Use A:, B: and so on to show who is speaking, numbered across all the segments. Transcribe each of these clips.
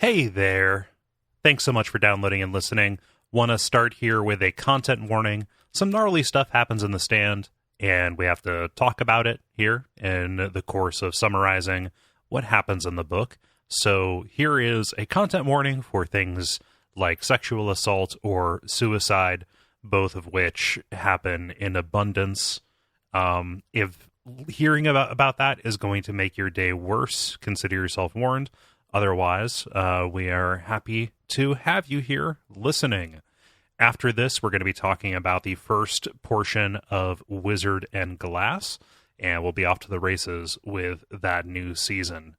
A: Hey there. Thanks so much for downloading and listening. Want to start here with a content warning. Some gnarly stuff happens in the stand, and we have to talk about it here in the course of summarizing what happens in the book. So here is a content warning for things like sexual assault or suicide, both of which happen in abundance. If hearing about that is going to make your day worse, consider yourself warned. Otherwise, we are happy to have you here listening. After this, we're going to be talking about the first portion of Wizard and Glass, and we'll be off to the races with that new season.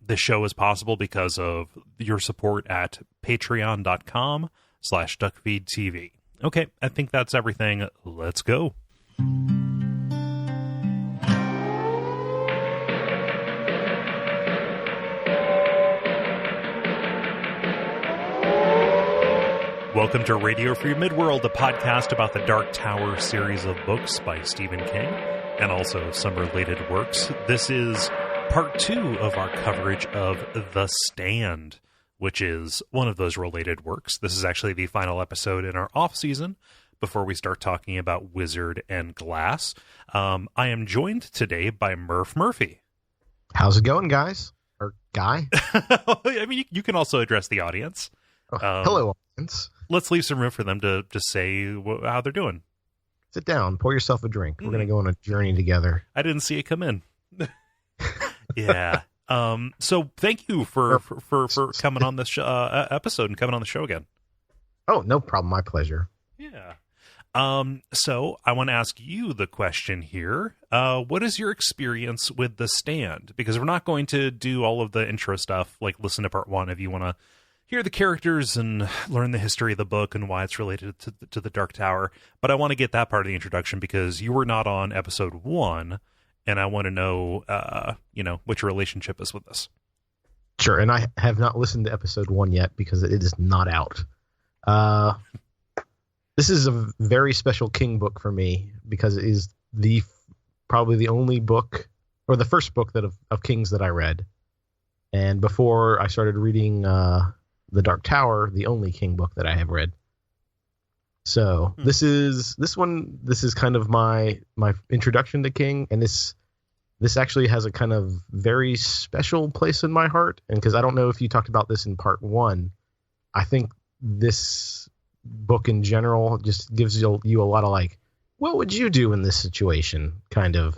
A: This show is possible because of your support at patreon.com/Duckfeed.tv. Okay, I think that's everything. Let's go. Welcome to Radio Free Midworld, a podcast about the Dark Tower series of books by Stephen King, and also some related works. This is part 2 of our coverage of The Stand, which is one of those related works. This is actually the final episode in our off-season before we start talking about Wizard and Glass. I am joined today by Murph Murphy.
B: How's it going, guys? Or guy?
A: I mean, you can also address the audience.
B: Hello, audience.
A: Let's leave some room for them to say how they're doing.
B: Sit down. Pour yourself a drink. We're going to go on a journey together.
A: I didn't see it come in. Yeah. So thank you for coming on this episode and coming on the show again.
B: Oh, no problem. My pleasure.
A: Yeah. So I want to ask you the question here. What is your experience with The Stand? Because we're not going to do all of the intro stuff, like listen to part 1 if you want to hear the characters and learn the history of the book and why it's related to the Dark Tower. But I want to get that part of the introduction because you were not on episode 1, and I want to know, what your relationship is with this.
B: Sure, and I have not listened to episode 1 yet because it is not out. This is a very special King book for me because it is probably the only book, or the first book of King's that I read. And before I started reading The Dark Tower, the only King book that I have read. So this is kind of my introduction to King, and this actually has a kind of very special place in my heart. And because I don't know if you talked about this in part 1, I think this book in general just gives you a lot of like, what would you do in this situation? Kind of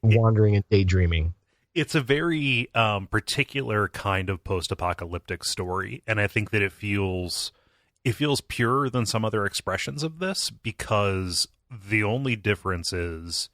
B: wandering and daydreaming.
A: It's a very particular kind of post-apocalyptic story, and I think that it feels purer than some other expressions of this because the only difference is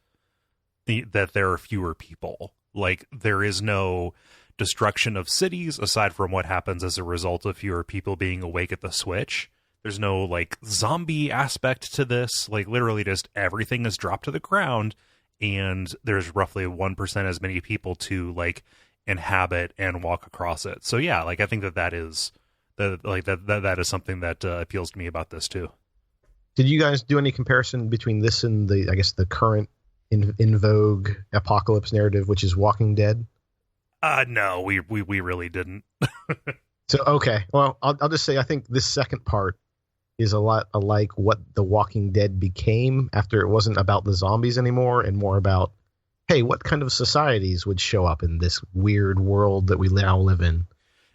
A: that there are fewer people. Like, there is no destruction of cities aside from what happens as a result of fewer people being awake at the switch. There's no, like, zombie aspect to this. Like, literally just everything is dropped to the ground, and there's roughly 1% as many people to like inhabit and walk across it. So yeah, like I think that is something that appeals to me about this too.
B: Did you guys do any comparison between this and the current in vogue apocalypse narrative, which is Walking Dead?
A: No, we really didn't.
B: So okay, well I'll just say I think this second part is a lot alike what The Walking Dead became after it wasn't about the zombies anymore and more about, hey, what kind of societies would show up in this weird world that we now live in?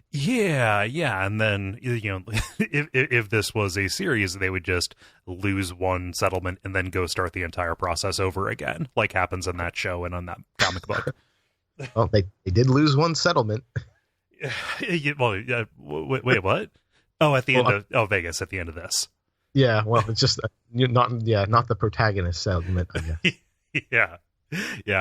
A: Yeah, and then, if this was a series, they would just lose one settlement and then go start the entire process over again, like happens in that show and on that comic book.
B: Well, they did lose one settlement.
A: Wait, what? Oh, at the end of Vegas, at the end of this.
B: Yeah, well, it's just not the protagonist settlement, I guess.
A: Yeah.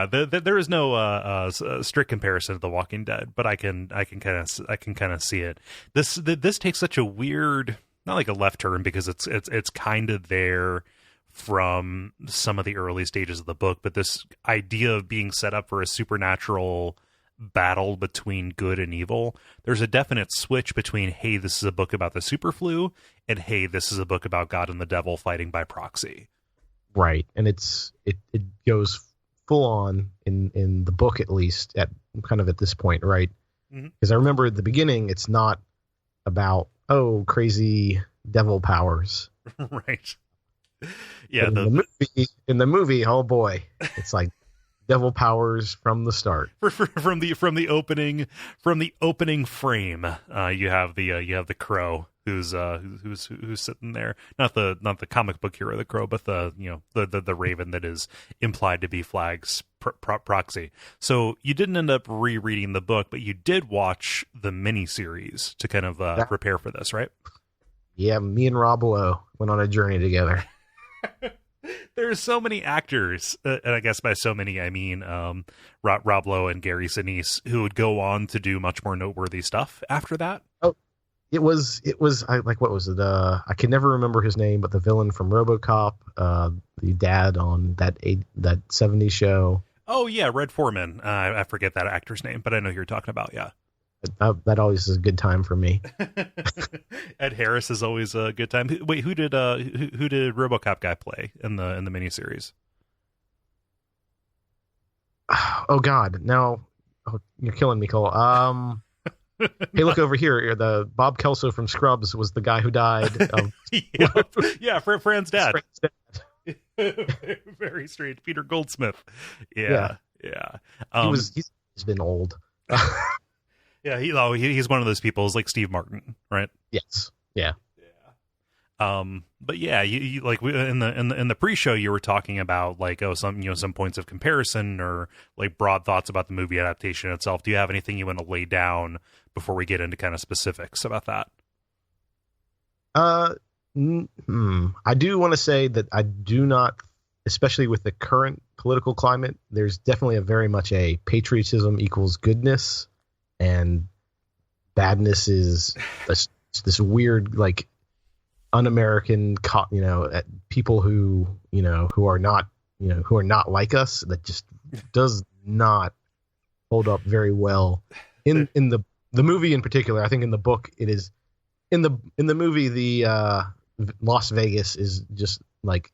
A: There is no strict comparison to The Walking Dead, but I can kind of see it. This takes such a weird, not like a left turn because it's kind of there from some of the early stages of the book, but this idea of being set up for a supernatural battle between good and evil, there's a definite switch between, hey, this is a book about the superflu, and hey, this is a book about God and the devil fighting by proxy.
B: Right, and it goes full on in the book, at least at this point, right? Because I remember at the beginning, it's not about, oh, crazy devil powers.
A: Right. Yeah.
B: But in the movie, oh boy, it's like devil powers from the start.
A: From the opening frame, you have the crow who's sitting there. Not the comic book hero, the crow, but the raven that is implied to be Flag's proxy. So you didn't end up rereading the book, but you did watch the miniseries to kind of prepare for this, right?
B: Yeah, me and Rob Lowe went on a journey together.
A: There's so many actors, and I guess by so many I mean Rob Lowe and Gary Sinise, who would go on to do much more noteworthy stuff after that.
B: Oh, it was what was it? I can never remember his name, but the villain from RoboCop, the dad on that 70s show.
A: Oh yeah, Red Foreman. I forget that actor's name, but I know who you're talking about. Yeah.
B: That always is a good time for me.
A: Ed Harris is always a good time. Wait, who did RoboCop guy play in the miniseries?
B: Oh God, now you're killing me, Cole. Hey, look over here. The Bob Kelso from Scrubs was the guy who died.
A: Yeah, Fran's dad. Very strange. Peter Goldsmith. Yeah.
B: He's been old.
A: Yeah, he's one of those people. Is like Steve Martin, right?
B: Yes. Yeah.
A: But yeah, you like in the pre-show you were talking about like some points of comparison or like broad thoughts about the movie adaptation itself. Do you have anything you want to lay down before we get into kind of specifics about that?
B: I do want to say that I do not, especially with the current political climate, there's definitely very much a patriotism equals goodness. And badness is this weird, like, un-American, people who are not like us, that just does not hold up very well in the movie in particular. I think in the book it is in the movie the Las Vegas is just like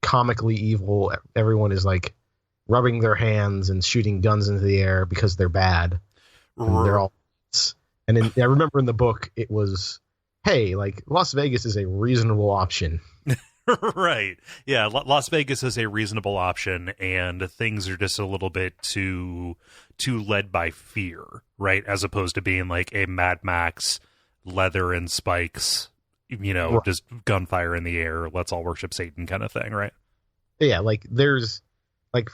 B: comically evil. Everyone is like rubbing their hands and shooting guns into the air because they're bad. And they're all, and I remember in the book it was, hey, like Las Vegas is a reasonable option.
A: Right. Yeah. Las Vegas is a reasonable option, and things are just a little bit too led by fear, right? As opposed to being like a Mad Max, leather and spikes, right. Just gunfire in the air, let's all worship Satan kind of thing, right?
B: Yeah. Like there's like,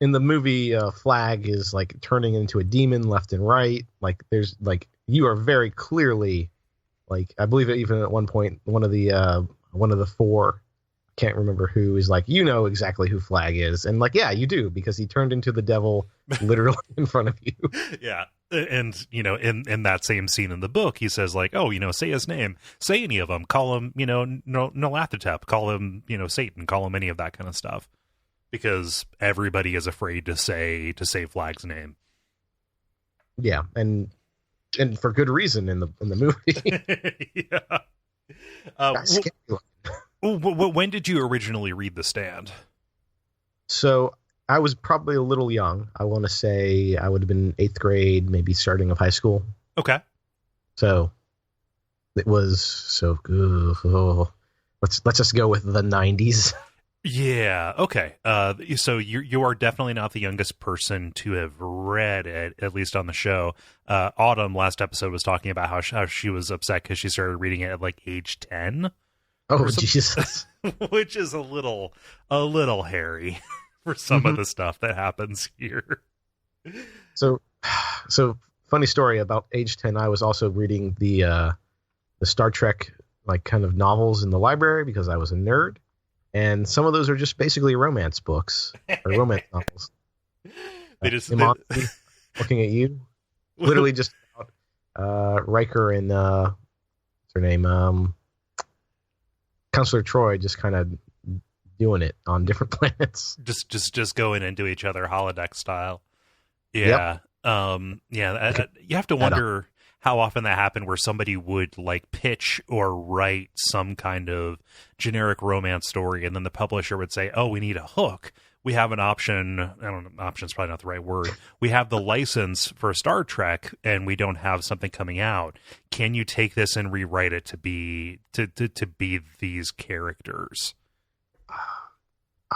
B: in the movie, Flag is like turning into a demon left and right. Like there's like, you are very clearly, like, I believe even at one point, one of the four, can't remember who, is like, exactly who Flag is. And like, yeah, you do, because he turned into the devil literally in front of you.
A: Yeah. And, in that same scene in the book, he says like, oh, say his name, say any of them, call him, Nyarlathotep, call him, Satan, call him any of that kind of stuff. Because everybody is afraid to say Flag's name. Yeah, and for good reason in the movie. Yeah. When did you originally read The Stand?
B: So I was probably a little young. I want to say I would have been 8th grade, maybe starting of high school.
A: Okay.
B: So it was so good. Let's just go with the 90s.
A: Yeah. Okay. So you are definitely not the youngest person to have read it, at least on the show. Autumn last episode was talking about how she was upset because she started reading it at like age 10.
B: Oh Jesus!
A: Which is a little hairy for some of the stuff that happens here.
B: So funny story about age 10. I was also reading the Star Trek like kind of novels in the library because I was a nerd. And some of those are just basically romance books or romance novels. Looking at you, literally just about Riker and what's her name, Counselor Troy, just kind of doing it on different planets.
A: Just going into each other holodeck style. Yeah. Yep. You have to wonder how often that happened where somebody would like pitch or write some kind of generic romance story and then the publisher would say, oh, we need a hook. we have an option. I don't know, option's probably not the right word. We have the license for Star Trek, and we don't have something coming out. Can you take this and rewrite it to be these characters?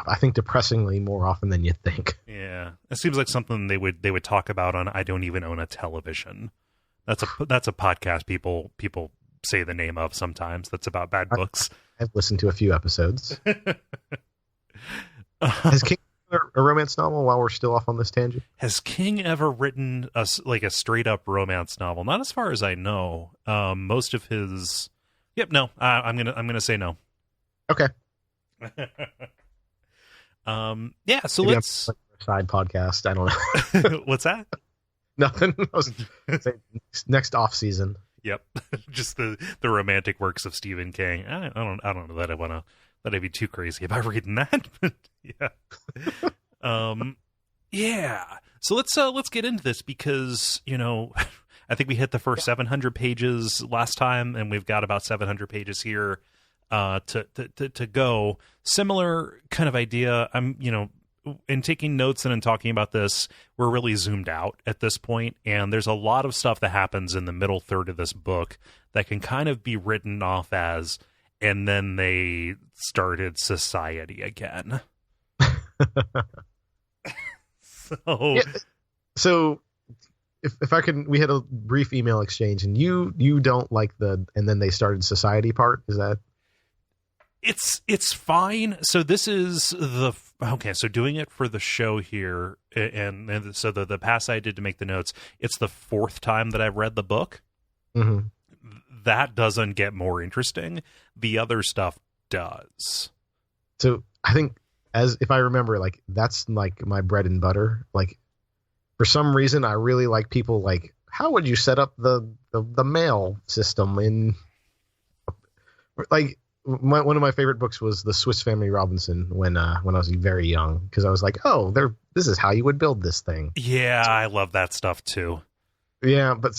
B: I think depressingly more often than you think.
A: Yeah, it seems like something they would talk about on I Don't Even Own a Television. That's a podcast people say the name of sometimes. That's about bad books.
B: I've listened to a few episodes. Has King written a romance novel while we're still off on this tangent?
A: Has King ever written a straight up romance novel? Not as far as I know. Most of his. Yep. No. I'm gonna say no.
B: Okay.
A: Yeah. So
B: Maybe
A: let's
B: side podcast. I don't know.
A: What's that?
B: Nothing. I was saying next off season.
A: Yep. Just the romantic works of Stephen King. I don't know that I'd be too crazy about reading that, but yeah. Yeah. So let's get into this because, I think we hit the first 700 pages last time, and we've got about 700 pages here to go. Similar kind of idea. I'm, in taking notes and in talking about this, we're really zoomed out at this point, and there's a lot of stuff that happens in the middle third of this book that can kind of be written off as, and then they started society again.
B: So if I can, we had a brief email exchange, and you don't like and then they started society part. Is that?
A: It's fine. So this is so doing it for the show here, and so the pass I did to make the notes, it's the fourth time that I've read the book.
B: Mm-hmm.
A: That doesn't get more interesting. The other stuff does.
B: So I think, if I remember, like, that's like my bread and butter. Like, for some reason, I really like people like, how would you set up the mail system in, like, one of my favorite books was the Swiss Family Robinson when I was very young, because I was like, this is how you would build this thing.
A: Yeah, I love that stuff too.
B: Yeah, but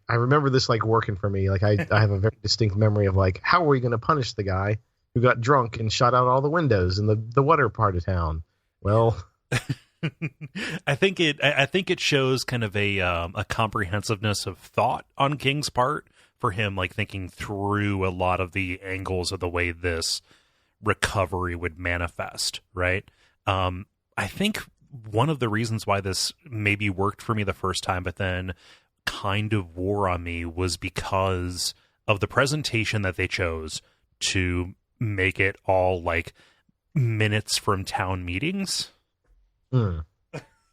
B: I remember this like working for me. Like I have a very distinct memory of like, how are we going to punish the guy who got drunk and shot out all the windows in the water part of town? Well,
A: I think it shows kind of a comprehensiveness of thought on King's part, for him, like thinking through a lot of the angles of the way this recovery would manifest, right? I think one of the reasons why this maybe worked for me the first time, but then kind of wore on me, was because of the presentation that they chose to make it all like minutes from town meetings.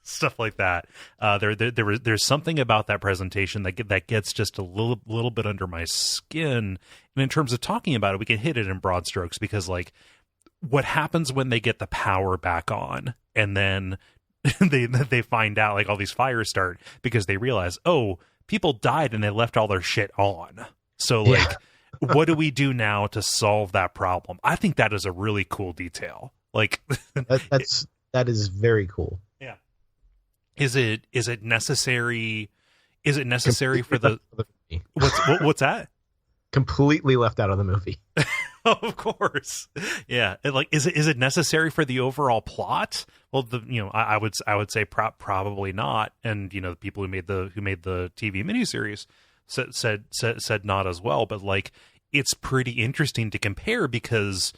A: Stuff like that. There's something about that presentation that gets just a little bit under my skin. And in terms of talking about it, we can hit it in broad strokes, because like what happens when they get the power back on, and then they find out like all these fires start because they realize, people died and they left all their shit on. So like, what do we do now to solve that problem? I think that is a really cool detail. Like
B: that is very cool.
A: Yeah. Is it necessary? Is it necessary for the what's that?
B: Completely left out of the movie.
A: Of course. Yeah. Is it necessary for the overall plot? Well, I would say probably not. And the people who made the TV miniseries said not as well. But like, it's pretty interesting to compare, because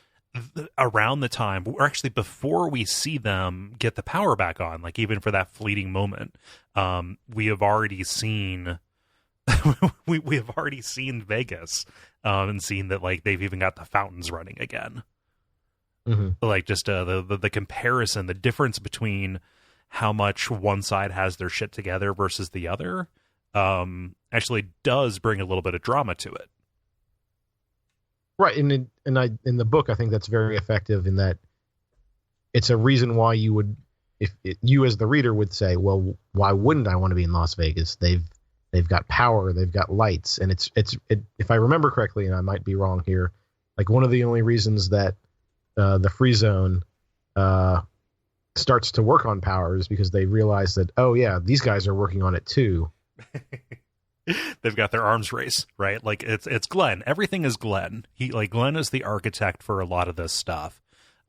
A: around the time, or actually before we see them get the power back on, like even for that fleeting moment, we have already seen we have already seen Vegas, and seen that like they've even got the fountains running again. Mm-hmm. Like just the comparison, the difference between how much one side has their shit together versus the other, actually does bring a little bit of drama to it. Right,
B: in the book, I think that's very effective, in that it's a reason why you would, you as the reader would say, well, why wouldn't I want to be in Las Vegas? They've got power, they've got lights, and it's if I remember correctly, and I might be wrong here, like one of the only reasons that the Free Zone starts to work on power is because they realize that, these guys are working on it too.
A: They've got their arms race, right? Like it's Glenn. Everything is Glenn. Glenn is the architect for a lot of this stuff.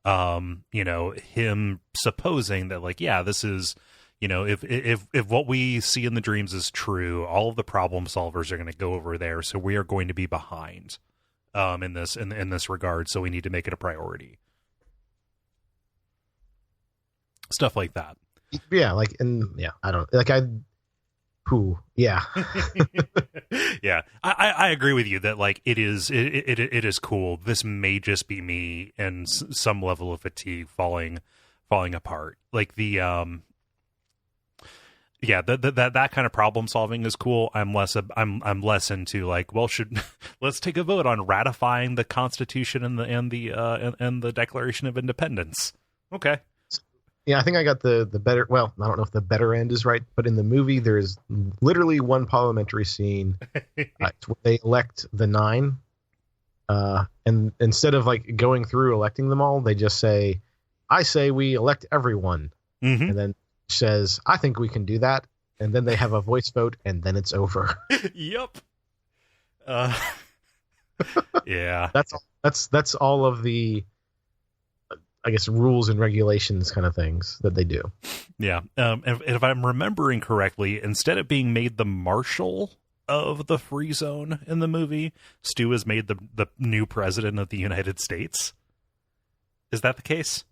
A: him supposing that, like, yeah, this is, if what we see in the dreams is true, all of the problem solvers are going to go over there, so we are going to be behind in this regard, so we need to make it a priority. Stuff like that.
B: Yeah, like, and yeah, I don't like yeah.
A: Yeah, I agree with you that, like, it is cool. This may just be me and some level of fatigue falling apart. Like that kind of problem solving is cool. I'm less into, like, well, let's take a vote on ratifying the Constitution and the Declaration of Independence. Okay.
B: Yeah, I think I got the better. Well, I don't know if the better end is right, but in the movie, there's literally one parliamentary scene where they elect the 9, and instead of, like, going through electing them all, they just say, "I say we elect everyone," and then says, "I think we can do that," and then they have a voice vote, and then it's over.
A: Yep. Yeah.
B: That's all of the, I guess, rules and regulations kind of things that they do.
A: Yeah. If I'm remembering correctly, instead of being made the marshal of the free zone in the movie, Stu is made the new president of the United States. Is that the case?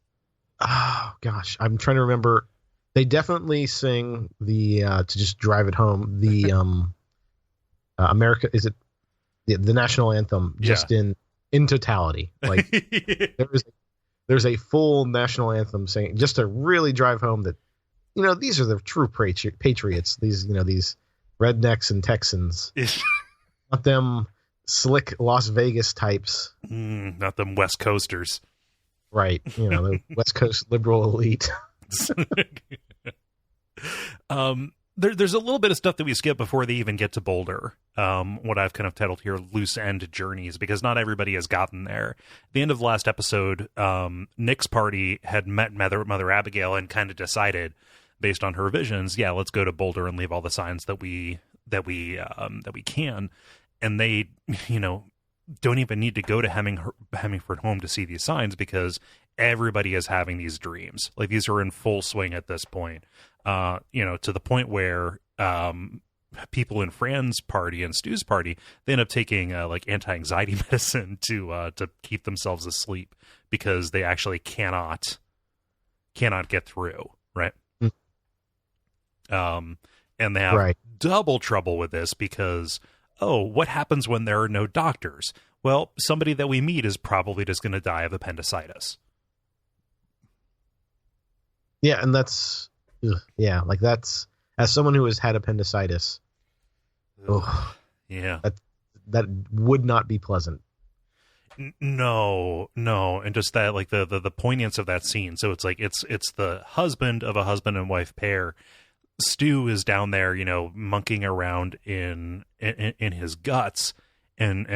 B: Oh, gosh. I'm trying to remember. They definitely sing the, to just drive it home, the America, is it the national anthem, just in totality. Like, there's a full national anthem saying, just to really drive home that, these are the true patriots. These, these rednecks and Texans, not them slick Las Vegas types.
A: Not them West Coasters.
B: Right. The West Coast liberal elite.
A: There's a little bit of stuff that we skip before they even get to Boulder. What I've kind of titled here loose end journeys, because not everybody has gotten there. At the end of the last episode, Nick's party had met Mother Abigail and kind of decided, based on her visions, yeah, let's go to Boulder and leave all the signs that we can. And they, don't even need to go to Hemingford home to see these signs, because everybody is having these dreams. Like, these are in full swing at this point. To the point where people in Fran's party and Stu's party, they end up taking like anti-anxiety medicine to keep themselves asleep, because they actually cannot get through, right? And they have double trouble with this, because, what happens when there are no doctors? Well, somebody that we meet is probably just going to die of appendicitis.
B: Yeah, and that's as someone who has had appendicitis.
A: Yeah,
B: that would not be pleasant.
A: No, and just that, like, the poignance of that scene. So it's like it's the husband of a husband and wife pair. Stu is down there, monkeying around in his guts, and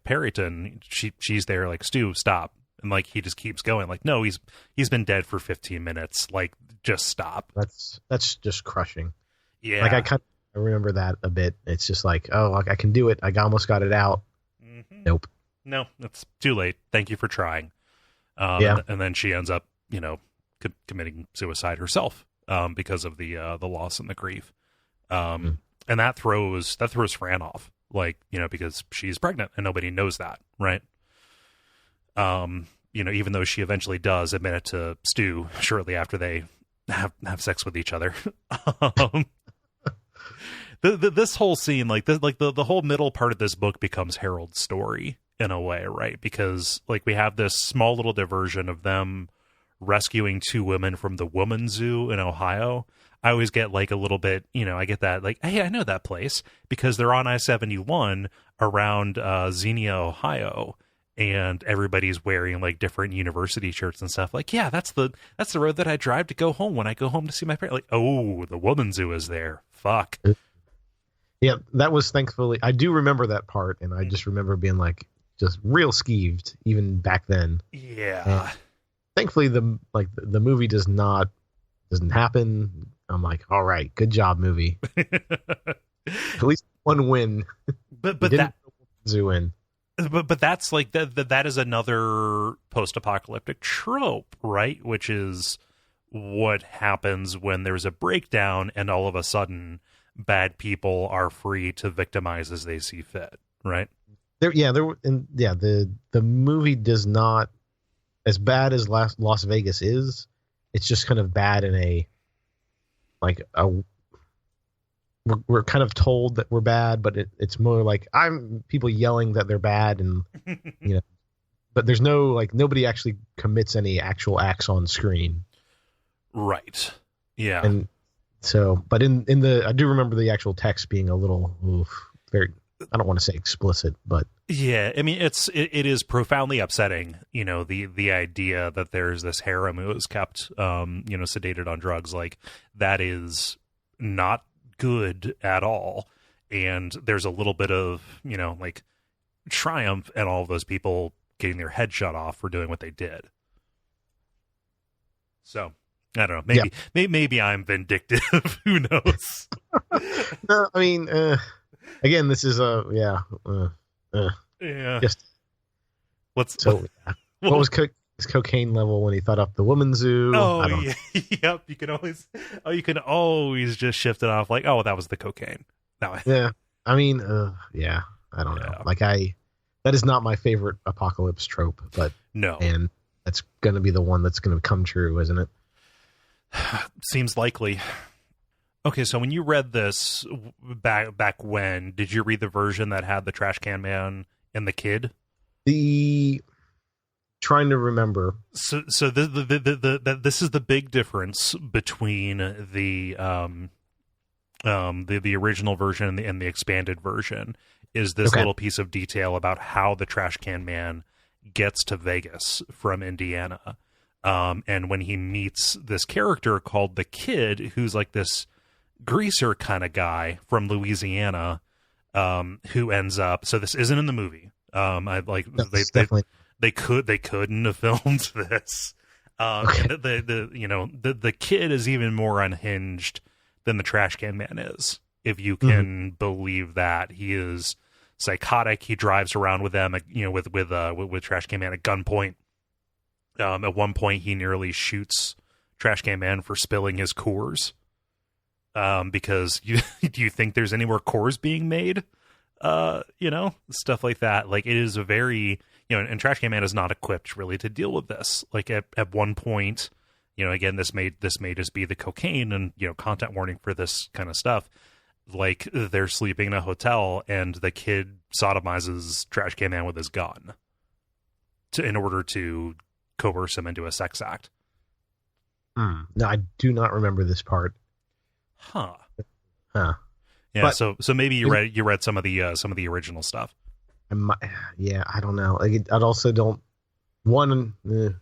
A: Perryton, she's there, like, Stu, stop. And, like, he just keeps going, like, no, he's been dead for 15 minutes. Like, just stop. That's
B: just crushing.
A: Yeah.
B: Like, I remember that a bit. It's just like, I can do it. I almost got it out.
A: Mm-hmm.
B: Nope.
A: No, it's too late. Thank you for trying.
B: Yeah.
A: And then she ends up, committing suicide herself, because of the loss and the grief. And that throws Fran off, like, because she's pregnant and nobody knows that, right? Even though she eventually does admit it to Stu shortly after they have sex with each other. This whole scene, the whole middle part of this book becomes Harold's story in a way, right? Because, like, we have this small little diversion of them rescuing 2 women from the woman zoo in Ohio. I always get, like, a little bit, I get that, like, hey, I know that place, because they're on I-71 around Xenia, Ohio. And everybody's wearing, like, different university shirts and stuff. Like, yeah, that's the road that I drive to go home when I go home to see my parents. Like, oh, the woman zoo is there. Fuck.
B: Yeah, that was, thankfully, I do remember that part, and I just remember being, like, just real skeeved even back then.
A: Yeah.
B: And thankfully, the movie doesn't happen. I'm like, all right, good job, movie. At least one win.
A: But that
B: zoo in.
A: but that's like that is another post-apocalyptic trope, right? Which is what happens when there's a breakdown and all of a sudden bad people are free to victimize as they see fit, right?
B: The movie does not, as bad as Las Vegas is, it's just kind of bad in a we're kind of told that we're bad, but it's more like I'm people yelling that they're bad, and but there's no nobody actually commits any actual acts on screen,
A: right? Yeah,
B: and so but in the I do remember the actual text being a little very, I don't want to say explicit, but
A: yeah, I mean it is profoundly upsetting, the idea that there's this harem who is kept sedated on drugs, like that is not good at all. And there's a little bit of triumph in all of those people getting their head shut off for doing what they did. So I don't know, maybe I'm vindictive. Who knows?
B: No, I mean again, this is just
A: what's
B: so what was his cocaine level when he thought up the woman's zoo?
A: Oh, yeah. Yep. You can always just shift it off like, oh, that was the cocaine.
B: Yeah. I mean, I don't know. That is not my favorite apocalypse trope, but
A: no,
B: and that's going to be the one that's going to come true, isn't it?
A: Seems likely. Okay, so when you read this back when, did you read the version that had the trash can man and the kid?
B: Trying to remember.
A: So this is the big difference between the original version and the expanded version, is this little piece of detail about how the trash can man gets to Vegas from Indiana. And when he meets this character called the Kid, who's like this greaser kind of guy from Louisiana, who ends up, so this isn't in the movie. They couldn't have filmed this. And the Kid is even more unhinged than the trash can man is, if you can believe that. He is psychotic. He drives around with them, with trash can man at gunpoint. At one point, he nearly shoots trash can man for spilling his Coors. Because do you think there's any more Coors being made? Stuff like that. Like, it is a very, and Trash Can Man is not equipped really to deal with this. Like at one point, again, this may just be the cocaine and, content warning for this kind of stuff. Like, they're sleeping in a hotel and the Kid sodomizes Trash Can Man with his gun in order to coerce him into a sex act.
B: No, I do not remember this part.
A: Huh. Yeah,
B: but,
A: so maybe you read some of the original stuff.
B: I don't know. I'd also don't. Maybe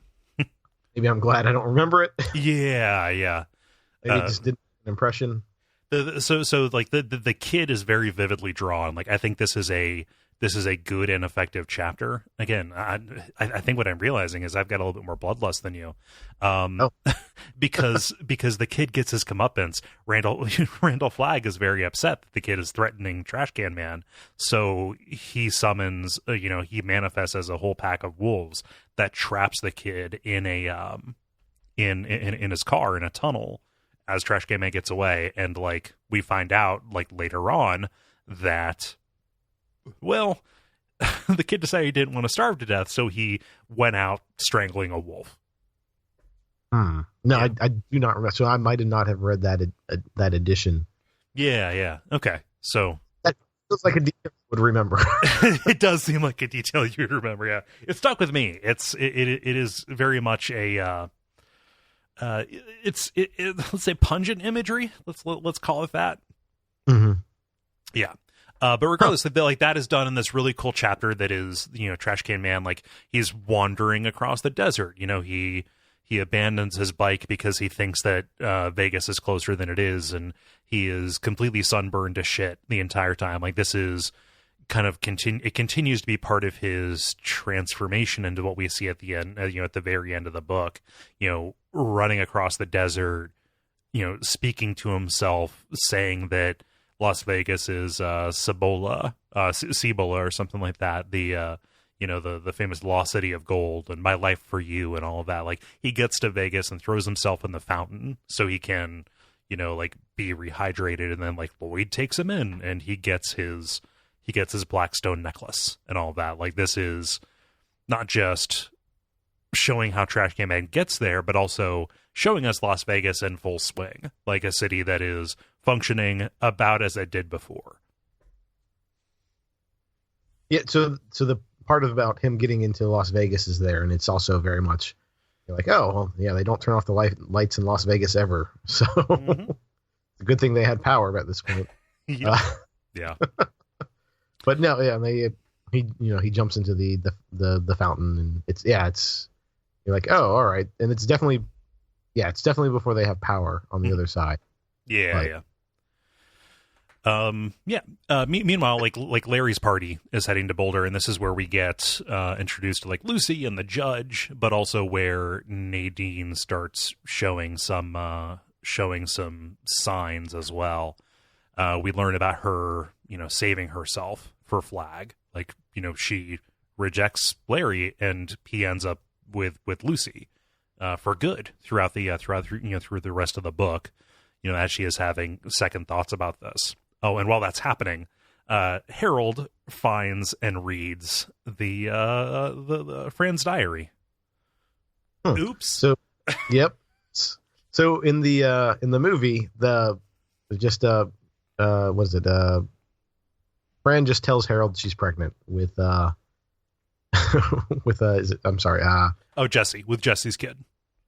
B: I'm glad I don't remember it.
A: Yeah.
B: Maybe it just didn't make an impression.
A: The Kid is very vividly drawn. Like, I think this is a good and effective chapter. Again, I think what I'm realizing is I've got a little bit more bloodlust than you, because the Kid gets his comeuppance. Randall Flagg is very upset that the Kid is threatening Trash Can Man, so he summons, he manifests as a whole pack of wolves that traps the Kid in a in his car in a tunnel as Trash Can Man gets away, and we find out later on that, well, the Kid decided he didn't want to starve to death, so he went out strangling a wolf.
B: No, yeah. I do not remember. So I might not have read that edition.
A: Yeah. Okay, so
B: that feels like a detail I would remember.
A: It does seem like a detail you would remember. Yeah, it stuck with me. It is very much a let's say pungent imagery. Let's call it that.
B: Mm-hmm.
A: Yeah. But regardless, that is done in this really cool chapter that is, Trash Can Man, he's wandering across the desert. He abandons his bike because he thinks that Vegas is closer than it is, and he is completely sunburned to shit the entire time. This is kind of it continues to be part of his transformation into what we see at the end, at the very end of the book, running across the desert, speaking to himself, saying that Las Vegas is Cibola, Cibola or something like that. The the famous Lost City of Gold and My Life for You and all of that. Like, he gets to Vegas and throws himself in the fountain so he can, like, be rehydrated, and then, like, Lloyd takes him in and he gets his Blackstone necklace and all of that. Like, this is not just showing how Trash Can Man gets there, but also showing us Las Vegas in full swing, like a city that is functioning about as it did before.
B: Yeah, so the part about him getting into Las Vegas is there, and it's also very much, you're like, oh, well, yeah, they don't turn off the lights in Las Vegas ever, so it's a good thing they had power at this point.
A: Yeah.
B: But no, yeah, he jumps into the fountain, and it's you're like, oh, all right, and it's definitely before they have power on the other side.
A: Yeah. Meanwhile, like Larry's party is heading to Boulder, and this is where we get introduced to, like, Lucy and the judge, but also where Nadine starts showing some signs as well. We learn about her, saving herself for Flag. Like, she rejects Larry, and he ends up with Lucy for good through the rest of the book. As she is having second thoughts about this. Oh, and while that's happening, Harold finds and reads the Fran's diary. Oops.
B: So, yep. So in the movie, what is it? Fran just tells Harold she's pregnant with
A: Jesse, with Jesse's kid.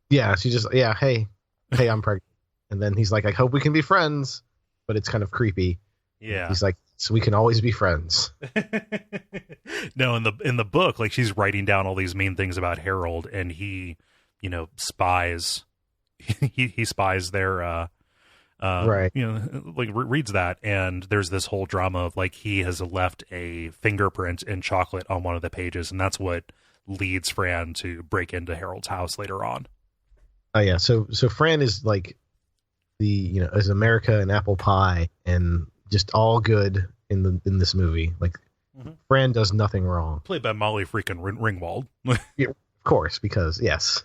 B: Yeah, she just hey, I'm pregnant, and then he's like, I hope we can be friends, but it's kind of creepy.
A: Yeah,
B: he's like, so we can always be friends.
A: No, in the book, like, she's writing down all these mean things about Harold, and he, spies. he spies their
B: right.
A: Like, reads that, and there's this whole drama of, like, he has left a fingerprint in chocolate on one of the pages, and that's what leads Fran to break into Harold's house later on.
B: Oh yeah, so Fran is like is America and apple pie and just all good in this movie. Like, Fran does nothing wrong.
A: Played by Molly freaking Ringwald.
B: Yeah, of course, because yes.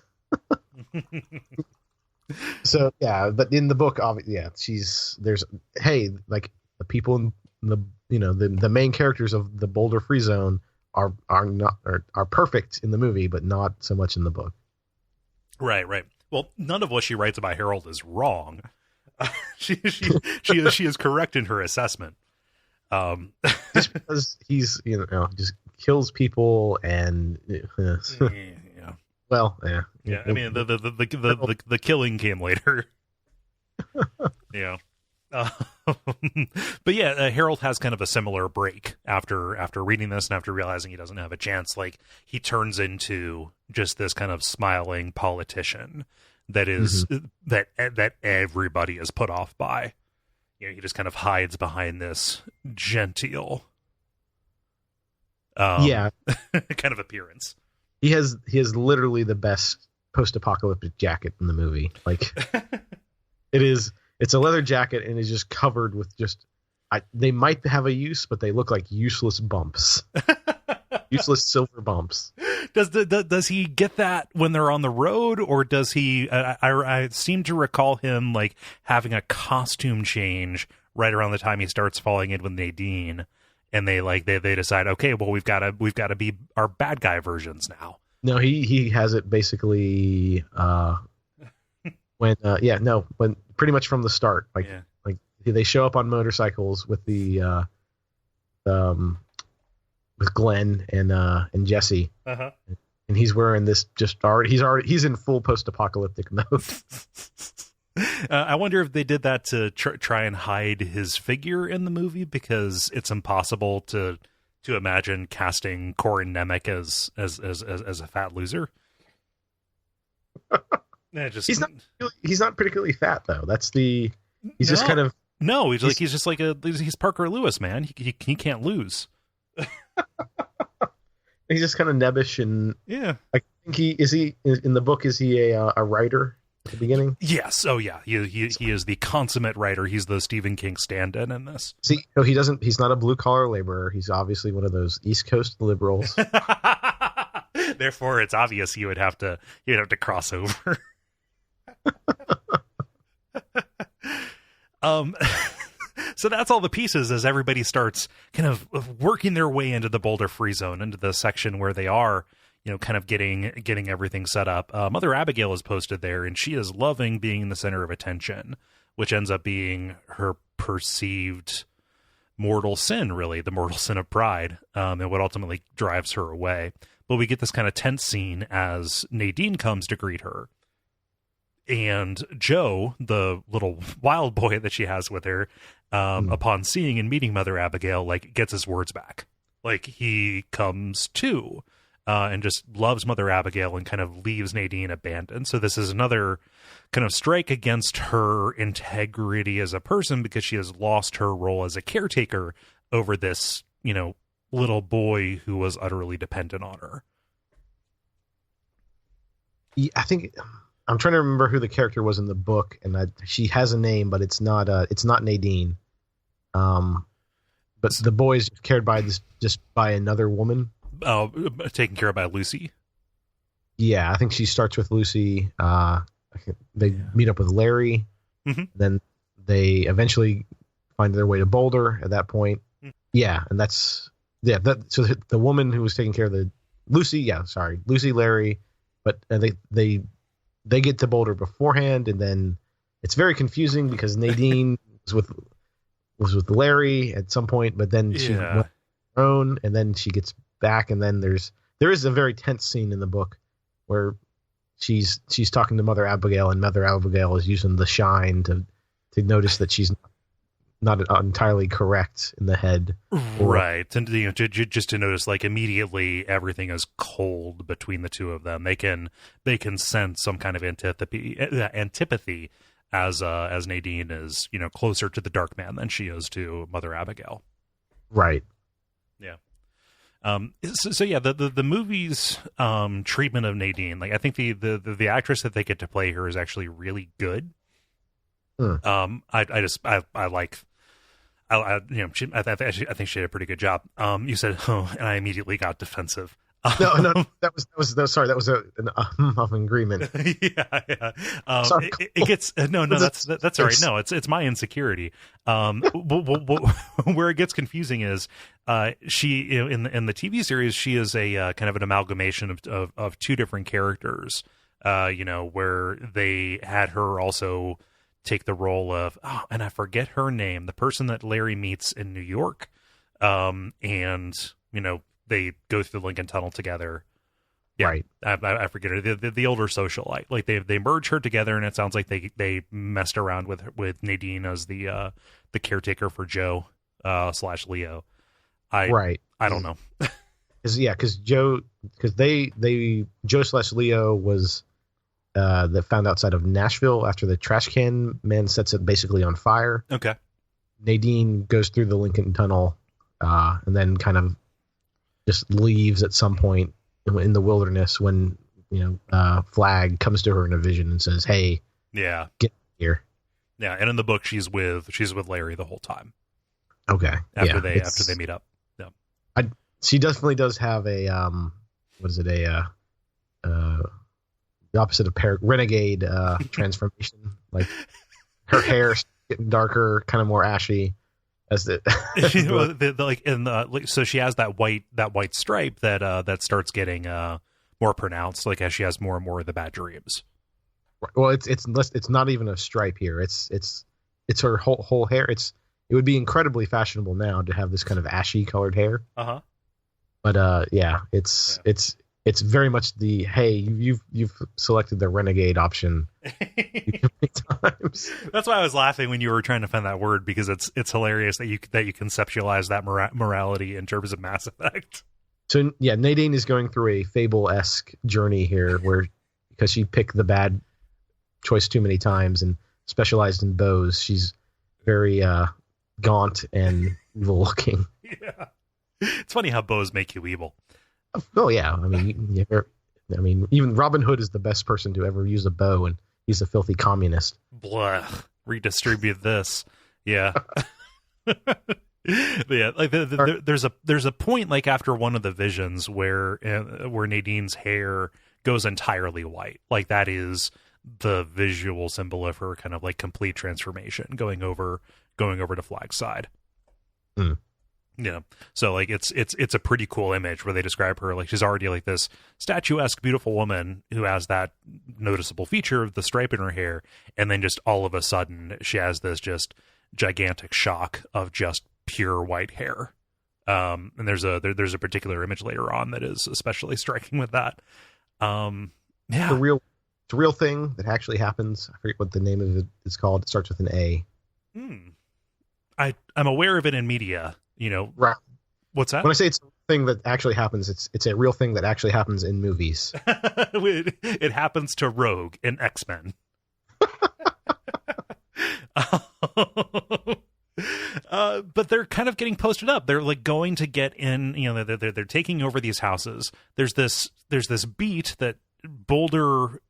B: So yeah, but in the book, obviously, like, the people in the main characters of the Boulder Free Zone are perfect in the movie, but not so much in the book.
A: Right. Well, none of what she writes about Harold is wrong. She is correct in her assessment.
B: Just because he's just kills people and
A: yeah.
B: Well, yeah.
A: Yeah, I mean, the killing came later. Yeah. But yeah, Harold has kind of a similar break after reading this and after realizing he doesn't have a chance. Like, he turns into just this kind of smiling politician that is that everybody is put off by. He just kind of hides behind this genteel kind of appearance.
B: He has literally the best post-apocalyptic jacket in the movie. Like, it's a leather jacket, and it's just covered with they might have a use, but they look like useless bumps. Useless silver bumps.
A: Does he get that when they're on the road, or does he? I seem to recall him, like, having a costume change right around the time he starts falling in with Nadine, and they decide, okay, well, we've got to be our bad guy versions now.
B: No, he has it basically when pretty much from the start, like they show up on motorcycles with with Glenn and Jesse, and he's wearing this he's in full post-apocalyptic mode.
A: I wonder if they did that to try and hide his figure in the movie, because it's impossible to imagine casting Corin Nemec as a fat loser.
B: He's not particularly fat, though. Just kind of
A: he's Parker Lewis, man. He can't lose.
B: He's just kind of nebbish, and
A: yeah.
B: I think he in the book. Is he a writer? at the beginning?
A: Yes. Oh, yeah. He is the consummate writer. He's the Stephen King stand-in in this.
B: See, no, he's not a blue-collar laborer. He's obviously one of those East Coast liberals.
A: Therefore, it's obvious you'd have to cross over. So that's all the pieces as everybody starts kind of working their way into the Boulder Free Zone, into the section where they are, kind of getting everything set up. Mother Abigail is posted there, and she is loving being the center of attention, which ends up being her perceived mortal sin, really, the mortal sin of pride, and what ultimately drives her away. But we get this kind of tense scene as Nadine comes to greet her. And Joe, the little wild boy that she has with her, upon seeing and meeting Mother Abigail, gets his words back. He comes to and just loves Mother Abigail and kind of leaves Nadine abandoned. So this is another kind of strike against her integrity as a person, because she has lost her role as a caretaker over this, little boy who was utterly dependent on her.
B: Yeah, I think I'm trying to remember who the character was in the book, and she has a name, but it's not Nadine. But the boy is cared by just by another woman.
A: Oh, taken care of by Lucy.
B: Yeah, I think she starts with Lucy. They meet up with Larry.
A: Mm-hmm.
B: Then they eventually find their way to Boulder at that point. Mm-hmm. Yeah, and so the woman who was taking care of Lucy, Larry, but they get to Boulder beforehand, and then it's very confusing because Nadine was with Larry at some point, but then she went on her own, and then she gets back, and then there is a very tense scene in the book where she's talking to Mother Abigail, and Mother Abigail is using the shine to notice that she's not entirely correct in the head.
A: Right. And just to notice, immediately everything is cold between the two of them. They can sense some kind of antipathy as Nadine is, closer to the Dark Man than she is to Mother Abigail.
B: Right.
A: Yeah. So yeah, the movie's treatment of Nadine, I think the actress that they get to play her is actually really good. I think she did a pretty good job. You said, "Oh," and I immediately got defensive.
B: No, that was sorry. That was an of agreement.
A: Yeah. It gets no. That's all right. No, it's my insecurity. Where it gets confusing is, she in the TV series, she is a kind of an amalgamation of two different characters. Where they had her also take the role of, and I forget her name, the person that Larry meets in New York, and they go through the Lincoln Tunnel together. Yeah,
B: right.
A: I forget her. The older socialite. They merge her together, and it sounds like they messed around with Nadine as the caretaker for Joe / Leo. I don't know.
B: Because Joe / Leo was that found outside of Nashville after the trash can man sets it basically on fire.
A: Okay.
B: Nadine goes through the Lincoln Tunnel, and then kind of just leaves at some point in the wilderness when Flag comes to her in a vision and says, "Hey, get here."
A: Yeah, and in the book, she's with Larry the whole time.
B: Okay.
A: After they meet up. Yeah.
B: She definitely does have a the opposite of renegade transformation. Her hair getting darker, kind of more ashy. So she has that white stripe that starts getting more pronounced, as she has more and more of the bad dreams. Well, it's not even a stripe here. It's her whole hair. It would be incredibly fashionable now to have this kind of ashy colored hair.
A: Uh-huh.
B: But it's very much the, hey, you've selected the renegade option times.
A: That's why I was laughing when you were trying to find that word, because it's hilarious that you conceptualize that morality in terms of Mass Effect.
B: So yeah, Nadine is going through a Fable-esque journey here, because she picked the bad choice too many times and specialized in bows. She's very gaunt and evil looking.
A: Yeah, it's funny how bows make you evil.
B: Oh yeah, I mean, even Robin Hood is the best person to ever use a bow, and he's a filthy communist.
A: Blah. Redistribute this. Yeah. Yeah, like there's a point like after one of the visions where Nadine's hair goes entirely white. Like that is the visual symbol of her kind of like complete transformation going over to Flag's side.
B: Mm.
A: Yeah. So like it's a pretty cool image where they describe her like she's already like this statuesque beautiful woman who has that noticeable feature of the stripe in her hair, and then just all of a sudden she has this just gigantic shock of just pure white hair. And there's a particular image later on that is especially striking with that. Yeah.
B: It's a real thing that actually happens. I forget what the name of it is called. It starts with an A.
A: I'm aware of it in media,
B: Right.
A: What's that?
B: When I say it's a thing that actually happens, it's a real thing that actually happens in movies.
A: It happens to Rogue in X-Men. But they're kind of getting posted up. They're like going to get in, they're taking over these houses. There's this beat that Boulder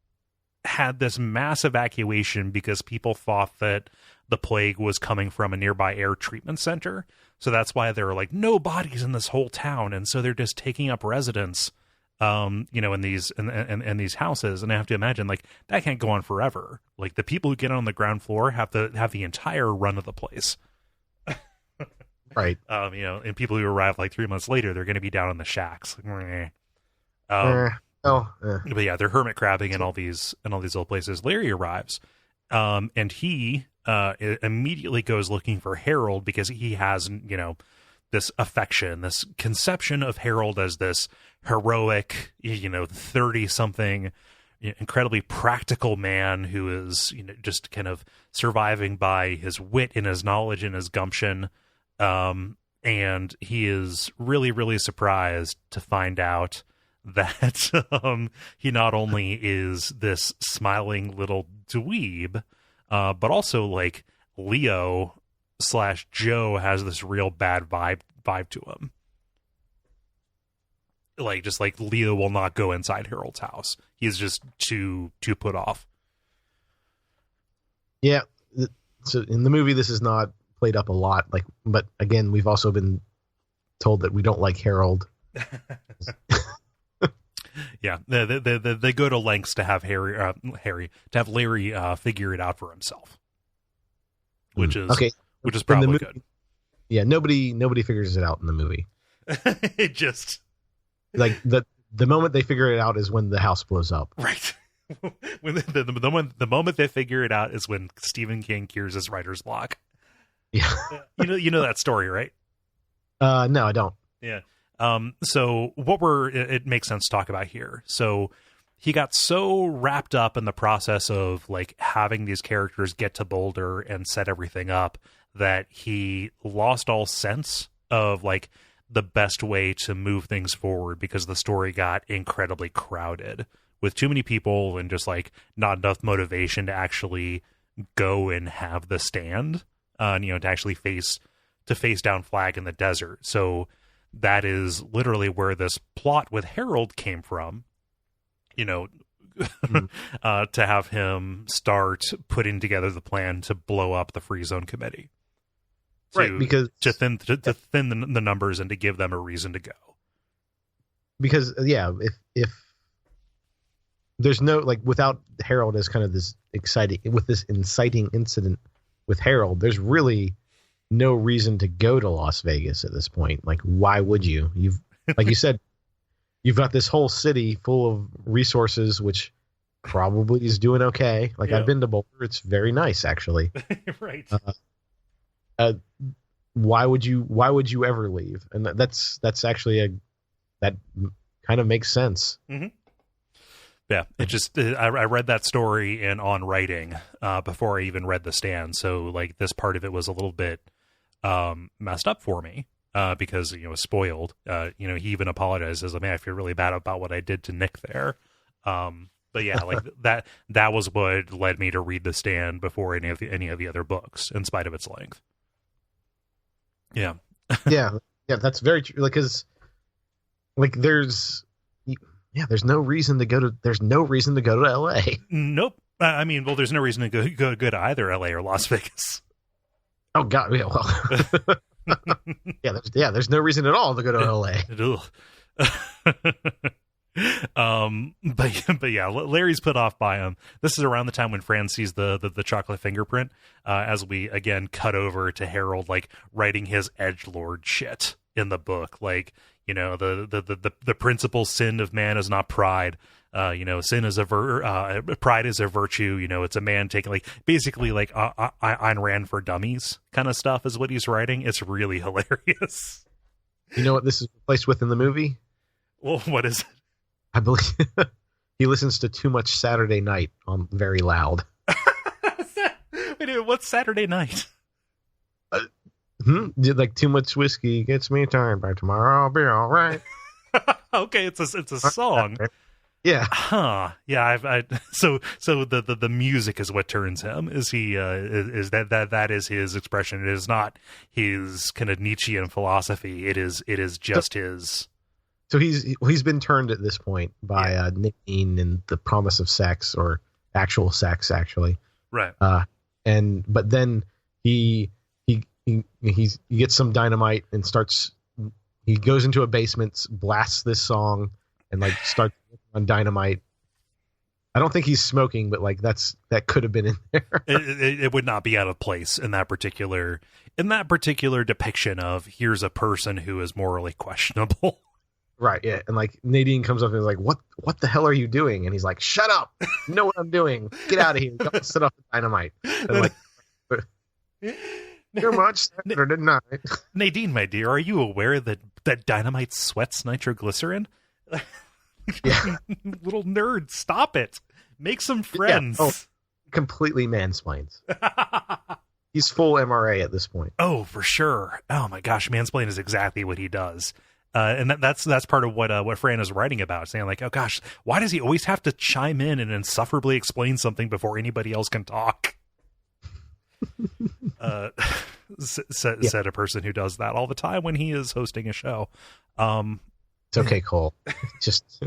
A: had this mass evacuation because people thought that the plague was coming from a nearby air treatment center. So that's why there are like no bodies in this whole town. And so they're just taking up residence, in these houses. And I have to imagine like that can't go on forever. Like the people who get on the ground floor have to have the entire run of the place.
B: Right.
A: And people who arrive like 3 months later, they're going to be down in the shacks. But yeah, they're hermit crabbing in all these old places. Larry arrives, and he immediately goes looking for Harold because he has, this affection, this conception of Harold as this heroic, 30-something, incredibly practical man who is, just kind of surviving by his wit and his knowledge and his gumption. And he is really, really surprised to find out that he not only is this smiling little dweeb, but also like Leo/Joe has this real bad vibe to him. Like just like Leo will not go inside Harold's house. He's just too put off.
B: Yeah. So in the movie, this is not played up a lot. But again, we've also been told that we don't like Harold.
A: Yeah, they go to lengths to have Larry figure it out for himself, which is probably good.
B: Yeah, nobody figures it out in the movie.
A: It just
B: like the moment they figure it out is when the house blows up.
A: Right. When the moment they figure it out is when Stephen King cures his writer's block.
B: Yeah.
A: You know that story, right?
B: No, I don't.
A: Yeah. So it makes sense to talk about here. So he got so wrapped up in the process of like having these characters get to Boulder and set everything up that he lost all sense of like the best way to move things forward because the story got incredibly crowded with too many people and just like not enough motivation to actually go and have the stand, to actually face down Flag in the desert. So that is literally where this plot with Harold came from, to have him start putting together the plan to blow up the Free Zone Committee.
B: Right, because
A: to thin the numbers and to give them a reason to go.
B: Because if there's no like without Harold as kind of this inciting incident with Harold, there's really no reason to go to Las Vegas at this point. Like, why would you? Like you said, you've got this whole city full of resources, which probably is doing okay. Like, yeah. I've been to Boulder; it's very nice, actually.
A: Right.
B: Why would you ever leave? And that's actually that kind of makes sense.
A: Mm-hmm. Yeah, it just I read that story in On Writing before I even read The Stand, so like this part of it was a little bit messed up for me because it was spoiled. He even apologizes. I feel really bad about what I did to Nick there. But yeah, like that was what led me to read The Stand before any of the other books, in spite of its length. Yeah.
B: yeah, that's very true. Because there's no reason to go to LA.
A: Nope. I mean, well, there's no reason to go to either LA or Las Vegas.
B: Oh God, yeah, well, there's no reason at all to go to LA.
A: But yeah, Larry's put off by him. This is around the time when Fran sees the chocolate fingerprint, as we again cut over to Harold like writing his edgelord shit in the book, like, you know, the principal sin of man is not pride. You know, sin is pride is a virtue. You know, it's a man taking, like, basically like Ayn Rand for dummies kind of stuff is what he's writing. It's really hilarious.
B: You know what this is replaced with in the movie?
A: Well, what is it?
B: I believe he listens to too much Saturday Night on very loud.
A: Wait, what's Saturday Night?
B: Like, too much whiskey gets me tired. By tomorrow I'll be all right.
A: Okay, it's a song.
B: Yeah.
A: Huh. Yeah. So the music is what turns him. Is he? Is that is his expression? It is not his kind of Nietzschean philosophy. It is just his.
B: So he's been turned at this point by nicotine and the promise of sex, or actual sex, actually.
A: Right.
B: But then he gets some dynamite and starts. He goes into a basement, blasts this song, and like starts on dynamite. I don't think he's smoking, but like that could have been in there.
A: It would not be out of place in that particular depiction of here's a person who is morally questionable.
B: Right, yeah. And like Nadine comes up and is like, what the hell are you doing? And he's like, shut up. You know what I'm doing. Get out of here. Don't set off the dynamite. And like, you're much Saturday night.
A: Nadine, my dear, are you aware that dynamite sweats nitroglycerin?
B: Yeah.
A: Little nerd, stop it. Make some friends.
B: Yeah. Oh, completely mansplains. He's full MRA at this point.
A: Oh, for sure. Oh my gosh, mansplain is exactly what he does. And that's part of what Fran is writing about, saying like, oh gosh, why does he always have to chime in and insufferably explain something before anybody else can talk? Said a person who does that all the time when he is hosting a show.
B: It's okay, Cole. Just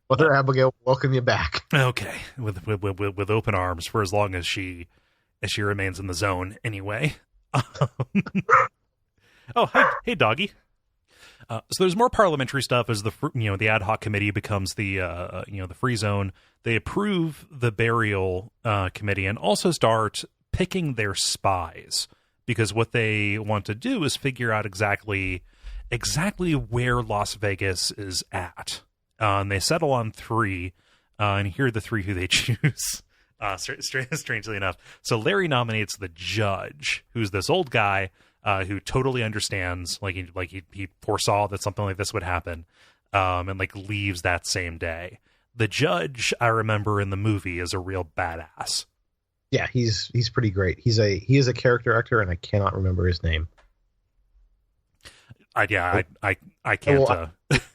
B: Mother Abigail, welcome you back.
A: Okay, with open arms for as long as she remains in the zone. Anyway. Oh, hey, doggy. So there's more parliamentary stuff as the ad hoc committee becomes the free zone. They approve the burial committee and also start picking their spies, because what they want to do is figure out exactly where Las Vegas is at. And they settle on 3, and here are the 3 who they choose. Strangely enough, so Larry nominates the judge, who's this old guy. Who totally understands, like he foresaw that something like this would happen, and like leaves that same day. The judge, I remember in the movie, is a real badass.
B: Yeah, he's pretty great. He is a character actor, and I cannot remember his name.
A: I can't.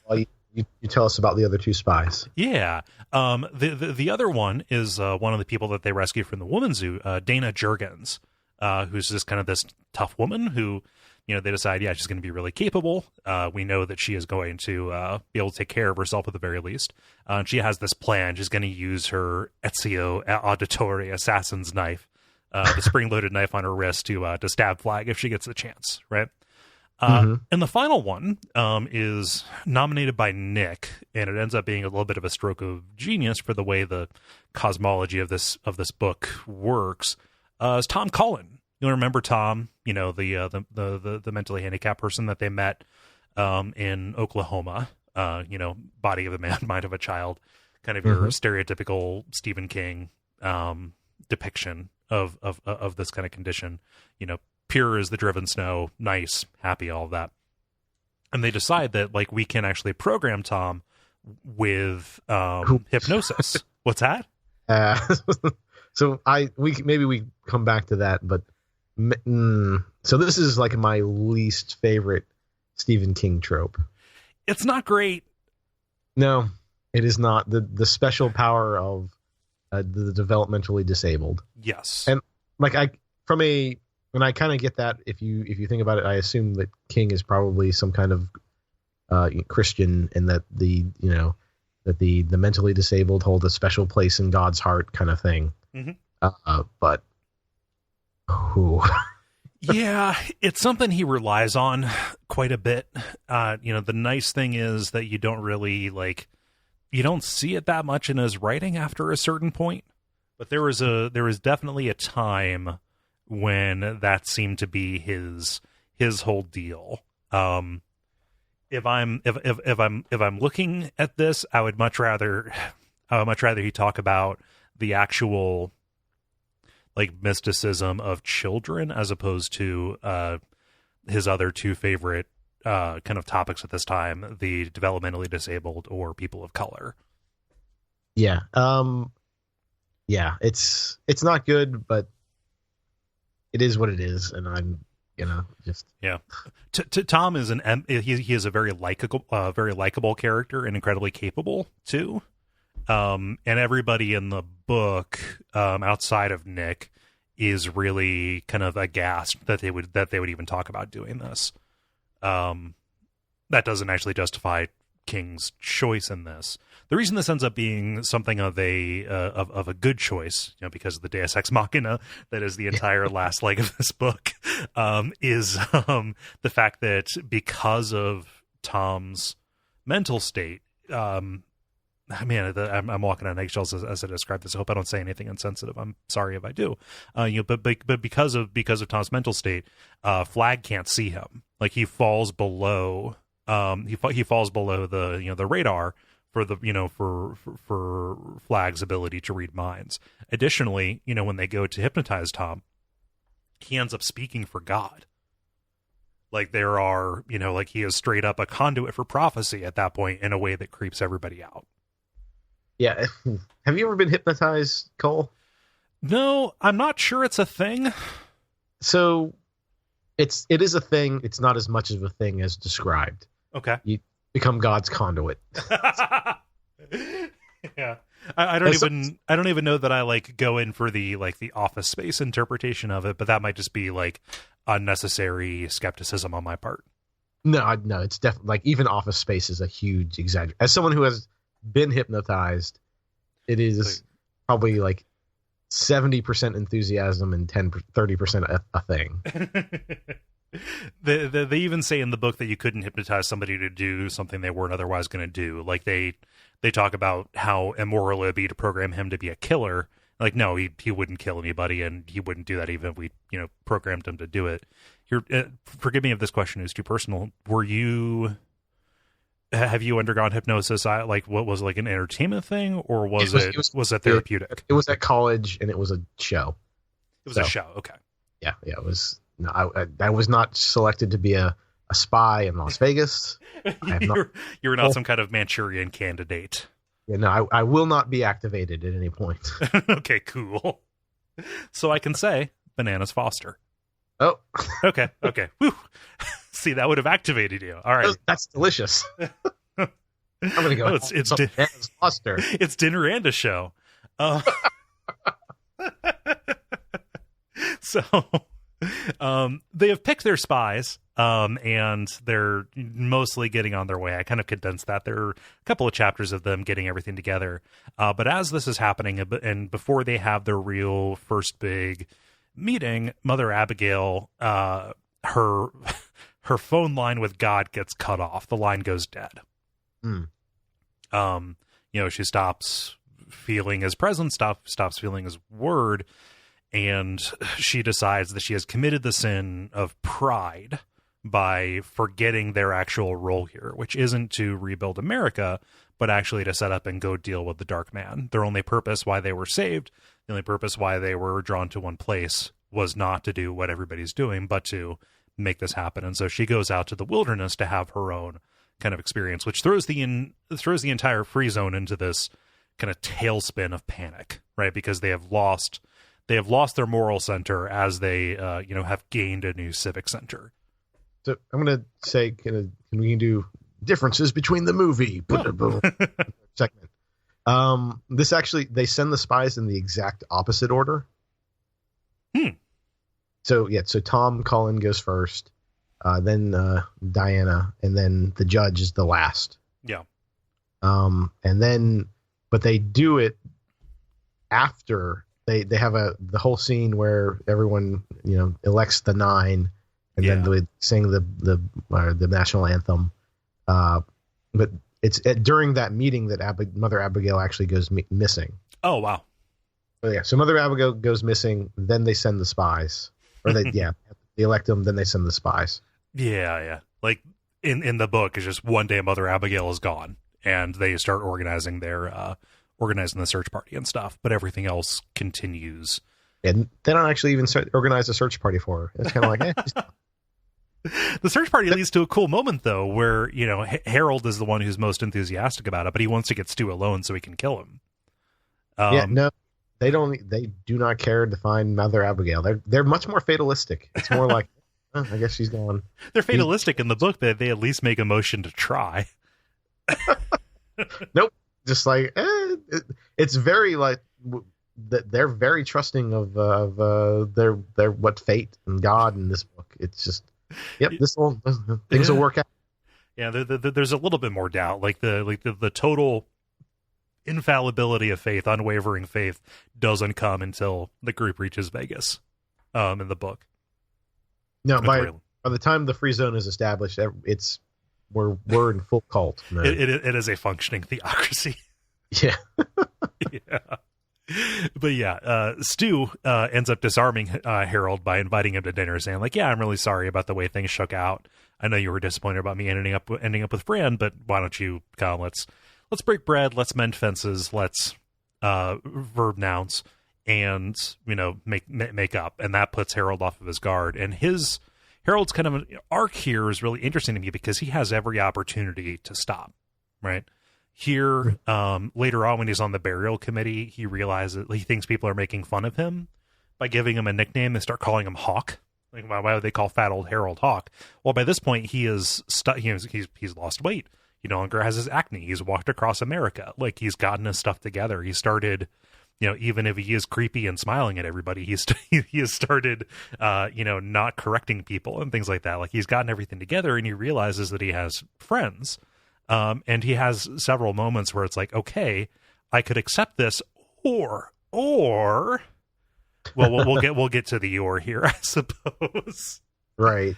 B: Well, you tell us about the other 2 spies.
A: Yeah, the other one is one of the people that they rescued from the women's zoo, Dana Jurgens. Who's just kind of this tough woman who, they decide, she's going to be really capable. We know that she is going to be able to take care of herself at the very least. She has this plan. She's going to use her Ezio Auditore assassin's knife, the spring-loaded knife on her wrist, to stab Flag if she gets the chance, right? And the final one is nominated by Nick, and it ends up being a little bit of a stroke of genius for the way the cosmology of this book works. Is Tom Cullen. You'll remember Tom, the mentally handicapped person that they met in Oklahoma. Body of a man, mind of a child, kind of your stereotypical Stephen King depiction of this kind of condition. Pure as the driven snow, nice, happy, all of that. And they decide that like we can actually program Tom with hypnosis. What's that?
B: So we come back to that, but so this is like my least favorite Stephen King trope.
A: It's not great.
B: No, it is not. The special power of the developmentally disabled.
A: Yes,
B: and like when I kind of get that, if you think about it, I assume that King is probably some kind of Christian, and that that the mentally disabled hold a special place in God's heart, kind of thing. But who?
A: Yeah, it's something he relies on quite a bit. The nice thing is that you don't really you don't see it that much in his writing after a certain point. But there was definitely a time when that seemed to be his whole deal. If I'm looking at this, I would much rather he talk about the actual mysticism of children as opposed to his other two favorite kind of topics at this time, the developmentally disabled or people of color.
B: Yeah. Yeah, it's not good, but it is what it is, and I'm just
A: yeah. Tom is he is a very likable character and incredibly capable too. And everybody in the book, outside of Nick, is really kind of aghast that they would even talk about doing this. That doesn't actually justify King's choice in this. The reason this ends up being something of a good choice, because of the Deus Ex Machina that is the entire last leg of this book, is the fact that because of Tom's mental state, I'm walking on eggshells as I describe this. I hope I don't say anything insensitive. I'm sorry if I do. But because of Tom's mental state, Flag can't see him. He falls below. He falls below the radar for for Flag's ability to read minds. Additionally, when they go to hypnotize Tom, he ends up speaking for God. There are, he is straight up a conduit for prophecy at that point in a way that creeps everybody out.
B: Yeah. Have you ever been hypnotized, Cole?
A: No, I'm not sure it's a thing.
B: So it is a thing. It's not as much of a thing as described.
A: Okay.
B: You become God's conduit.
A: Yeah. I don't even know that I go in for the Office Space interpretation of it, but that might just be unnecessary skepticism on my part.
B: No, it's definitely even Office Space is a huge exaggeration. As someone who has been hypnotized, it is probably 70% enthusiasm and 30% a thing.
A: They even say in the book that you couldn't hypnotize somebody to do something they weren't otherwise going to do. They talk about how immoral it would be to program him to be a killer. No, he wouldn't kill anybody, and he wouldn't do that even if we programmed him to do it. Forgive me if this question is too personal. Have you undergone hypnosis? What was it, an entertainment thing, or was it therapeutic?
B: It was at college, and it was a show.
A: It was a show. Okay.
B: Yeah. It was. No, I was not selected to be a spy in Las Vegas.
A: You were not some kind of Manchurian candidate.
B: Yeah, no, I will not be activated at any point.
A: Okay, cool. So I can say Bananas Foster.
B: Oh.
A: Okay. Whew. See, that would have activated you. All right.
B: That's delicious. I'm going to go.
A: It's
B: Bananas Foster.
A: It's dinner and a show. So they have picked their spies, and they're mostly getting on their way. I kind of condensed that. There are a couple of chapters of them getting everything together. But as this is happening, and before they have their real first big meeting, Mother Abigail, her phone line with God gets cut off. The line goes dead. She stops feeling his presence, stops feeling his word. And she decides that she has committed the sin of pride by forgetting their actual role here, which isn't to rebuild America, but actually to set up and go deal with the Dark Man. Their only purpose why they were saved, the only purpose why they were drawn to one place, was not to do what everybody's doing, but to make this happen. And so she goes out to the wilderness to have her own kind of experience, which throws the entire free zone into this kind of tailspin of panic, right? Because they have lost their moral center as they, have gained a new civic center.
B: So I'm going to say, can we do differences between the movie segment? This actually, they send the spies in the exact opposite order. So Tom Cullen goes first, then Diana, and then the judge is the last.
A: Yeah.
B: But they do it after they have the whole scene where everyone elects the 9, and then they sing the national anthem. But it's during that meeting that Mother Abigail actually goes missing.
A: Oh wow!
B: So Mother Abigail goes missing. Then they send the spies, or they elect them. Then they send the spies.
A: Yeah. Like in the book, it's just one day Mother Abigail is gone, and they start organizing the search party and stuff. But everything else continues.
B: And they don't actually even organize a search party for her. It's kind of like,
A: The search party leads to a cool moment, though, where, Harold is the one who's most enthusiastic about it, but he wants to get Stu alone so he can kill him.
B: No, they don't. They do not care to find Mother Abigail. They're much more fatalistic. It's more like, I guess she's gone.
A: They're fatalistic in the book, but they at least make a motion to try.
B: Nope. Just like, it's very like, they're very trusting of their what fate and God in this book. It's just, things will work out.
A: Yeah, there's a little bit more doubt, like the total infallibility of faith, unwavering faith, doesn't come until the group reaches Vegas, in the book.
B: No, by the time the free zone is established, we're in full cult mode.
A: It is a functioning theocracy.
B: Yeah.
A: Yeah. But Stu ends up disarming Harold by inviting him to dinner, saying like, "Yeah, I'm really sorry about the way things shook out. I know you were disappointed about me ending up with Fran, but why don't you come? Let's break bread. Let's mend fences. Let's verb nouns, and make up." And that puts Harold off of his guard. And Harold's kind of an arc here is really interesting to me because he has every opportunity to stop. Right. Here, later on when he's on the burial committee, he realizes he thinks people are making fun of him by giving him a nickname. They start calling him Hawk. Like, why would they call fat old Harold Hawk? Well, by this point, he's lost weight. He no longer has his acne. He's walked across America. Like, he's gotten his stuff together. He started, even if he is creepy and smiling at everybody, he has started, not correcting people and things like that. Like, he's gotten everything together, and he realizes that he has friends. And he has several moments where it's like, okay, I could accept this, or we'll get to the or here, I suppose.
B: Right.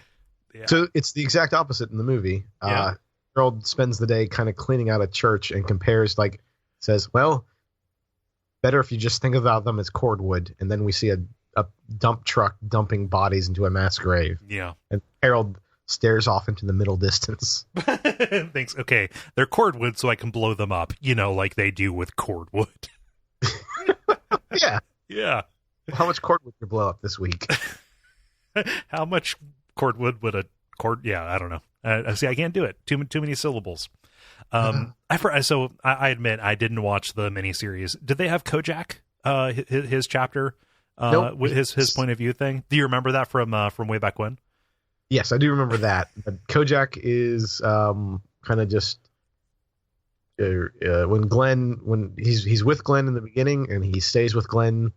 B: Yeah. So it's the exact opposite in the movie.
A: Yeah.
B: Harold spends the day kind of cleaning out a church and says, well, better if you just think about them as cordwood. And then we see a dump truck dumping bodies into a mass grave.
A: Yeah.
B: And Harold stares off into the middle distance.
A: Thinks, okay, they're cordwood, so I can blow them up, like they do with cordwood.
B: Yeah.
A: Yeah.
B: Well, how much cordwood you blow up this week?
A: How much cordwood would a cord? Yeah, I don't know. See, I can't do it. Too many syllables. I admit I didn't watch the miniseries. Did they have Kojak? His chapter,
B: nope.
A: With his point of view thing. Do you remember that from way back when?
B: Yes, I do remember that. But Kojak is kind of just when he's with Glenn in the beginning, and he stays with Glenn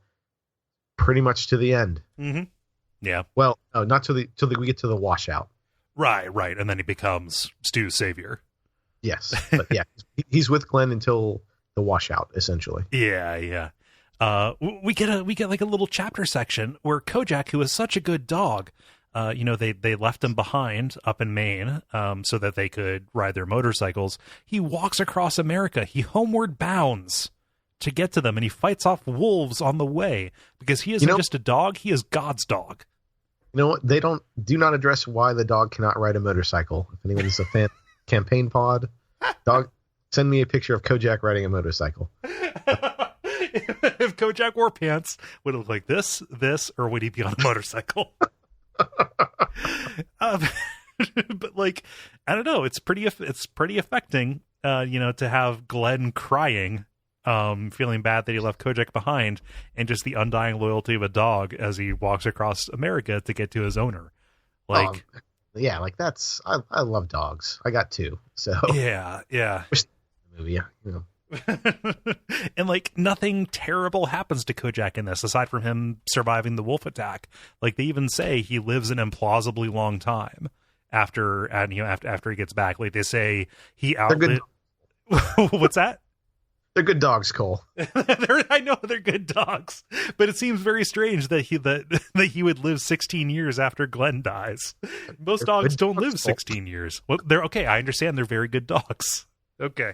B: pretty much to the end.
A: Mm-hmm. Yeah.
B: Well, no, not till we get to the washout.
A: Right, and then he becomes Stu's savior.
B: Yes, but yeah, he's with Glenn until the washout, essentially.
A: Yeah. We get like a little chapter section where Kojak, who is such a good dog. They left him behind up in Maine so that they could ride their motorcycles. He walks across America. He homeward bounds to get to them, and he fights off wolves on the way because he isn't just a dog. He is God's dog.
B: You know what? They do not address why the dog cannot ride a motorcycle. If anyone's a fan, campaign pod, dog, send me a picture of Kojak riding a motorcycle.
A: If Kojak wore pants, would it look like this, or would he be on a motorcycle? But like, I don't know. It's pretty affecting, to have Glenn crying, feeling bad that he left Kojak behind, and just the undying loyalty of a dog as he walks across America to get to his owner. Like,
B: yeah, like that's I love dogs. I got two, so
A: yeah.
B: Movie, yeah,
A: And like nothing terrible happens to Kojak in this aside from him surviving the wolf attack. Like they even say he lives an implausibly long time after he gets back. Like they say he outlived. What's that?
B: They're good dogs, Cole.
A: I know they're good dogs, but it seems very strange that he would live 16 years after Glenn dies. Most dogs don't live 16 years. Well, they're okay. I understand they're very good dogs. Okay,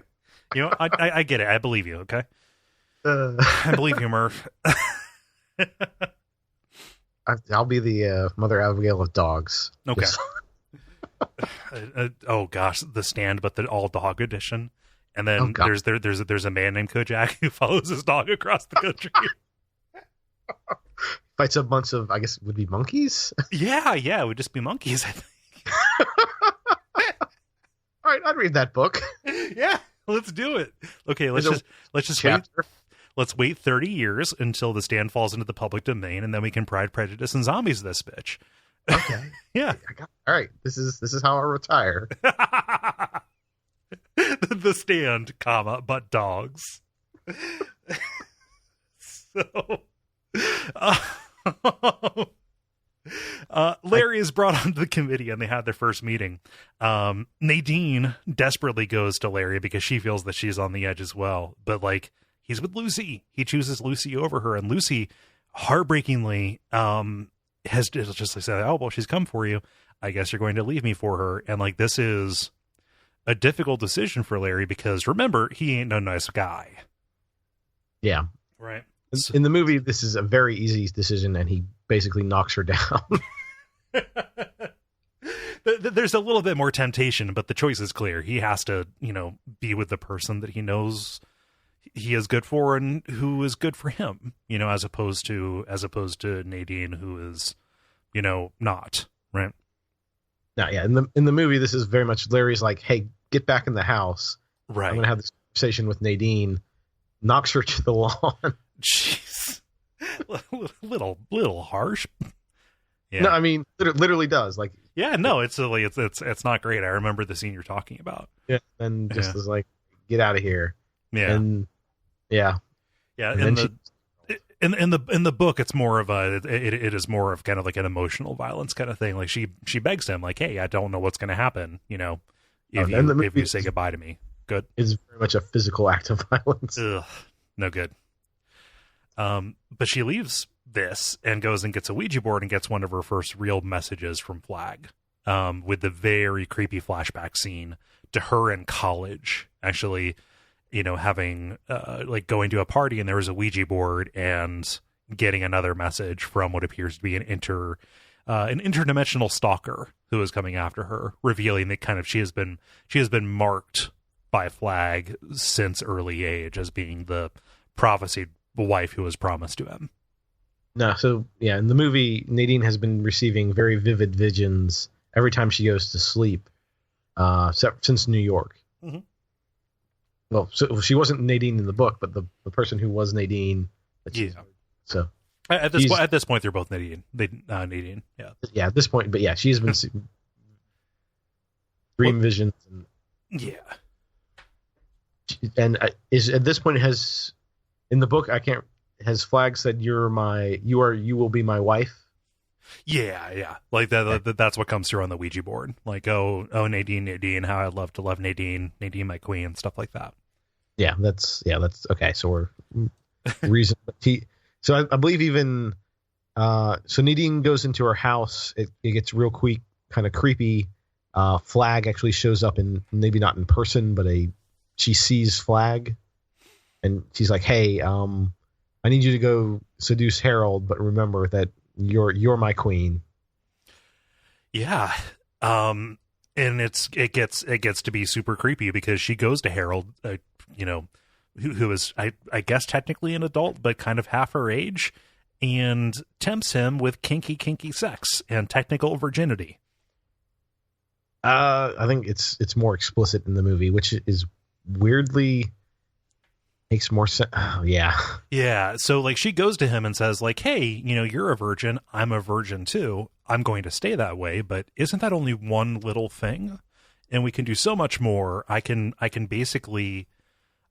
A: I get it. I believe you. Okay, I believe you, Murph.
B: I'll be the Mother Abigail of dogs.
A: Okay. Oh gosh, The Stand, but the all dog edition. And then there's a man named Kojak who follows his dog across the country.
B: Fights a bunch of, I guess, would be monkeys.
A: Yeah, it would just be monkeys, I think.
B: All right, I'd read that book.
A: Yeah, let's do it. Okay, let's just wait 30 years until The Stand falls into the public domain, and then we can Pride, Prejudice, and Zombies this bitch.
B: Okay.
A: Yeah.
B: All right. This is how I retire.
A: The Stand, but dogs. So, Larry is brought onto the committee, and they had their first meeting. Nadine desperately goes to Larry because she feels that she's on the edge as well. But like, he's with Lucy. He chooses Lucy over her, and Lucy, heartbreakingly, has just said, "Oh well, she's come for you. I guess you're going to leave me for her." And like, this is a difficult decision for Larry because remember, he ain't no nice guy.
B: Yeah.
A: Right.
B: In the movie, this is a very easy decision, and he basically knocks her down.
A: There's a little bit more temptation, but the choice is clear. He has to, be with the person that he knows he is good for and who is good for him, as opposed to Nadine, who is, not, right?
B: No, yeah. In the movie, this is very much Larry's like, "Hey, get back in the house.
A: Right.
B: I'm gonna have this conversation with Nadine." Knocks her to the lawn.
A: Jeez, little harsh. Yeah.
B: No, I mean, it literally does. Like,
A: yeah, no, it's not great. I remember the scene you're talking about.
B: Yeah, and just is like, "Get out of here."
A: Yeah,
B: and yeah.
A: In the book, it's more of it is more of kind of like an emotional violence kind of thing. Like she begs him, like, "Hey, I don't know what's going to happen. If you say goodbye to me." Good.
B: It's very much a physical act of violence.
A: Ugh, no good. But she leaves this and goes and gets a Ouija board and gets one of her first real messages from Flag, with the very creepy flashback scene to her in college, actually, having like going to a party and there was a Ouija board and getting another message from what appears to be an interdimensional stalker who is coming after her, revealing that kind of she has been marked by Flag since early age as being the prophesied wife who was promised to him.
B: No, so yeah, in the movie, Nadine has been receiving very vivid visions every time she goes to sleep, since New York. Mm-hmm. Well, so she wasn't Nadine in the book, but the person who was Nadine.
A: Yeah.
B: So
A: at this point, they're both Nadine. Nadine. Yeah.
B: Yeah. At this point, but yeah, she's been dream visions. And,
A: yeah.
B: And is at this point in the book has Flag said you will be my wife?
A: Yeah. Like that's what comes through on the Ouija board. Like, oh Nadine, how I'd love to love Nadine, my queen, stuff like that.
B: Yeah, that's okay. So we're reason. So I believe even so Nadine goes into her house. It gets real quick, kind of creepy. Flag actually shows up maybe not in person, but she sees Flag, and she's like, "Hey, I need you to go seduce Harold, but remember that you're my queen."
A: Yeah. And it gets to be super creepy because she goes to Harold, who is, I guess technically an adult, but kind of half her age, and tempts him with kinky sex and technical virginity.
B: I think it's more explicit in the movie, which is weirdly makes more sense. Oh, yeah.
A: Yeah. So like she goes to him and says like, "Hey, you're a virgin. I'm a virgin too. I'm going to stay that way. But isn't that only one little thing? And we can do so much more. I can basically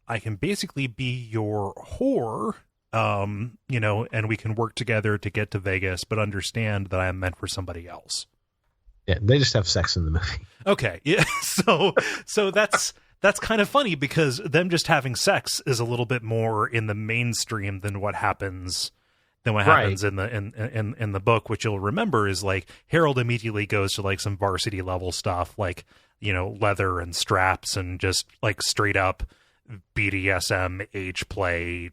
A: be your whore, and we can work together to get to Vegas, but understand that I am meant for somebody else."
B: Yeah. They just have sex in the movie.
A: Okay. Yeah. So that's that's kind of funny because them just having sex is a little bit more in the mainstream than what happens in the book, which you'll remember is like Harold immediately goes to like some varsity level stuff, like, leather and straps and just like straight up BDSM age play,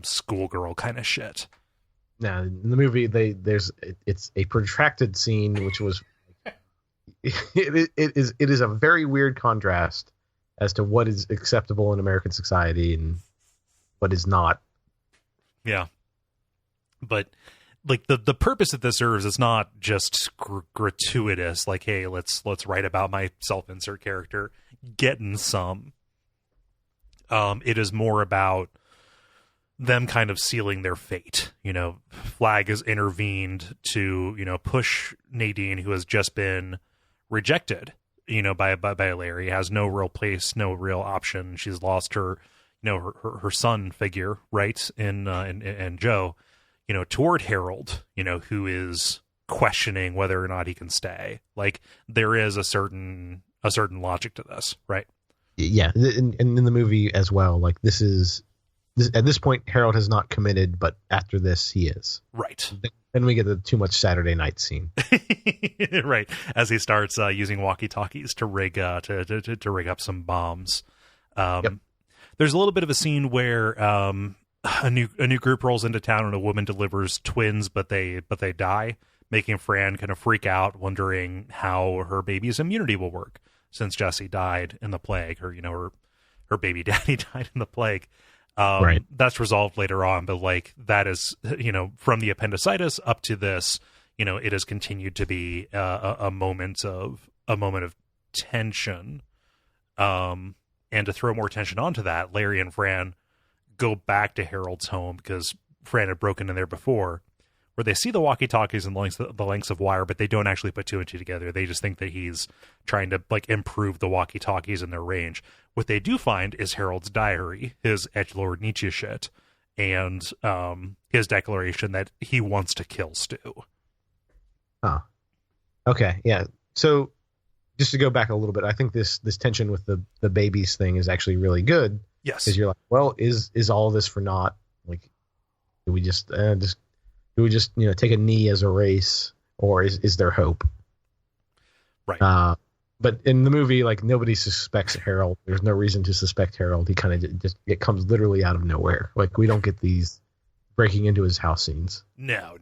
A: schoolgirl kind of shit.
B: Now in the movie, it's a protracted scene, which was it is a very weird contrast as to what is acceptable in American society and what is not.
A: Yeah. But like the purpose that this serves is not just gratuitous, like, hey, let's write about my self-insert character getting some. It is more about them kind of sealing their fate. Flag has intervened to, push Nadine, who has just been rejected, by Larry, has no real place, no real option. She's lost her, her son figure, right? In Joe, toward Harold, who is questioning whether or not he can stay. Like, there is a certain logic to this, right?
B: Yeah. And in the movie as well, like at this point, Harold has not committed, but after this, he is.
A: Right.
B: Then we get the too much Saturday night scene.
A: Right. As he starts using walkie-talkies to rig to rig up some bombs. Yep. There's a little bit of a scene where a new group rolls into town and a woman delivers twins, but they die, making Fran kind of freak out, wondering how her baby's immunity will work since Jessie died in the plague. Her baby daddy died in the plague.
B: Right.
A: That's resolved later on, but like that is, from the appendicitis up to this, it has continued to be a moment of tension. And to throw more tension onto that, Larry and Fran go back to Harold's home because Fran had broken in there before, where they see the walkie-talkies and the lengths of wire, but they don't actually put two and two together. They just think that he's trying to like improve the walkie-talkies and their range. What they do find is Harold's diary, his edgelord Nietzsche shit, and his declaration that he wants to kill Stu.
B: Oh, okay, yeah. So just to go back a little bit, I think this tension with the babies thing is actually really good.
A: Yes,
B: because you're like, well, is all this for naught? Like, do we just take a knee as a race, or is there hope?
A: Right.
B: But in the movie, like, nobody suspects Harold. There's no reason to suspect Harold. He kind of it comes literally out of nowhere. Like, we don't get these breaking into his house scenes.
A: No.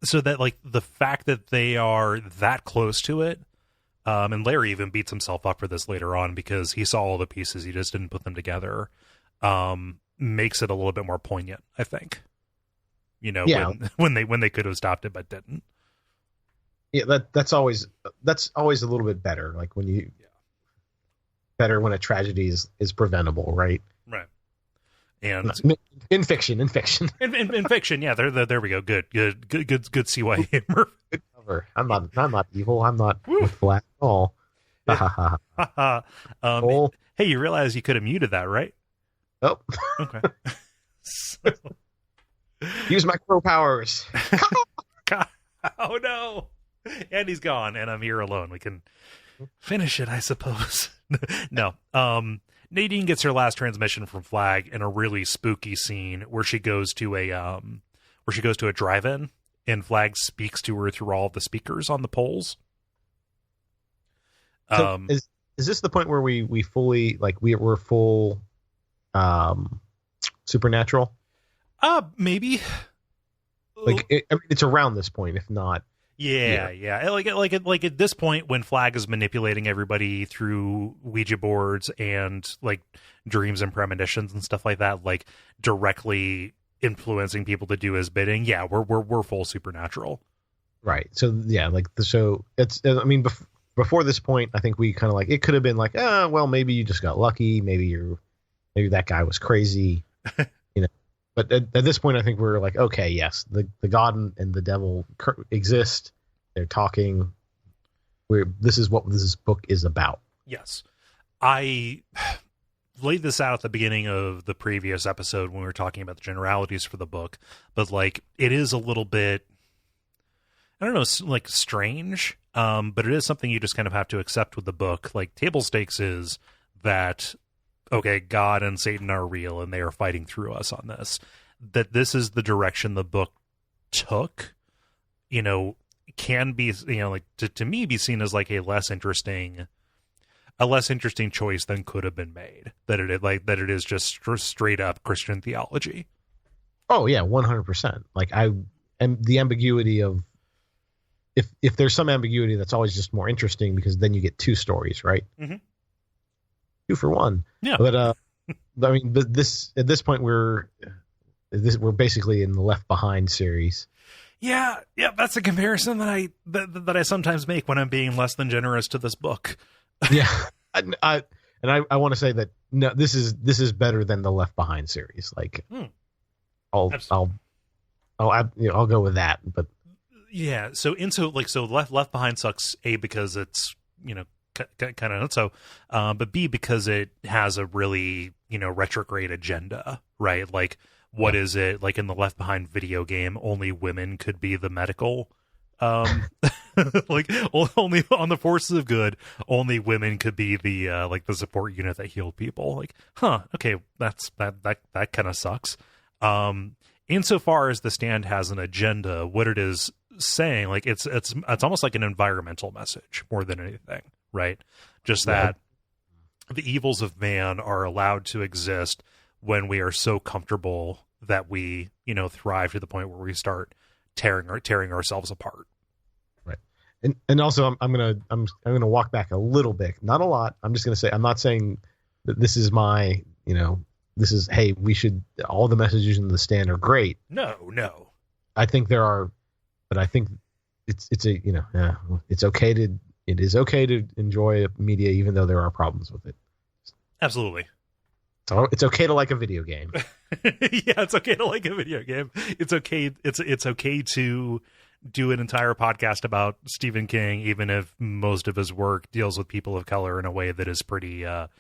A: So that, like, the fact that they are that close to it, and Larry even beats himself up for this later on because he saw all the pieces, he just didn't put them together, makes it a little bit more poignant, I think. When they could have stopped it but didn't.
B: Yeah, that's always a little bit better. Like better when a tragedy is preventable, right?
A: Right. And
B: in fiction,
A: in fiction, yeah. There we go. Good CYA humor.
B: Good cover. I'm not evil. I'm not with black at all.
A: Hey, you realize you could have muted that, right?
B: Oh.
A: Okay.
B: Use my crow powers.
A: Oh no. And he's gone, and I'm here alone. We can finish it, I suppose. No. Nadine gets her last transmission from Flag in a really spooky scene where she goes to a drive-in, and Flag speaks to her through all of the speakers on the poles.
B: So is this the point where we fully, like, we're full supernatural?
A: Maybe.
B: Like, it's around this point, if not.
A: Yeah. Like at this point, when Flag is manipulating everybody through Ouija boards and like dreams and premonitions and stuff like that, like directly influencing people to do his bidding. Yeah, we're full supernatural. Right.
B: So yeah, so it's. I mean, before this point, I think we kind of like it could have been like, well, maybe you just got lucky. Maybe that guy was crazy. But at this point, I think we're like, okay, yes, the God and the devil exist. They're talking. This is what this book is about.
A: Yes. I laid this out at the beginning of the previous episode when we were talking about the generalities for the book, but like it is a little bit, I don't know, like strange. But it is something you just kind of have to accept with the book. Like, table stakes is that, okay, God and Satan are real and they are fighting through us on this. That this is the direction the book took, can be, like, to me, be seen as like a less interesting choice than could have been made. That it is just straight up Christian theology.
B: Oh yeah, 100%. Like, and the ambiguity of, if there's some ambiguity, that's always just more interesting, because then you get two stories, right?
A: Mm-hmm.
B: 2 for 1.
A: Yeah.
B: But I mean, this at this point we're basically in the Left Behind series.
A: Yeah, that's a comparison that I sometimes make when I'm being less than generous to this book.
B: Yeah, I want to say that no, this is better than the Left Behind series. Like, I'll go with that. But
A: yeah, so Left Behind sucks, A, because it's kind of not so, but B, because it has a really retrograde agenda, right? Like, what is it, like in the Left Behind video game, only women could be the medical, like only on the forces of good, only women could be the like the support unit that healed people. Like, okay, that kind of sucks. Insofar as The Stand has an agenda, what it is saying, like, it's almost like an environmental message more than anything, right? Just that the evils of man are allowed to exist when we are so comfortable that we, thrive to the point where we start tearing ourselves apart.
B: Right. And also I'm gonna walk back a little bit, not a lot. I'm just gonna say, I'm not saying that this is my, this is, hey, we should, all the messages in The Stand are great.
A: No.
B: I think there are, but I think it is okay to enjoy media even though there are problems with it.
A: Absolutely.
B: So it's okay to like a video game.
A: Yeah, it's okay to like a video game. It's okay. It's okay to do an entire podcast about Stephen King, even if most of his work deals with people of color in a way that is pretty hinky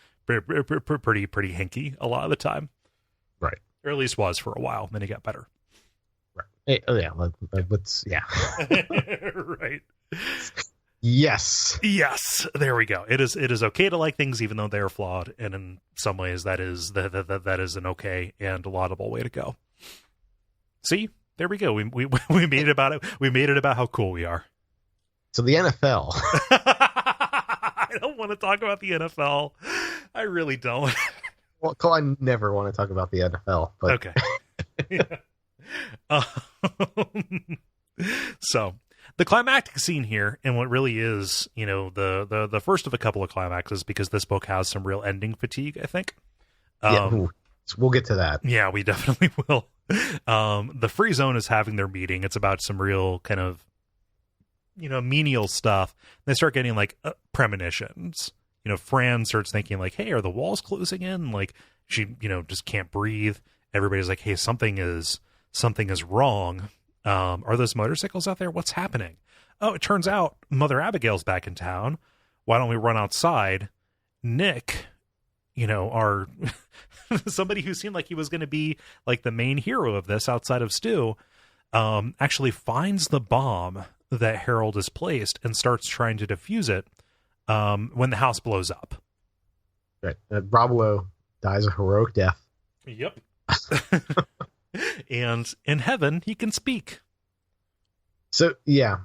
A: a lot of the time.
B: Right.
A: Or at least was for a while. Then he got better.
B: Right. Hey, let's
A: Right.
B: Yes.
A: There we go. It is okay to like things even though they are flawed, and in some ways that is an okay and laudable way to go. See, there we go. We made it about it. We made it about how cool we are.
B: So the NFL.
A: I don't want to talk about the NFL. I really don't.
B: Well, I never want to talk about the NFL. But
A: okay. So. The climactic scene here, and what really is, the first of a couple of climaxes, because this book has some real ending fatigue, I think.
B: We'll get to that.
A: Yeah, we definitely will. The Free Zone is having their meeting. It's about some real kind of, menial stuff. They start getting, like, premonitions. Fran starts thinking, like, hey, are the walls closing in? Like, she, just can't breathe. Everybody's like, hey, something is wrong. Are those motorcycles out there? What's happening? Oh, it turns out Mother Abigail's back in town. Why don't we run outside? Nick, our somebody who seemed like he was going to be like the main hero of this outside of Stu, actually finds the bomb that Harold has placed and starts trying to defuse it when the house blows up.
B: Right. Bravo dies a heroic death.
A: Yep. And in heaven, he can speak.
B: So, yeah.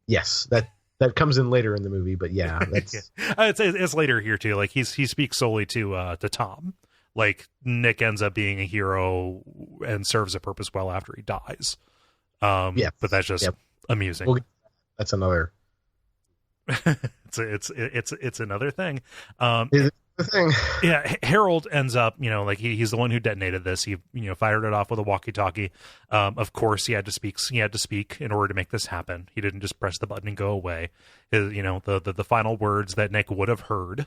B: Yes, that comes in later in the movie, but yeah. That's...
A: it's later here, too. Like, he speaks solely to Tom. Like, Nick ends up being a hero and serves a purpose well after he dies. Yeah. But that's just amusing.
B: That's another...
A: it's another thing.
B: The thing.
A: Yeah, Harold ends up, like he's the one who detonated this. He, fired it off with a walkie-talkie. Of course, he had to speak in order to make this happen. He didn't just press the button and go away. His, the final words that Nick would have heard,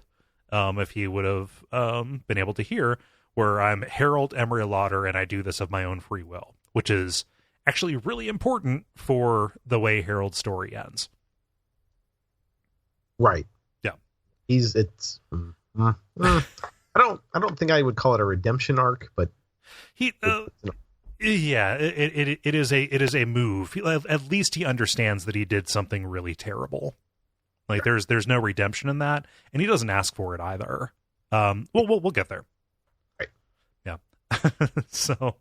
A: if he would have been able to hear, were, "I'm Harold Emery Lauder, and I do this of my own free will," which is actually really important for the way Harold's story ends.
B: Right.
A: Yeah.
B: I don't think I would call it a redemption arc, but
A: Yeah, it is a move. At least he understands that he did something really terrible. Like there's no redemption in that, and he doesn't ask for it either. We'll get there.
B: Right.
A: Yeah. So,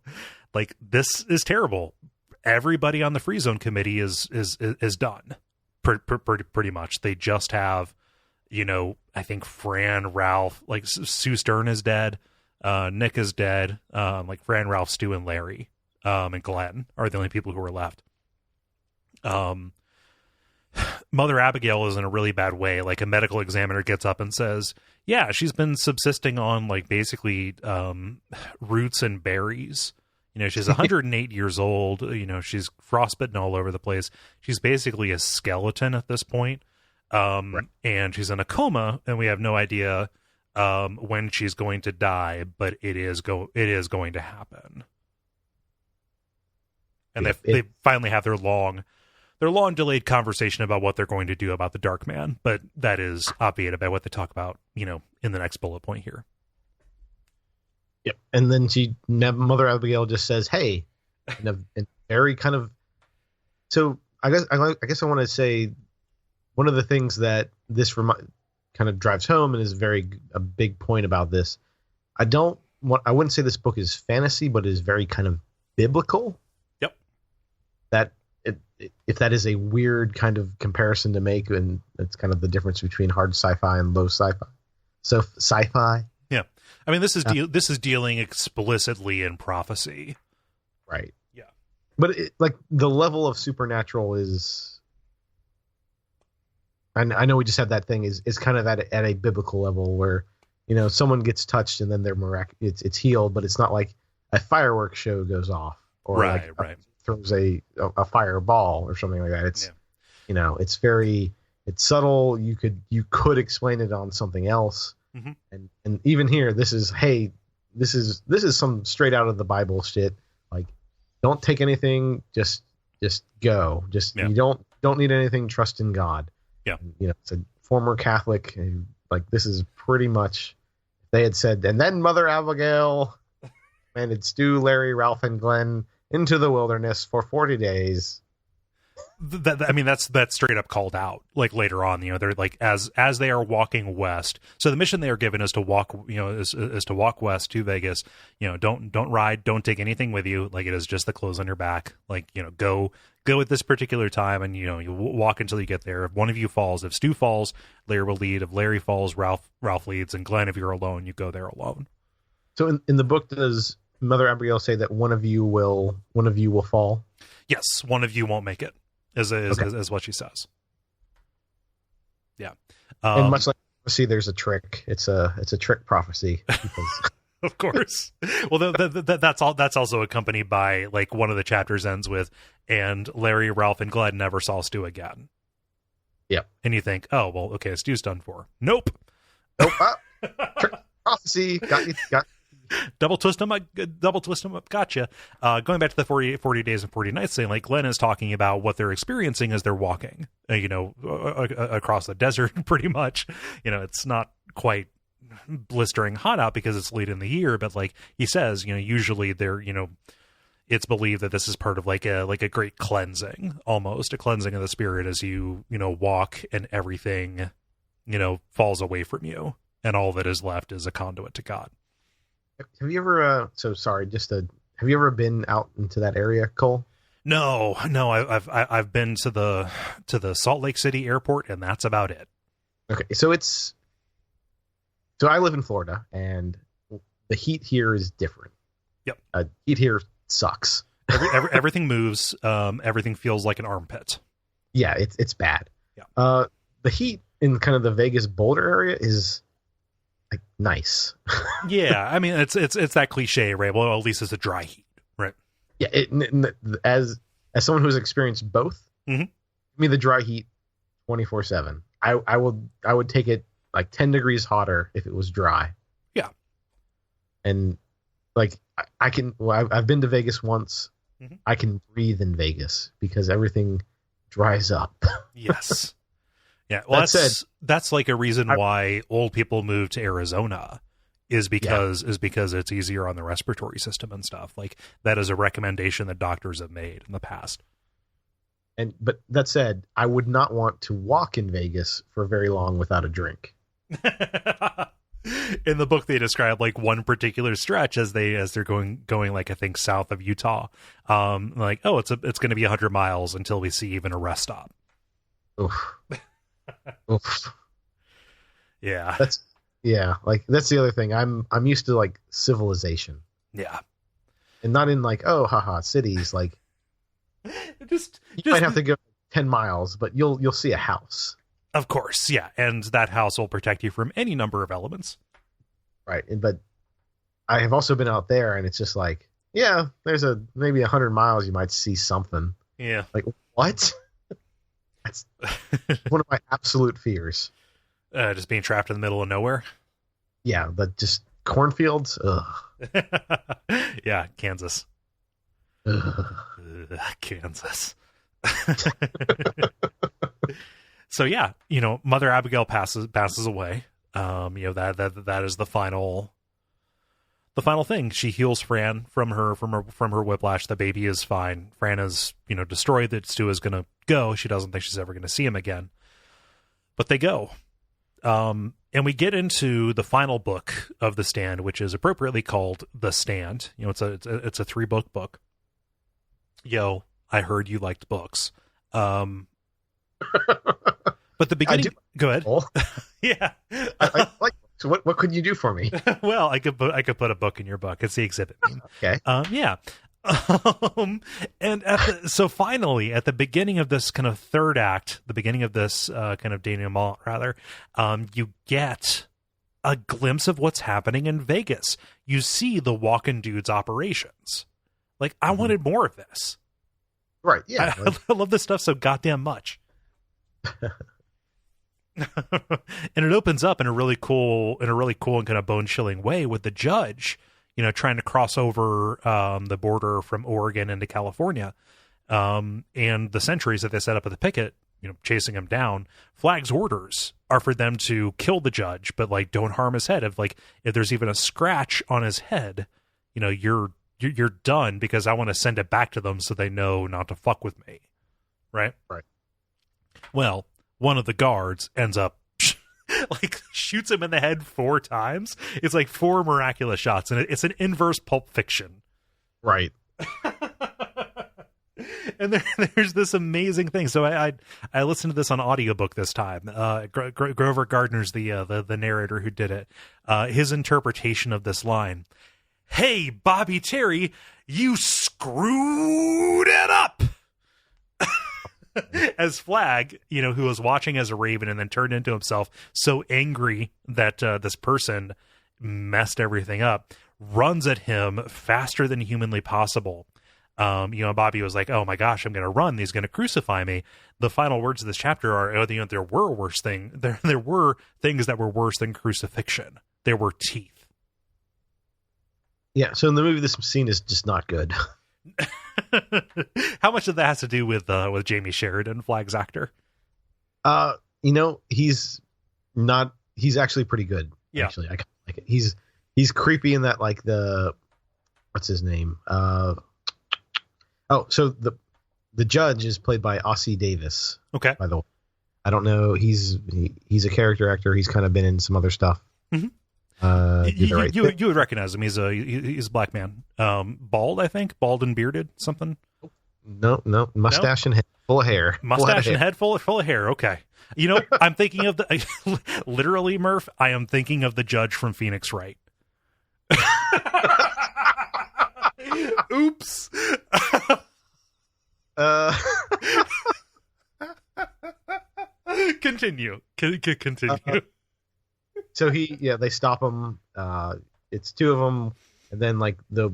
A: like, this is terrible. Everybody on the Free Zone committee is done. Pretty much. They just have, I think Fran, Ralph, like Sue Stern is dead. Nick is dead. Like Fran, Ralph, Stu, and Larry, and Glenn are the only people who are left. Mother Abigail is in a really bad way. Like, a medical examiner gets up and says, yeah, she's been subsisting on, like, basically roots and berries. She's 108 years old. She's frostbitten all over the place. She's basically a skeleton at this point. Right. And she's in a coma, and we have no idea when she's going to die, but it is going to happen. And they finally have their long delayed conversation about what they're going to do about the Dark Man, but that is obviated by what they talk about, in the next bullet point here.
B: Yep. And then Mother Abigail just says, hey, in a very kind of, so I guess I want to say one of the things that this kind of drives home and is a big point about this. I wouldn't say this book is fantasy, but is very kind of biblical. Yep. That if that is a weird kind of comparison to make, and it's kind of the difference between hard sci-fi and low sci-fi. So sci-fi.
A: Yeah. I mean, this is dealing explicitly in prophecy.
B: Right.
A: Yeah.
B: But like the level of supernatural is, I know we just had that thing is kind of at a biblical level where, someone gets touched and then they're it's healed, but it's not like a fireworks show goes off or
A: right.
B: Throws a fireball or something like that. It's, it's subtle. You could explain it on something else. Mm-hmm. And even here, this is some straight out of the Bible shit. Like, don't take anything, just go. You don't need anything. Trust in God.
A: Yeah.
B: It's a former Catholic. Like, this is pretty much, they had said, and then Mother Abigail commanded Stu, Larry, Ralph, and Glenn into the wilderness for 40 days.
A: That's straight up called out. Like, later on, they're like, as they are walking west. So the mission they are given is to walk, is to walk west to Vegas. Don't ride, don't take anything with you. Like, it is just the clothes on your back. Like, go at this particular time, and you walk until you get there. If one of you falls, if Stu falls, Larry will lead. If Larry falls, Ralph leads, and Glenn, if you're alone, you go there alone.
B: So in the book, does Mother Abigail say that one of you will fall?
A: Yes, one of you won't make it. Is what she says. Yeah.
B: And much like prophecy, there's a trick. It's a trick prophecy. Because...
A: Of course. Well, that's also accompanied by, like, one of the chapters ends with, and Larry, Ralph, and Glenn never saw Stu again.
B: Yeah.
A: And you think, oh, well, okay, Stu's done for. Nope.
B: Trick prophecy. Got you.
A: Double twist them up. Gotcha. Going back to the 40 days and 40 nights thing, like, Glenn is talking about what they're experiencing as they're walking, across the desert, pretty much. It's not quite blistering hot out because it's late in the year, but, like, he says, usually they're, it's believed that this is part of like a great cleansing, almost a cleansing of the spirit as you walk, and everything, falls away from you, and all that is left is a conduit to God.
B: Have you ever? Have you ever been out into that area, Cole?
A: No. I've been to the Salt Lake City airport, and that's about it.
B: Okay, so I live in Florida, and the heat here is different.
A: Yep,
B: heat here sucks.
A: Everything moves. Everything feels like an armpit.
B: Yeah, it's bad.
A: Yeah.
B: The heat in kind of the Vegas Boulder area is, like, nice.
A: Yeah, I mean, it's that cliche, right? Well, at least it's a dry heat, right?
B: Yeah, as someone who's experienced both,
A: mm-hmm.
B: Give me the dry heat 24/7. I would take it like 10 degrees hotter if it was dry.
A: Yeah,
B: and like I've been to Vegas once. Mm-hmm. I can breathe in Vegas because everything dries up.
A: Yes. Yeah, well, that's like a reason why old people move to Arizona, is because it's easier on the respiratory system and stuff. Like, that is a recommendation that doctors have made in the past.
B: But that said, I would not want to walk in Vegas for very long without a drink.
A: In the book, they describe like one particular stretch as they're going like, I think, south of Utah. Like, oh, it's going to be 100 miles until we see even a rest stop.
B: Oof. Oof.
A: Yeah.
B: That's the other thing. I'm used to like civilization.
A: Yeah.
B: And not in like, oh, haha, cities. Like, you might have to go 10 miles, but you'll see a house.
A: Of course, yeah, and that house will protect you from any number of elements.
B: Right, but I have also been out there, and it's just like, yeah, there's maybe 100 miles, you might see something.
A: Yeah.
B: Like, what? That's one of my absolute fears.
A: Just being trapped in the middle of nowhere?
B: Yeah, but just cornfields? Ugh.
A: Yeah, Kansas.
B: Ugh.
A: Kansas. So yeah, Mother Abigail passes away. That is the final thing. She heals Fran from her whiplash. The baby is fine. Fran is destroyed. That Stu is going to go. She doesn't think she's ever going to see him again. But they go. And we get into the final book of The Stand, which is appropriately called The Stand. It's a 3-book book. Yo, I heard you liked books. But the beginning, go ahead. Yeah.
B: I like. So what could you do for me?
A: Well, I could put a book in your book. It's the exhibit.
B: Okay.
A: Yeah. And so finally, at the beginning of this kind of third act, the beginning of this kind of denouement, rather, you get a glimpse of what's happening in Vegas. You see the Walking Dudes operations. Like, I wanted more of this.
B: Right. Yeah.
A: I love this stuff so goddamn much. And it opens up in a really cool and kind of bone-chilling way with the judge, trying to cross over the border from Oregon into California, and the sentries that they set up at the picket, chasing him down. Flag's orders are for them to kill the judge, but like, don't harm his head. If there's even a scratch on his head, you're done, because I want to send it back to them so they know not to fuck with me. Right. Well, one of the guards ends up like shoots him in the head 4 times. It's like 4 miraculous shots, and it's an inverse Pulp Fiction.
B: Right.
A: And there's this amazing thing. So I listened to this on audiobook this time. Grover Gardner's the narrator who did it. His interpretation of this line: "Hey, Bobby Terry, you screwed it up." As Flag, who was watching as a raven and then turned into himself, so angry that this person messed everything up, runs at him faster than humanly possible. Bobby was like, "Oh my gosh, I'm going to run. He's going to crucify me." The final words of this chapter are, there were worse things. There were things that were worse than crucifixion. There were teeth.
B: Yeah. So in the movie, this scene is just not good.
A: How much of that has to do with Jamie Sheridan, Flag's actor?
B: He's actually pretty good.
A: Yeah.
B: Actually, I like it. He's creepy in that, like, what's his name? So the judge is played by Ossie Davis.
A: Okay.
B: By the way, I don't know. He's a character actor. He's kind of been in some other stuff.
A: Mm-hmm. You would recognize him. He's a black man. Bald, I think. Bald and bearded, something.
B: No. Mustache and head full of hair.
A: Mustache and head full of hair. Okay. I'm thinking of literally, Murph, I am thinking of the judge from Phoenix Wright. Oops. Continue. Continue.
B: So they stop him. It's 2 of them, and then like the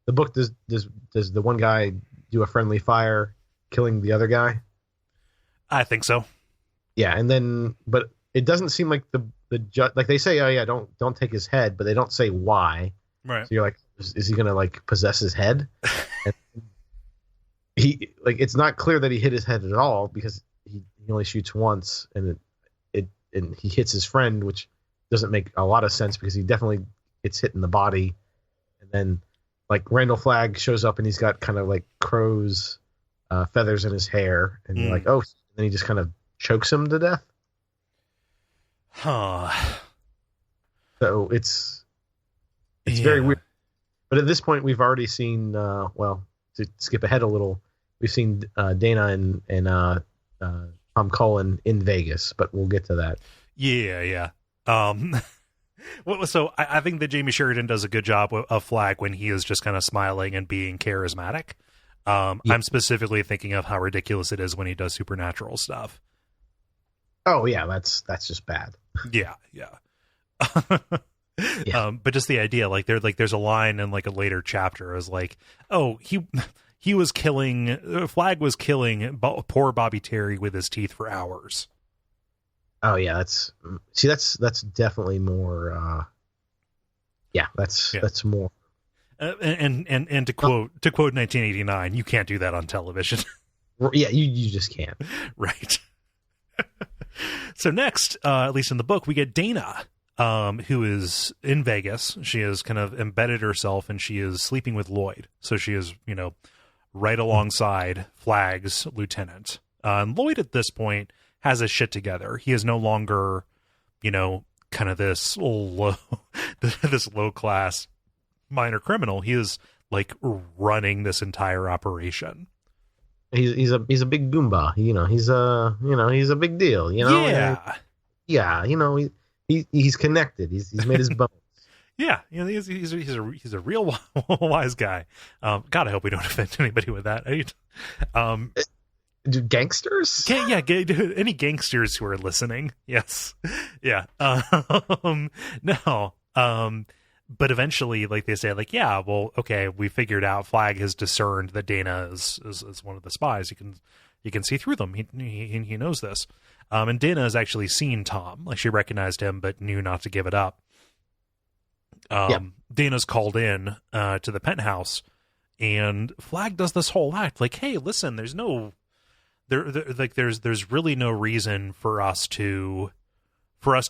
B: book does the one guy do a friendly fire, killing the other guy?
A: I think so.
B: Yeah, and then but it doesn't seem like the judge, like, they say, "Oh yeah, don't take his head," but they don't say why.
A: Right.
B: So you're like, is he gonna like possess his head? And it's not clear that he hit his head at all, because he only shoots once, and he hits his friend, which doesn't make a lot of sense because he definitely gets hit in the body, and then like Randall Flagg shows up and he's got kind of like crow's feathers in his hair, and you're like, oh, and then he just kind of chokes him to death.
A: Huh.
B: So it's very weird. But at this point, we've already seen. Well, to skip ahead a little, we've seen Dana and Tom Cullen in Vegas, but we'll get to that.
A: Yeah. Well, so I think that Jamie Sheridan does a good job of Flagg when he is just kind of smiling and being charismatic. I'm specifically thinking of how ridiculous it is when he does supernatural stuff.
B: Oh yeah, that's just bad.
A: Yeah.
B: Yeah.
A: But just the idea, there's a line in like a later chapter is like, oh, he was killing, Flagg was killing poor Bobby Terry with his teeth for hours.
B: Oh yeah, that's definitely more. That's more.
A: And to quote 1989, you can't do that on television.
B: Yeah, you just can't.
A: Right. So next, at least in the book, we get Dana, who is in Vegas. She has kind of embedded herself, and she is sleeping with Lloyd. So she is, right alongside Flagg's lieutenant. And Lloyd at this point has his shit together. He is no longer, kind of this low class minor criminal. He is like running this entire operation.
B: He's a big goomba. He's a big deal. He's connected. He's made his bones.
A: Yeah, he's a real wise guy. God, I hope we don't offend anybody with that.
B: Do gangsters?
A: Any gangsters who are listening? Yes, yeah. No. But eventually, like they say, like, yeah, well, okay, we figured out Flagg has discerned that Dana is one of the spies. You can see through them. He knows this. And Dana has actually seen Tom. Like, she recognized him, but knew not to give it up. Dana's called in to the penthouse, and Flagg does this whole act like, hey, listen, there's really no reason for us to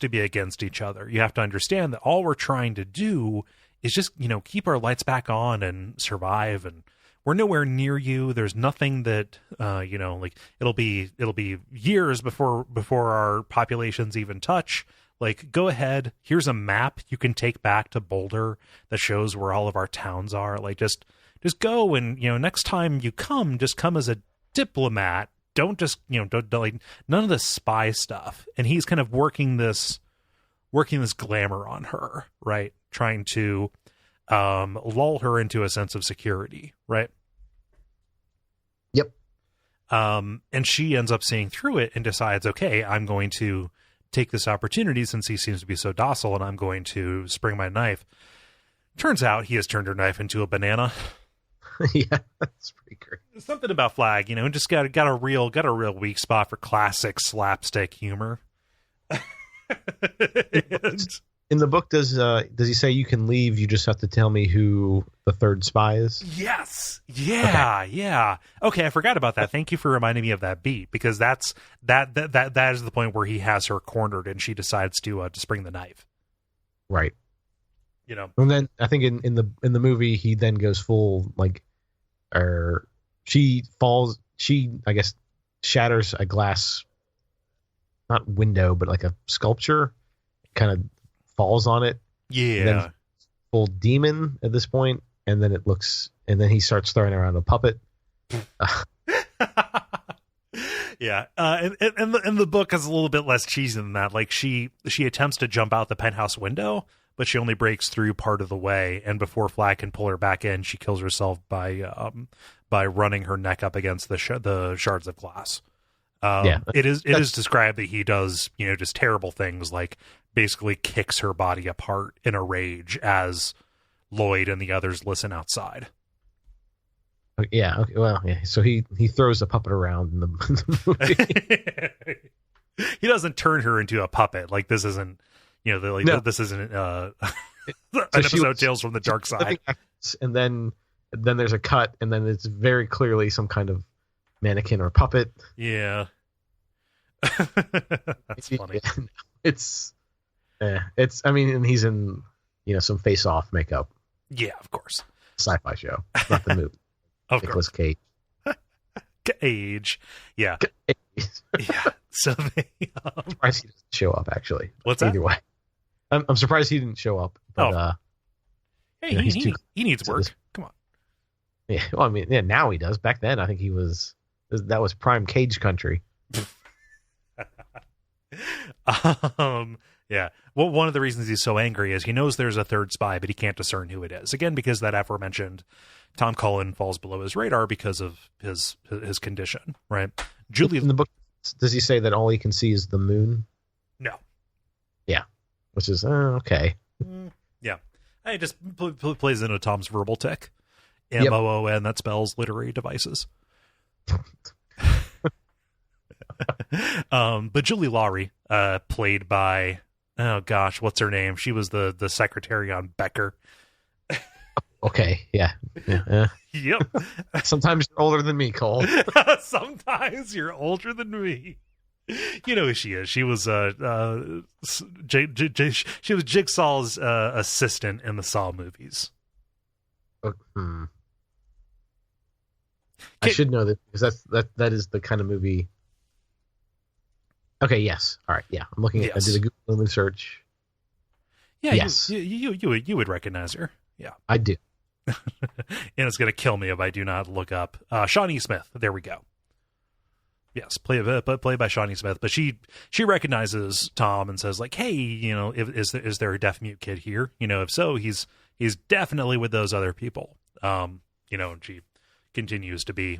A: be against each other. You have to understand that all we're trying to do is just, keep our lights back on and survive. And we're nowhere near you. There's nothing that, it'll be years before our populations even touch. Like, go ahead. Here's a map you can take back to Boulder that shows where all of our towns are. Like, just go, and, next time you come, just come as a diplomat. Don't just, don't like none of the spy stuff. And he's kind of working this glamour on her, right? Trying to lull her into a sense of security, right?
B: Yep.
A: And she ends up seeing through it and decides, okay, I'm going to take this opportunity since he seems to be so docile, and I'm going to spring my knife. Turns out he has turned her knife into a banana.
B: Yeah, that's pretty great.
A: There's something about Flagg, just got a real weak spot for classic slapstick humor.
B: In the book, does he say you can leave? You just have to tell me who the third spy is.
A: Yes. Yeah. Okay. Yeah. Okay. I forgot about that. Thank you for reminding me of that beat, because that is the point where he has her cornered and she decides to spring the knife.
B: Right. And then I think in the movie he then goes full she falls. She, I guess, shatters a glass, not window, but like a sculpture, kind of falls on it.
A: Yeah.
B: Then full demon at this point, and then then he starts throwing around a puppet.
A: Yeah. And the book is a little bit less cheesy than that. Like, she attempts to jump out the penthouse window, but she only breaks through part of the way, and before Flagg can pull her back in, she kills herself by running her neck up against the shards of glass. It is described that he does, just terrible things, like basically kicks her body apart in a rage as Lloyd and the others listen outside.
B: Yeah. Okay. Well, yeah. So he throws a puppet around in the movie.
A: He doesn't turn her into a puppet. Like, this isn't. This isn't an episode Tales from the Dark Side.
B: And then there's a cut, and then it's very clearly some kind of mannequin or puppet.
A: Yeah. That's funny.
B: It's, I mean, and he's in, some Face Off makeup.
A: Yeah, of course.
B: Sci-fi show, not the movie.
A: Of
B: Nicolas
A: course.
B: Cage.
A: Yeah. Yeah. So they.
B: I'm surprised he doesn't show up. Actually,
A: What's
B: either
A: that?
B: way, I'm surprised he didn't show up. But,
A: hey, he needs work. Come on.
B: Yeah. Well, I mean, yeah. Now he does. Back then, I think that was prime Cage country.
A: Yeah. Well, one of the reasons he's so angry is he knows there's a third spy, but he can't discern who it is. Again, because that aforementioned Tom Cullen falls below his radar because of his condition, right? Julie,
B: in the book, does he say that all he can see is the moon?
A: No.
B: Yeah. Which is okay.
A: Yeah. It just plays into Tom's verbal tick.
B: Yep.
A: MOON, that spells literary devices. But Julie Lawry, played by, oh gosh, what's her name? She was the secretary on Becker.
B: Okay, yeah.
A: Yep.
B: Sometimes you're older than me, Cole.
A: Sometimes you're older than me. You know who she is. She was she was Jigsaw's assistant in the Saw movies.
B: I should know that because that is the kind of movie. Okay, yes. All right, yeah. I'm looking at.
A: Yes.
B: I did a Google search.
A: Yeah,
B: yes.
A: You would recognize her. Yeah,
B: I do.
A: And it's gonna kill me if I do not look up Shawnee Smith. There we go. Yes, played by Shawnee Smith, but she recognizes Tom and says like, "Hey, is there a deaf mute kid here? If so, he's definitely with those other people." And she continues to be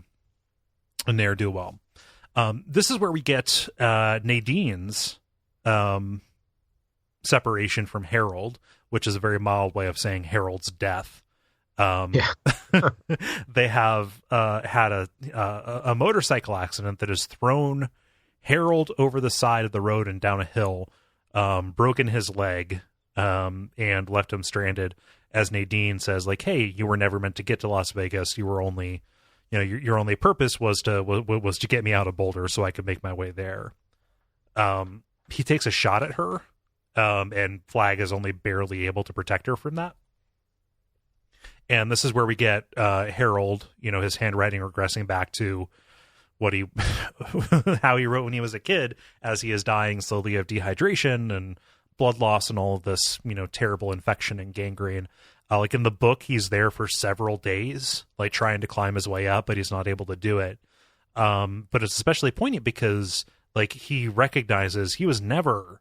A: a ne'er-do-well. This is where we get Nadine's separation from Harold, which is a very mild way of saying Harold's death. They have had a motorcycle accident that has thrown Harold over the side of the road and down a hill, broken his leg, and left him stranded. As Nadine says, like, "Hey, you were never meant to get to Las Vegas. You were only, your only purpose was to get me out of Boulder so I could make my way there." He takes a shot at her, and Flag is only barely able to protect her from that. And this is where we get Harold, his handwriting regressing back to what how he wrote when he was a kid, as he is dying slowly of dehydration and blood loss and all of this, terrible infection and gangrene. Like in the book, he's there for several days, like trying to climb his way up, but he's not able to do it. But it's especially poignant because like he recognizes he was never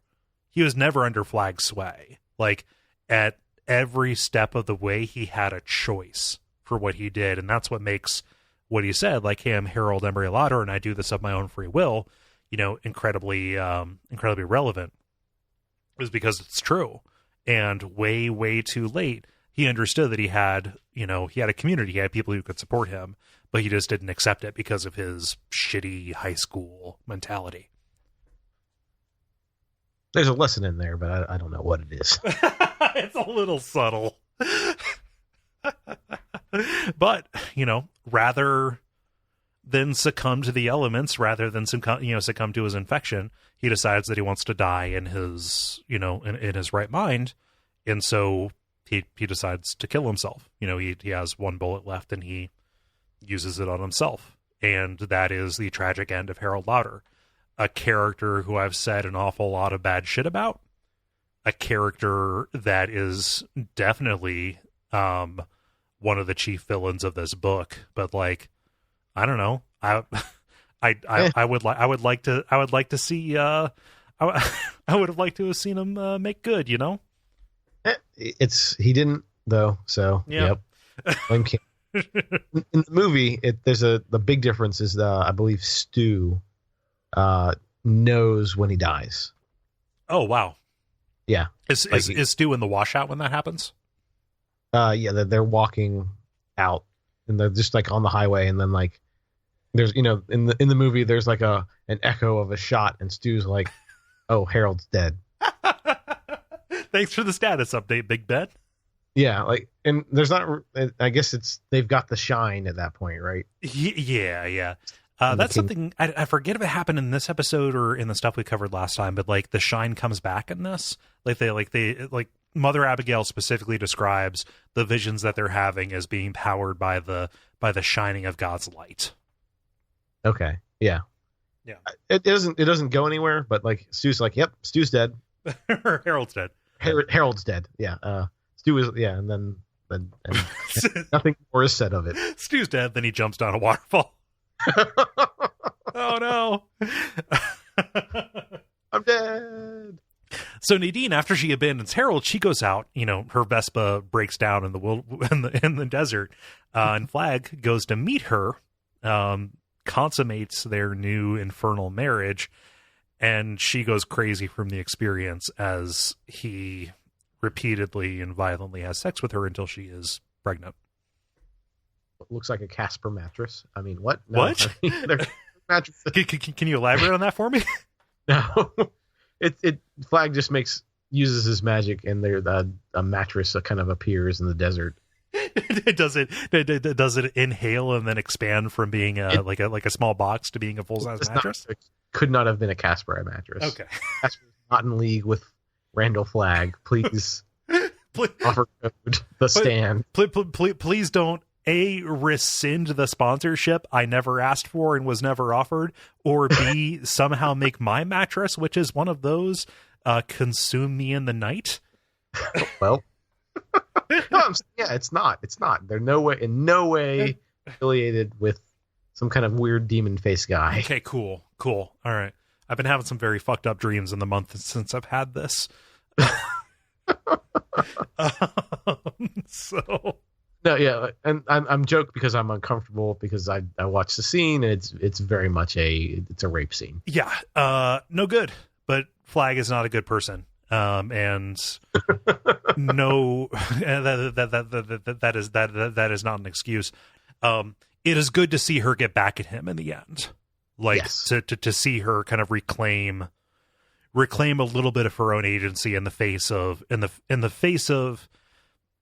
A: under Flag's sway. Like at every step of the way, he had a choice for what he did. And that's what makes what he said, like, "Hey, I'm Harold Emery Lauder and I do this of my own free will," incredibly relevant. Is because it's true. And way, way too late, he understood that he had a community, he had people who could support him, but he just didn't accept it because of his shitty high school mentality.
B: There's a lesson in there, but I don't know what it is.
A: It's a little subtle. But, rather than succumb to the elements, rather than succumb to his infection, he decides that he wants to die in his, in his right mind. And so he decides to kill himself. He has one bullet left and he uses it on himself. And that is the tragic end of Harold Lauder, a character who I've said an awful lot of bad shit about, a character that is definitely one of the chief villains of this book. But like, I don't know. I would like to see. I would have liked to have seen him make good.
B: He didn't though. So
A: yeah.
B: Yep. In the movie, the big difference is I believe Stu knows when he dies.
A: Oh wow.
B: Yeah.
A: Is Stu in the washout when that happens?
B: Yeah, they're walking out and they're just like on the highway, and then like there's in the movie there's like an echo of a shot, and Stu's like, "Oh, Harold's dead."
A: Thanks for the status update, Big Ben.
B: Yeah, like, and there's not. I guess they've got the shine at that point, right?
A: Yeah. That's something I forget if it happened in this episode or in the stuff we covered last time, but like the shine comes back in this. Like Mother Abigail specifically describes the visions that they're having as being powered by the shining of God's light.
B: Okay. Yeah.
A: Yeah.
B: It doesn't go anywhere, but like Stu's like, yep, Stu's dead.
A: Harold's dead.
B: Harold's dead. Yeah. Stu is, yeah, and then nothing more is said of it.
A: Stu's dead, then he jumps down a waterfall. Oh no.
B: I'm dead.
A: So Nadine, after she abandons Harold, she goes out. Her Vespa breaks down in the desert, and Flag goes to meet her, consummates their new infernal marriage, and she goes crazy from the experience as he repeatedly and violently has sex with her until she is pregnant.
B: It looks like a Casper mattress. I mean, what? No,
A: what?
B: I mean, mattresses.
A: Can you elaborate on that for me?
B: No. It Flag just uses his magic, and a mattress kind of appears in the desert.
A: Does it inhale and then expand from being like a small box to being a full size mattress?
B: It could not have been a Casper mattress.
A: Okay,
B: Casper is not in league with Randall Flagg. Please offer code the stand.
A: Please don't rescind the sponsorship I never asked for and was never offered, or B, somehow make my mattress, which is one of those, consume me in the night.
B: Well, no, yeah, it's not. They're in no way affiliated with some kind of weird demon face guy.
A: Okay, cool. All right. I've been having some very fucked up dreams in the month since I've had this. So
B: no, yeah, and I'm joking because I'm uncomfortable because I watched the scene and it's very much a rape scene.
A: Yeah, no good. But Flag is not a good person, and no, that is not an excuse. It is good to see her get back at him in the end, like
B: yes.
A: to see her kind of reclaim a little bit of her own agency in the face of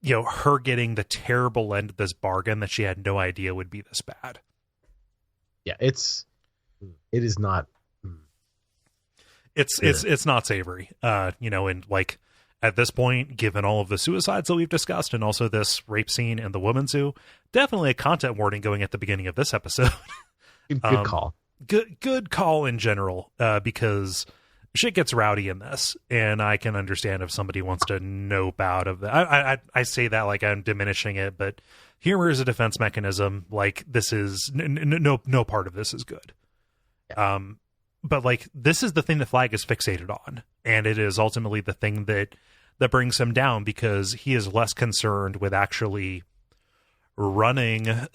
A: her getting the terrible end of this bargain that she had no idea would be this bad.
B: Yeah, it is not.
A: It's not savory. And like at this point, given all of the suicides that we've discussed and also this rape scene in the women's zoo, definitely a content warning going at the beginning of this episode.
B: Good call.
A: Good call in general, because shit gets rowdy in this, and I can understand if somebody wants to nope out of that. I say that like I'm diminishing it, but humor is a defense mechanism. Like this is no part of this is good.
B: Yeah.
A: But like this is the thing that Flag is fixated on, and it is ultimately the thing that brings him down, because he is less concerned with actually running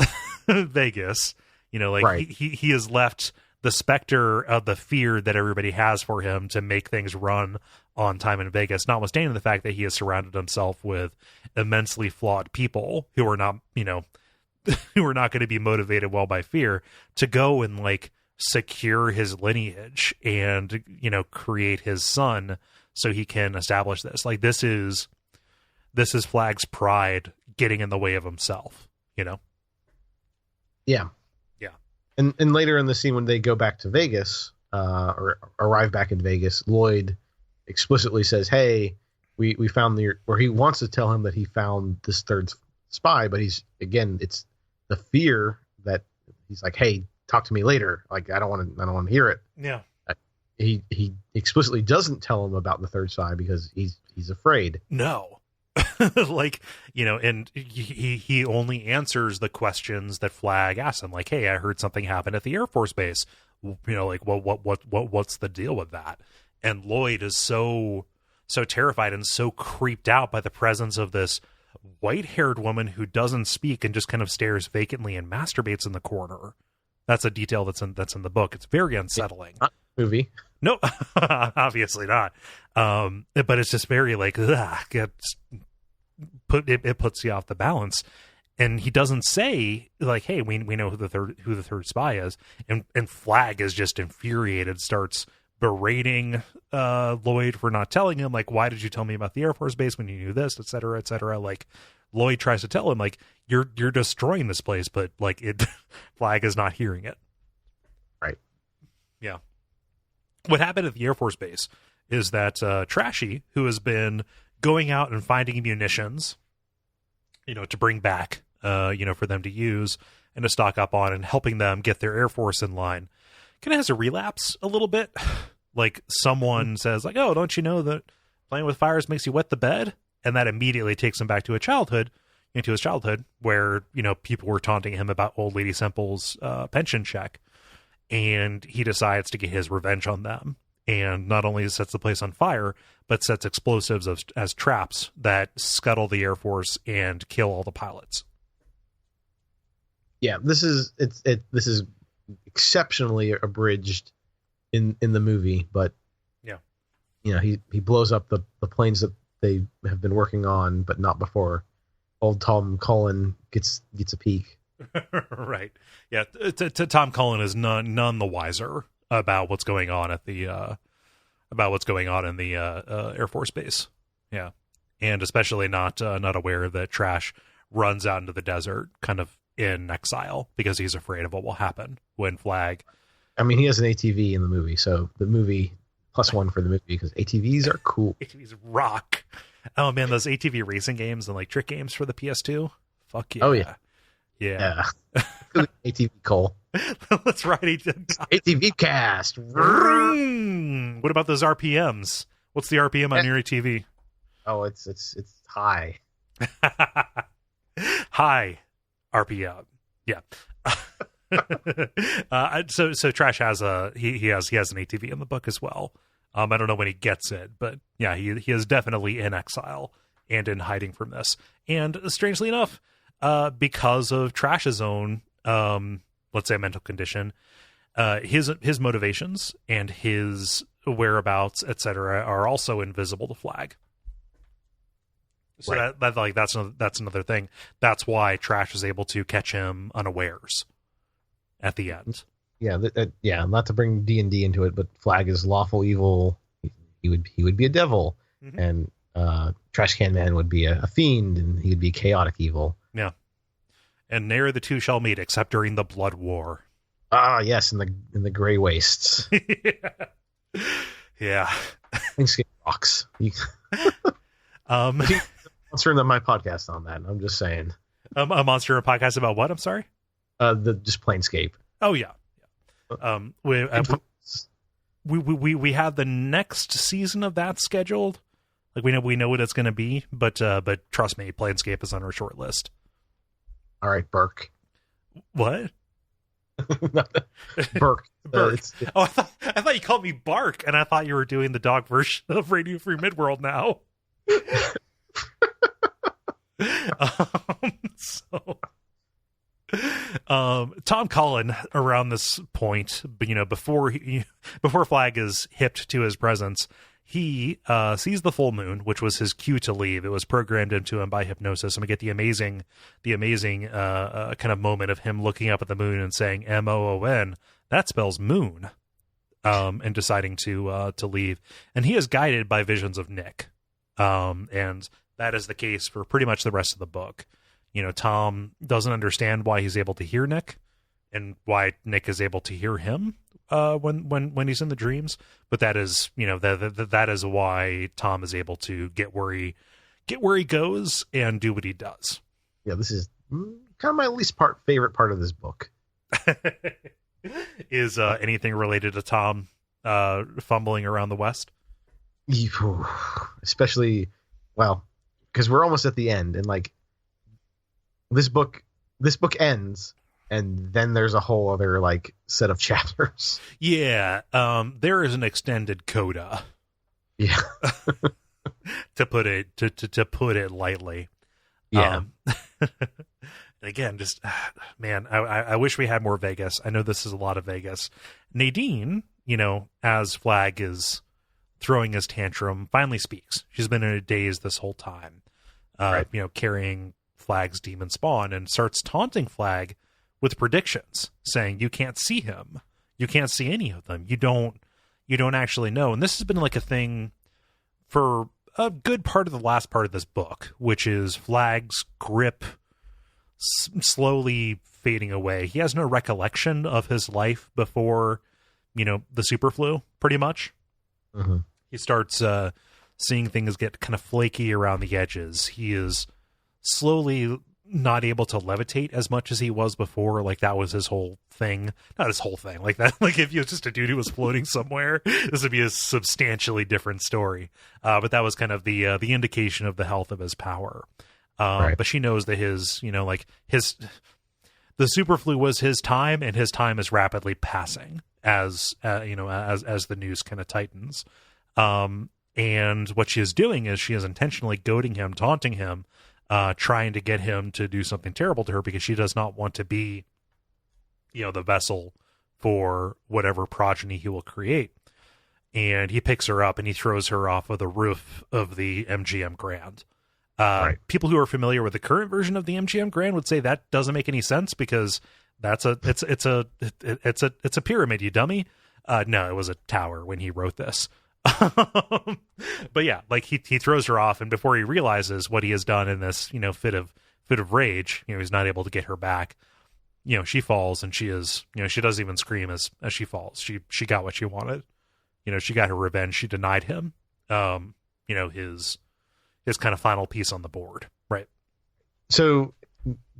A: Vegas.
B: Right.
A: he has left the specter of the fear that everybody has for him to make things run on time in Vegas, notwithstanding the fact that he has surrounded himself with immensely flawed people who are not, who are not going to be motivated well by fear, to go and like secure his lineage and, create his son so he can establish this. Like this is Flag's pride getting in the way of himself,
B: Yeah.
A: Yeah.
B: And later in the scene when they go back to Vegas, or arrive back in Vegas, Lloyd explicitly says, "Hey, we found or he wants to tell him that he found this third spy, but it's the fear that he's like, hey, talk to me later. Like I don't want to hear it."
A: Yeah.
B: He explicitly doesn't tell him about the third spy because he's afraid.
A: No. Like, and he only answers the questions that Flag asks him. Like, hey, I heard something happened at the Air Force Base. Like, well, what's the deal with that? And Lloyd is so terrified and so creeped out by the presence of this white-haired woman who doesn't speak and just kind of stares vacantly and masturbates in the corner. That's a detail that's in the book. It's very unsettling.
B: Not movie.
A: No, obviously not. But it's just very like, it puts you off the balance. And he doesn't say like, hey, we know who the third spy is. And Flag is just infuriated, starts berating Lloyd for not telling him, like, why did you tell me about the Air Force Base when you knew this, et cetera, et cetera. Like Lloyd tries to tell him, like, you're destroying this place, but like Flag is not hearing it. Yeah. What happened at the Air Force Base is that Trashy, who has been going out and finding munitions, to bring back, for them to use and to stock up on and helping them get their Air Force in line, kind of has a relapse a little bit. Like someone says, like, oh, don't you know that playing with fires makes you wet the bed? And that immediately takes him back to into his childhood, where, people were taunting him about old lady Semple's pension check. And he decides to get his revenge on them. And not only sets the place on fire, but sets explosives as traps that scuttle the Air Force and kill all the pilots.
B: Yeah, this is exceptionally abridged in the movie, but yeah, he blows up the planes that they have been working on, but not before old Tom Cullen gets a peek.
A: Right. Yeah. Tom Cullen is none the wiser about what's going on in the Air Force Base. Yeah. And especially not aware that Trash runs out into the desert kind of in exile because he's afraid of what will happen when Flag.
B: I mean, he has an ATV in the movie, so the movie +1 for the movie because ATVs are cool.
A: ATVs rock. Oh man, those ATV racing games and like trick games for the PS2. Fuck yeah.
B: Oh yeah.
A: Yeah.
B: ATV Cole.
A: Let's ride
B: ATV cast.
A: What about those RPMs? What's the RPM on your ATV?
B: Oh, it's high.
A: High RPM. Yeah. So Trash has he has an ATV in the book as well. I don't know when he gets it, but yeah, he is definitely in exile and in hiding from this. And strangely enough, because of Trash's own, let's say, mental condition, his motivations and his whereabouts, etc., are also invisible to Flag. So right. That's another thing. That's why Trash is able to catch him unawares at the end.
B: Yeah, not to bring D&D into it, but Flag is lawful evil. He would be a devil, mm-hmm. and Trash Can Man would be a fiend, and he would be chaotic evil.
A: Yeah, and ne'er the two shall meet except during the Blood War.
B: Ah, yes, in the Gray Wastes.
A: Yeah.
B: Planescape rocks. Monster in my podcast on that. I'm just saying.
A: A monster in a podcast about what? I'm sorry.
B: Just Planescape.
A: Oh yeah. We have the next season of that scheduled. Like we know what it's going to be, but trust me, Planescape is on our short list.
B: All right, Burke.
A: What?
B: Burke.
A: Burke. I thought you called me Bark, and I thought you were doing the dog version of Radio Free Midworld now. Tom Cullen around this point, before Flag is hipped to his presence, he sees the full moon, which was his cue to leave. It was programmed into him by hypnosis, and we get the amazing kind of moment of him looking up at the moon and saying MOON. That spells moon, and deciding to leave. And he is guided by visions of Nick, and that is the case for pretty much the rest of the book. Tom doesn't understand why he's able to hear Nick and why Nick is able to hear him when he's in the dreams. But that is, that is why Tom is able to get where he goes and do what he does.
B: Yeah, this is kind of my least favorite part of this book.
A: Is anything related to Tom fumbling around the West?
B: Especially, because we're almost at the end, and like this book ends, and then there's a whole other like set of chapters.
A: Yeah, there is an extended coda.
B: Yeah,
A: to put it lightly.
B: Yeah.
A: Again, just man, I wish we had more Vegas. I know this is a lot of Vegas. Nadine, as Flag is throwing his tantrum, finally speaks. She's been in a daze this whole time,
B: right.
A: Carrying Flag's demon spawn, and starts taunting Flag with predictions, saying you can't see him, you can't see any of them, you don't actually know. And this has been like a thing for a good part of the last part of this book, which is Flag's grip slowly fading away. He has no recollection of his life before the super flu, pretty much.
B: Mm-hmm.
A: He starts seeing things get kind of flaky around the edges. He is slowly not able to levitate as much as he was before. Like, that was his whole thing. Not his whole thing. Like, that, like, if he was just a dude who was floating somewhere, this would be a substantially different story. But that was kind of the indication of the health of his power.
B: Right.
A: But she knows that the superflu was his time, and his time is rapidly passing as the news kind of tightens. And what she is doing is she is intentionally goading him, taunting him, trying to get him to do something terrible to her, because she does not want to be, the vessel for whatever progeny he will create. And he picks her up and he throws her off of the roof of the MGM Grand.
B: Right.
A: People who are familiar with the current version of the MGM Grand would say that doesn't make any sense, because it's a pyramid, you dummy. No, it was a tower when he wrote this. But yeah, like he throws her off, and before he realizes what he has done in this, fit of rage, he's not able to get her back. She falls, and she doesn't even scream as she falls. She got what she wanted. She got her revenge. She denied him, his kind of final piece on the board. Right.
B: So,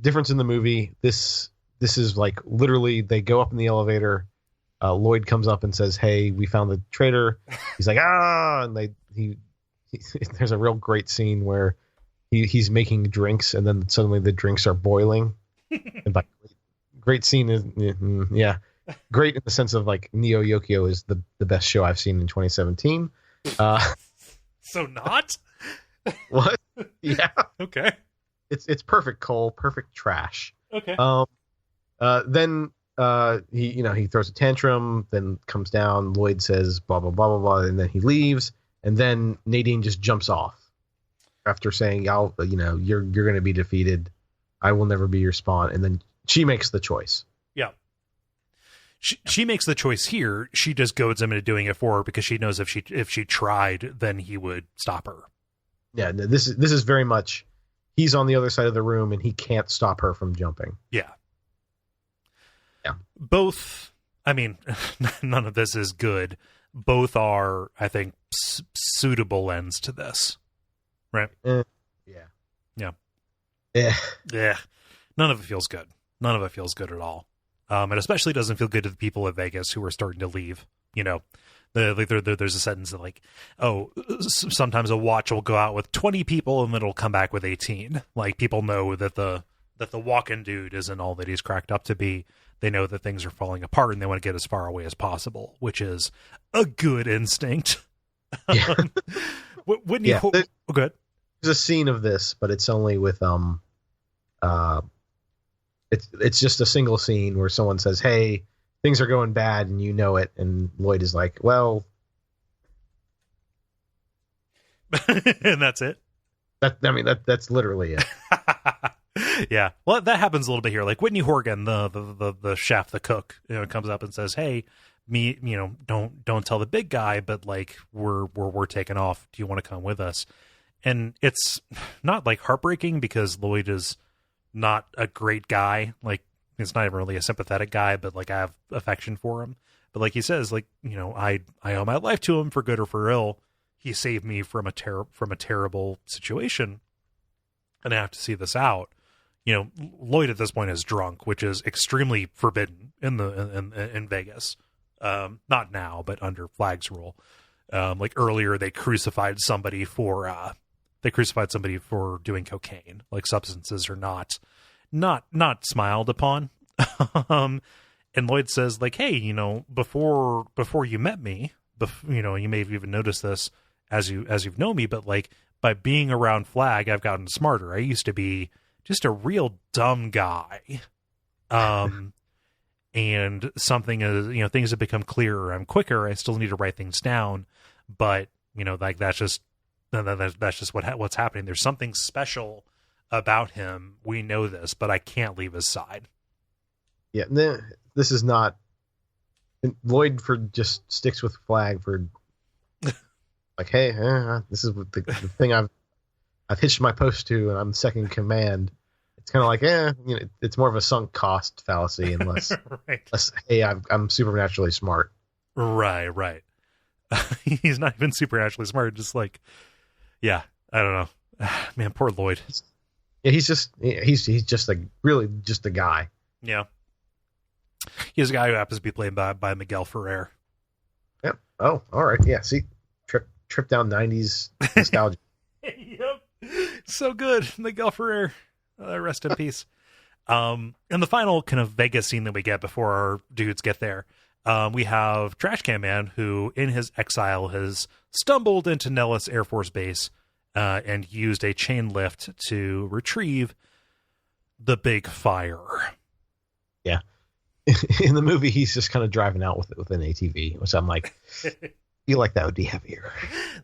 B: difference in the movie. This is like literally they go up in the elevator. Lloyd comes up and says, "Hey, we found the traitor." He's like, "Ah!" And there's a real great scene where he's making drinks, and then suddenly the drinks are boiling. And like, great scene is great in the sense of like Neo Yokio is the best show I've seen in 2017.
A: So not
B: what? Yeah.
A: Okay.
B: It's perfect coal, perfect trash.
A: Okay.
B: Then he throws a tantrum, then comes down. Lloyd says blah blah blah blah blah, and then he leaves. And then Nadine just jumps off after saying, you're going to be defeated. I will never be your spawn. And then she makes the choice.
A: Yeah. She makes the choice here. She just goads him into doing it for her, because she knows if she tried, then he would stop her.
B: Yeah, this is very much he's on the other side of the room and he can't stop her from jumping.
A: Yeah.
B: Yeah.
A: Both, I mean, none of this is good. Both are, I think, suitable ends to this. Right?
B: Yeah.
A: Yeah.
B: Yeah.
A: Yeah. None of it feels good. None of it feels good at all. And especially doesn't feel good to the people of Vegas who are starting to leave. There's a sentence that like, sometimes a watch will go out with 20 people and then it'll come back with 18. Like, people know that the walk-in dude isn't all that he's cracked up to be. They know that things are falling apart and they want to get as far away as possible, which is a good instinct.
B: Yeah.
A: Wouldn't you? Good.
B: There's a scene of this, but it's only with it's just a single scene where someone says, "Hey, things are going bad," and you know it, and Lloyd is like, "Well,"
A: and that's it.
B: That's literally it.
A: Yeah, well, that happens a little bit here. Like Whitney Horgan, the chef, the cook, comes up and says, "Hey, don't tell the big guy, but like we're taking off. Do you want to come with us?" And it's not like heartbreaking, because Lloyd is not a great guy. Like, he's not even really a sympathetic guy, but like I have affection for him. But like he says, like, I owe my life to him for good or for ill. He saved me from a terrible situation, and I have to see this out. Lloyd at this point is drunk, which is extremely forbidden in Vegas. Not now, but under Flag's rule. Like earlier, they crucified somebody for doing cocaine. Like, substances are not smiled upon. And Lloyd says, like, "Hey, before you met me, you may have even noticed this as you've known me, but like, by being around Flag, I've gotten smarter. I used to be just a real dumb guy. And something is, things have become clearer. I'm quicker. I still need to write things down, but like, that's just what's happening. There's something special about him. We know this, but I can't leave his side."
B: Yeah, this is not Lloyd just sticks with Flag for like, "Hey, this is the thing I've hitched my post to, and I'm second in command." It's kind of like, it's more of a sunk cost fallacy, unless,
A: right.
B: unless, hey, I'm supernaturally smart.
A: Right. He's not even supernaturally smart. Just like, yeah, I don't know. Man, poor Lloyd.
B: Yeah, he's just like really just a guy.
A: Yeah. He's a guy who happens to be played by Miguel Ferrer.
B: Yep. Oh, all right. Yeah. See, trip down 90s nostalgia.
A: Yep. So good. Miguel Ferrer. Rest in peace. And the final kind of Vegas scene that we get before our dudes get there, we have Trash Can Man, who in his exile has stumbled into Nellis Air Force Base and used a chain lift to retrieve the big fire.
B: Yeah. In the movie, he's just kind of driving out with an ATV, which I'm like, feel like that would be heavier.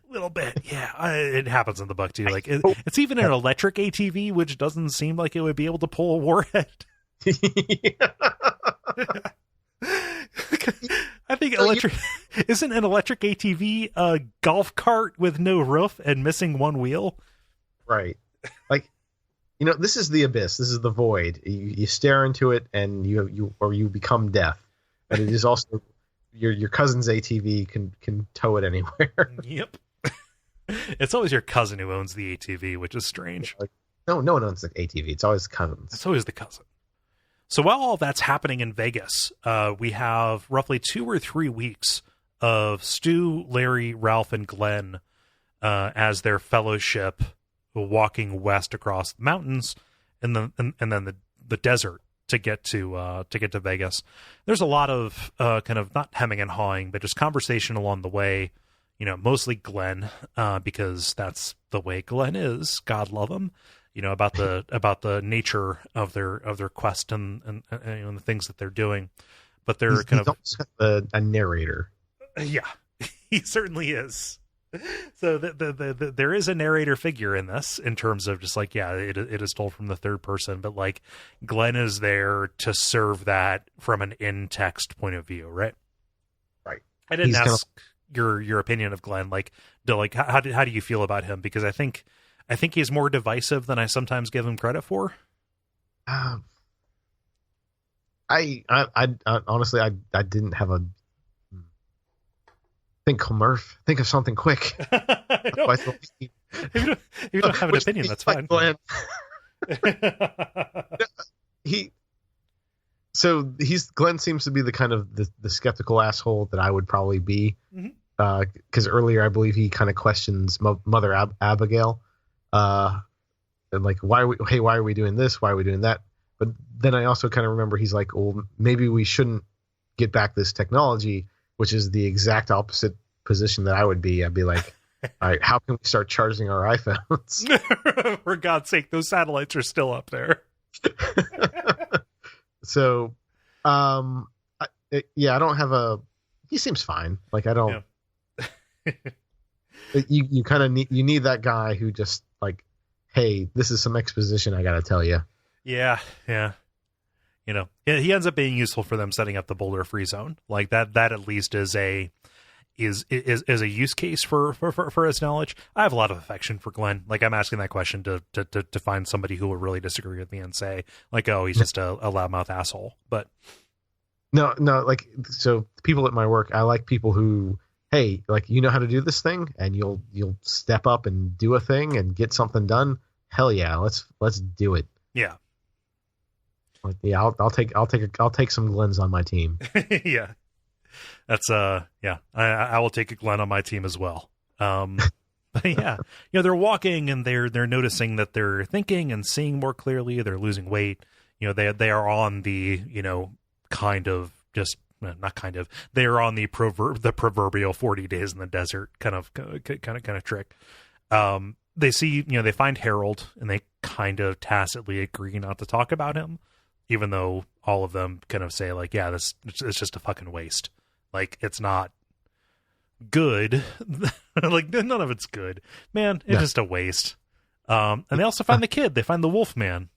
A: A little bit, yeah. It happens in the book too. Like it's even an electric ATV, which doesn't seem like it would be able to pull a warhead. I think isn't an electric ATV a golf cart with no roof and missing one wheel?
B: Right. Like, this is the abyss. This is the void. You stare into it and you become death. But it is also your cousin's ATV can tow it anywhere.
A: Yep. It's always your cousin who owns the ATV, which is strange.
B: Like, no one owns the ATV. It's always cousins.
A: It's always the cousin. So while all that's happening in Vegas, we have roughly 2 or 3 weeks of Stu, Larry, Ralph, and Glenn as their fellowship walking west across the mountains and then the desert to get to Vegas. There's a lot of kind of not hemming and hawing, but just conversation along the way. Mostly Glenn, because that's the way Glenn is. God love him. About the nature of their quest and the things that they're doing. But they're
B: he's a narrator.
A: Yeah, he certainly is. So there is a narrator figure in this in terms of just like, yeah, it is told from the third person, but like Glenn is there to serve that from an in-text point of view, right?
B: Right.
A: I didn't ask your opinion of Glenn. Like, how do you feel about him? Because I think he's more divisive than I sometimes give him credit for.
B: I honestly I didn't have a think, Murph. Think of something quick.
A: If you don't have an opinion, that's fine.
B: Glenn. Glenn seems to be the kind of the skeptical asshole that I would probably be. Because earlier I believe he kind of questions Mother Abigail, and like why are we doing this? Why are we doing that? But then I also kind of remember he's like, well, maybe we shouldn't get back this technology, which is the exact opposite position that I would be. I'd be like, all right, how can we start charging our iPhones?
A: For God's sake, those satellites are still up there.
B: So, I don't have he seems fine. Like, I don't, you kind of need that guy who just like, hey, this is some exposition I got to tell you.
A: Yeah. He ends up being useful for them setting up the boulder free zone. Like that at least is a use case for his knowledge. I have a lot of affection for Glenn. Like, I'm asking that question to find somebody who will really disagree with me and say like, oh, he's just a loudmouth asshole. But
B: no, like, so people at my work, I like people who, hey, like, you know how to do this thing and you'll step up and do a thing and get something done. Hell yeah. Let's do it.
A: Yeah.
B: Like, yeah, I'll take some Glens on my team.
A: Yeah. That's I will take a Glenn on my team as well. But yeah, they're walking and they're noticing that they're thinking and seeing more clearly. They're losing weight. They are on the they are on the proverbial 40 days in the desert kind of trick. They see, they find Harold and they kind of tacitly agree not to talk about him, even though all of them kind of say like, yeah, it's just a fucking waste. Like, it's not good. Like, none of it's good, man. It's just a waste. And they also find the kid. They find the wolf man.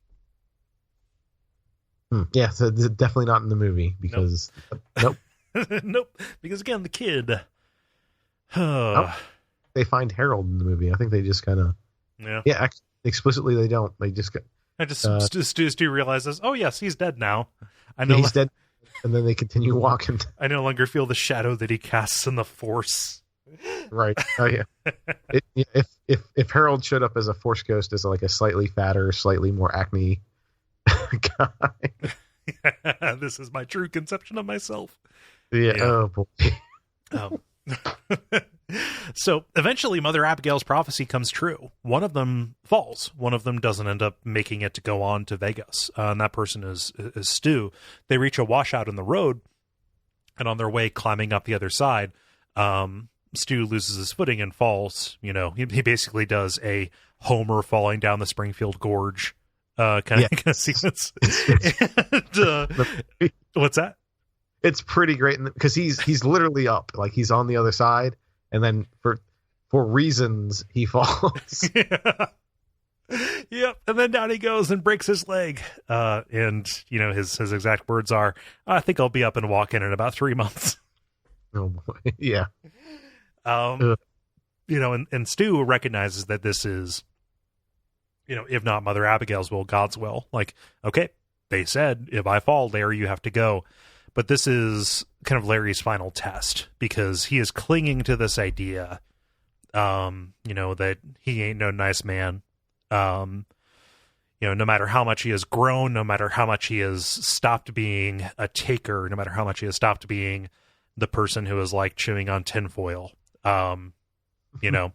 B: Yeah, so definitely not in the movie because nope.
A: Nope. Because again, the kid.
B: They find Harold in the movie. I think they just kind of explicitly they don't. They just
A: Stu realizes, oh yes, he's dead now. I know.
B: He's dead. and then they continue walking.
A: I no longer feel the shadow that he casts in the Force.
B: Right. Oh yeah. If Harold showed up as a Force ghost as like a slightly fatter, slightly more acne guy.
A: This is my true conception of myself.
B: Yeah. Oh boy.
A: Oh. So eventually Mother Abigail's prophecy comes true. One of them falls. One of them doesn't end up making it to go on to Vegas. And that person is Stu. They reach a washout in the road, and on their way climbing up the other side, Stu loses his footing and falls. You know, he basically does a Homer falling down the Springfield Gorge kind of sequence. And, what's that?
B: It's pretty great because he's literally up, like he's on the other side, and then for reasons he falls.
A: Yeah. Yep. And then down he goes and breaks his leg. And you know his exact words are, "I think I'll be up and walking in about 3 months."
B: Oh boy. Yeah.
A: You know, and Stu recognizes that this is, you know, if not Mother Abigail's will, God's will. Like, okay, they said if I fall, Larry, you have to go. But this is kind of Larry's final test because he is clinging to this idea, you know, that he ain't no nice man. You know, no matter how much he has grown, no matter how much he has stopped being a taker, no matter how much he has stopped being the person who is like chewing on tinfoil, you know,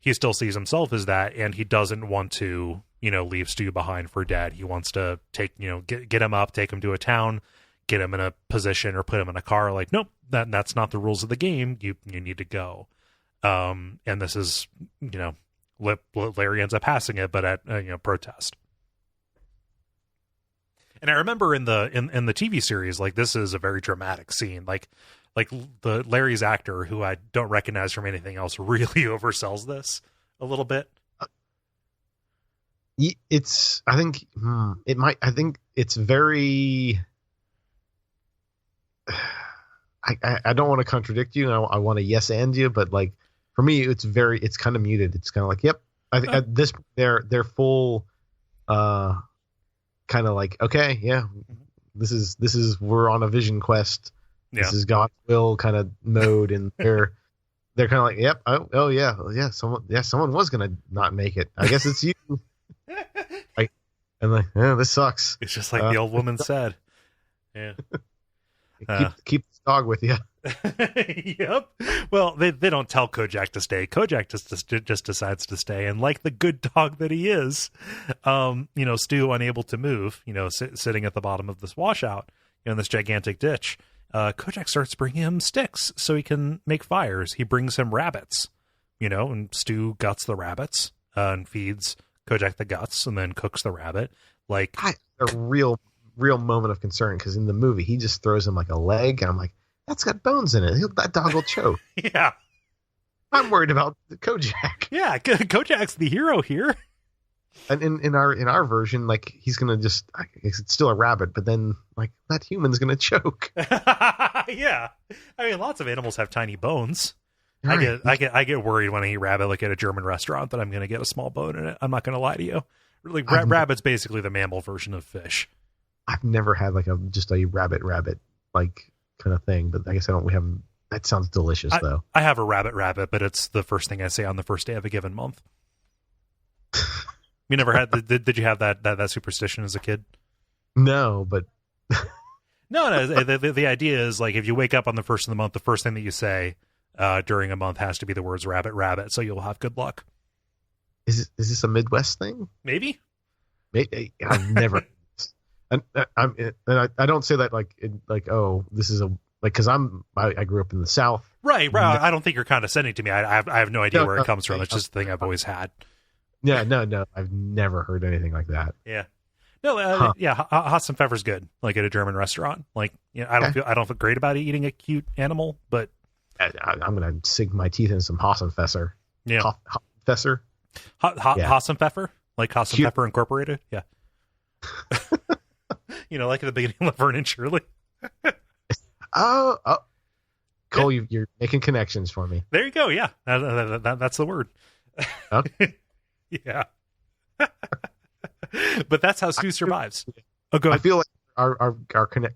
A: he still sees himself as that, and he doesn't want to, you know, leave Stu behind for dead. He wants to take, you know, get him up, take him to a town, get him in a position or put him in a car. Like, nope, that's not the rules of the game. You need to go. And this is, you know, Larry ends up passing it, but at you know, protest. And I remember in the TV series, like, this is a very dramatic scene. Like the Larry's actor, who I don't recognize from anything else, really oversells this a little bit.
B: It's, I think it's very, I don't want to contradict you. I want to yes and you, but like for me, it's kind of muted. It's kind of like, yep. I think at this, they're full, kind of like, okay, yeah, this is we're on a vision quest. Yeah. This is God's will kind of mode, and they're kind of like, yep, oh yeah, someone was gonna not make it. I guess it's you. And like, yeah, this sucks.
A: It's just like the old woman said. Yeah.
B: Keep this dog with you.
A: Yep. Well, they don't tell Kojak to stay. Kojak just decides to stay, and like the good dog that he is, you know, Stu, unable to move, you know, sitting at the bottom of this washout, you know, in this gigantic ditch. Kojak starts bringing him sticks so he can make fires. He brings him rabbits, you know, and Stu guts the rabbits and feeds Kojak the guts, and then cooks the rabbit. Like,
B: a real moment of concern, because in the movie he just throws him like a leg, and I'm like, that's got bones in it. That dog will choke.
A: Yeah,
B: I'm worried about Kojak.
A: Yeah, Kojak's the hero here.
B: And in our version, like, he's gonna just, it's still a rabbit, but then like that human's gonna choke.
A: Yeah, I mean, lots of animals have tiny bones. Right. I get worried when I eat rabbit, like at a German restaurant, that I'm gonna get a small bone in it. I'm not gonna lie to you. Like, rabbit's basically the mammal version of fish.
B: I've never had like just a rabbit like kind of thing, but I guess we haven't. That sounds delicious though.
A: I have a rabbit, but it's the first thing I say on the first day of a given month. You never had? Did you have that superstition as a kid?
B: No, but
A: no. The idea is, like, if you wake up on the first of the month, the first thing that you say during a month has to be the words rabbit, so you'll have good luck.
B: Is this a Midwest thing?
A: Maybe.
B: I've never. And I don't say that like oh, this is a, like, because I grew up in the South.
A: Right. I don't think you're condescending to me. I have no idea where it comes from. It's just the thing I've always had.
B: Yeah, no, I've never heard anything like that.
A: Yeah, no, yeah, hot some pfeffer's good, like at a German restaurant. Like, you know, I don't feel great about eating a cute animal, but
B: I'm gonna sink my teeth in some Hassenpfeffer.
A: Yeah,
B: Hassenpfeffer.
A: Hassenpfeffer, like Hassenpfeffer Incorporated. Yeah. You know, like at the beginning of Laverne and Shirley.
B: Oh, Cole, you're making connections for me.
A: There you go. Yeah, that's the word. Okay. Yeah. But that's how Stu survives. Oh, go ahead.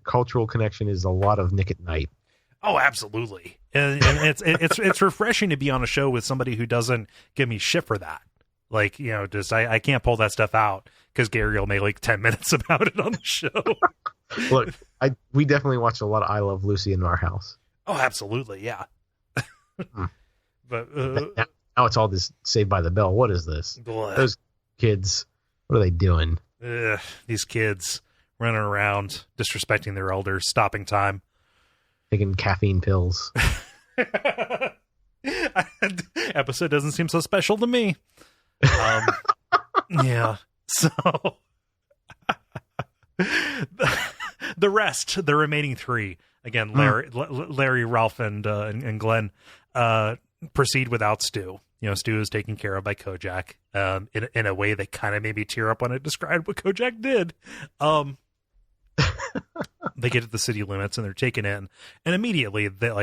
B: cultural connection is a lot of Nick at Night.
A: Oh, absolutely. And it's refreshing to be on a show with somebody who doesn't give me shit for that. Like, just I can't pull that stuff out because Gary will make like 10 minutes about it on the show.
B: Look, we definitely watched a lot of I Love Lucy in our house.
A: Oh, absolutely, yeah. But
B: now it's all this Saved by the Bell. What is this?
A: Bleh.
B: Those kids, what are they doing?
A: These kids running around, disrespecting their elders, stopping time.
B: Taking caffeine pills.
A: Episode doesn't seem so special to me. Yeah. So the remaining three, again, Larry, Ralph, and Glenn, proceed without Stu. Stu is taken care of by Kojak, in a way that kind of made me tear up when I described what Kojak did. They get to the city limits and they're taken in, and immediately they're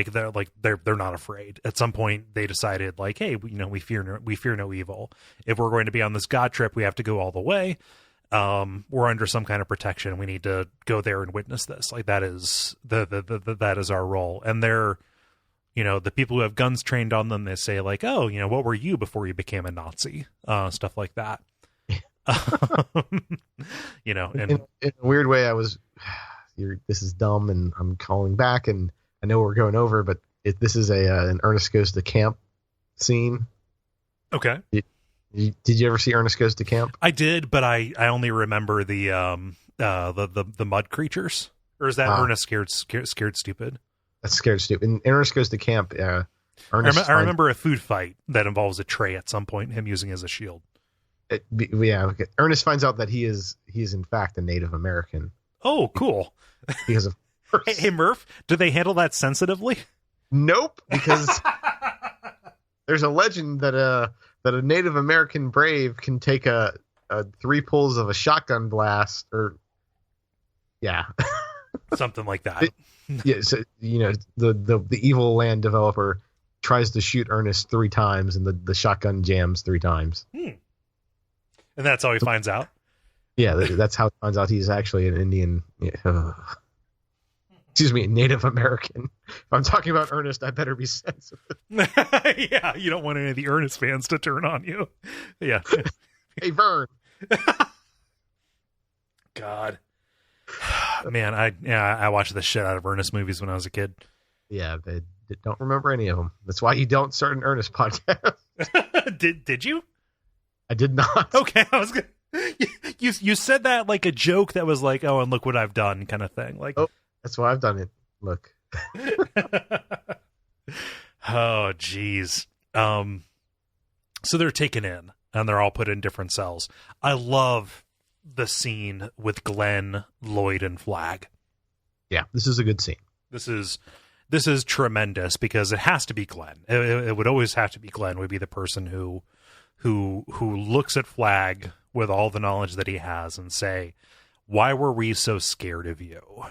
A: not afraid. At some point, they decided like, hey, we fear no evil. If we're going to be on this god trip, we have to go all the way. We're under some kind of protection. We need to go there and witness this. Like that is that is our role. And they're, the people who have guns trained on them, they say like, oh, what were you before you became a Nazi? Stuff like that. In
B: a weird way, I was. This is dumb, and I'm calling back, and I know we're going over, but this is an Ernest Goes to Camp scene.
A: Okay.
B: Did you ever see Ernest Goes to Camp?
A: I did, but I only remember the mud creatures. Or is that Ernest Scared Stupid? That's
B: Scared Stupid. In Ernest Goes to Camp,
A: Ernest I remember a food fight that involves a tray at some point, him using as a shield.
B: Ernest finds out that he is in fact a Native American.
A: Oh, cool.
B: Because of
A: hey, Murph, do they handle that sensitively?
B: Nope, because there's a legend that a Native American brave can take a 3 pulls of a shotgun blast, or
A: something like that.
B: So, the evil land developer tries to shoot Ernest 3 times, and the shotgun jams 3 times.
A: And that's how he finds out.
B: Yeah, that's how he finds out he's actually an Indian. Excuse me, Native American. If I'm talking about Ernest, I better be sensitive.
A: Yeah, you don't want any of the Ernest fans to turn on you. Yeah.
B: Hey, Vern.
A: God. Man, I watched the shit out of Ernest movies when I was a kid.
B: Yeah, I don't remember any of them. That's why you don't start an Ernest podcast.
A: Did you?
B: I did not.
A: Okay, I was gonna. You said that like a joke that was like, oh, and look what I've done kind of thing. Like,
B: oh, that's why I've done it. Look.
A: Oh, geez. So they're taken in and they're all put in different cells. I love the scene with Glenn, Lloyd, and Flag.
B: Yeah, this is a good scene.
A: This is tremendous because it has to be Glenn. It would always have to be Glenn would be the person who looks at Flag with all the knowledge that he has and say, why were we so scared of you?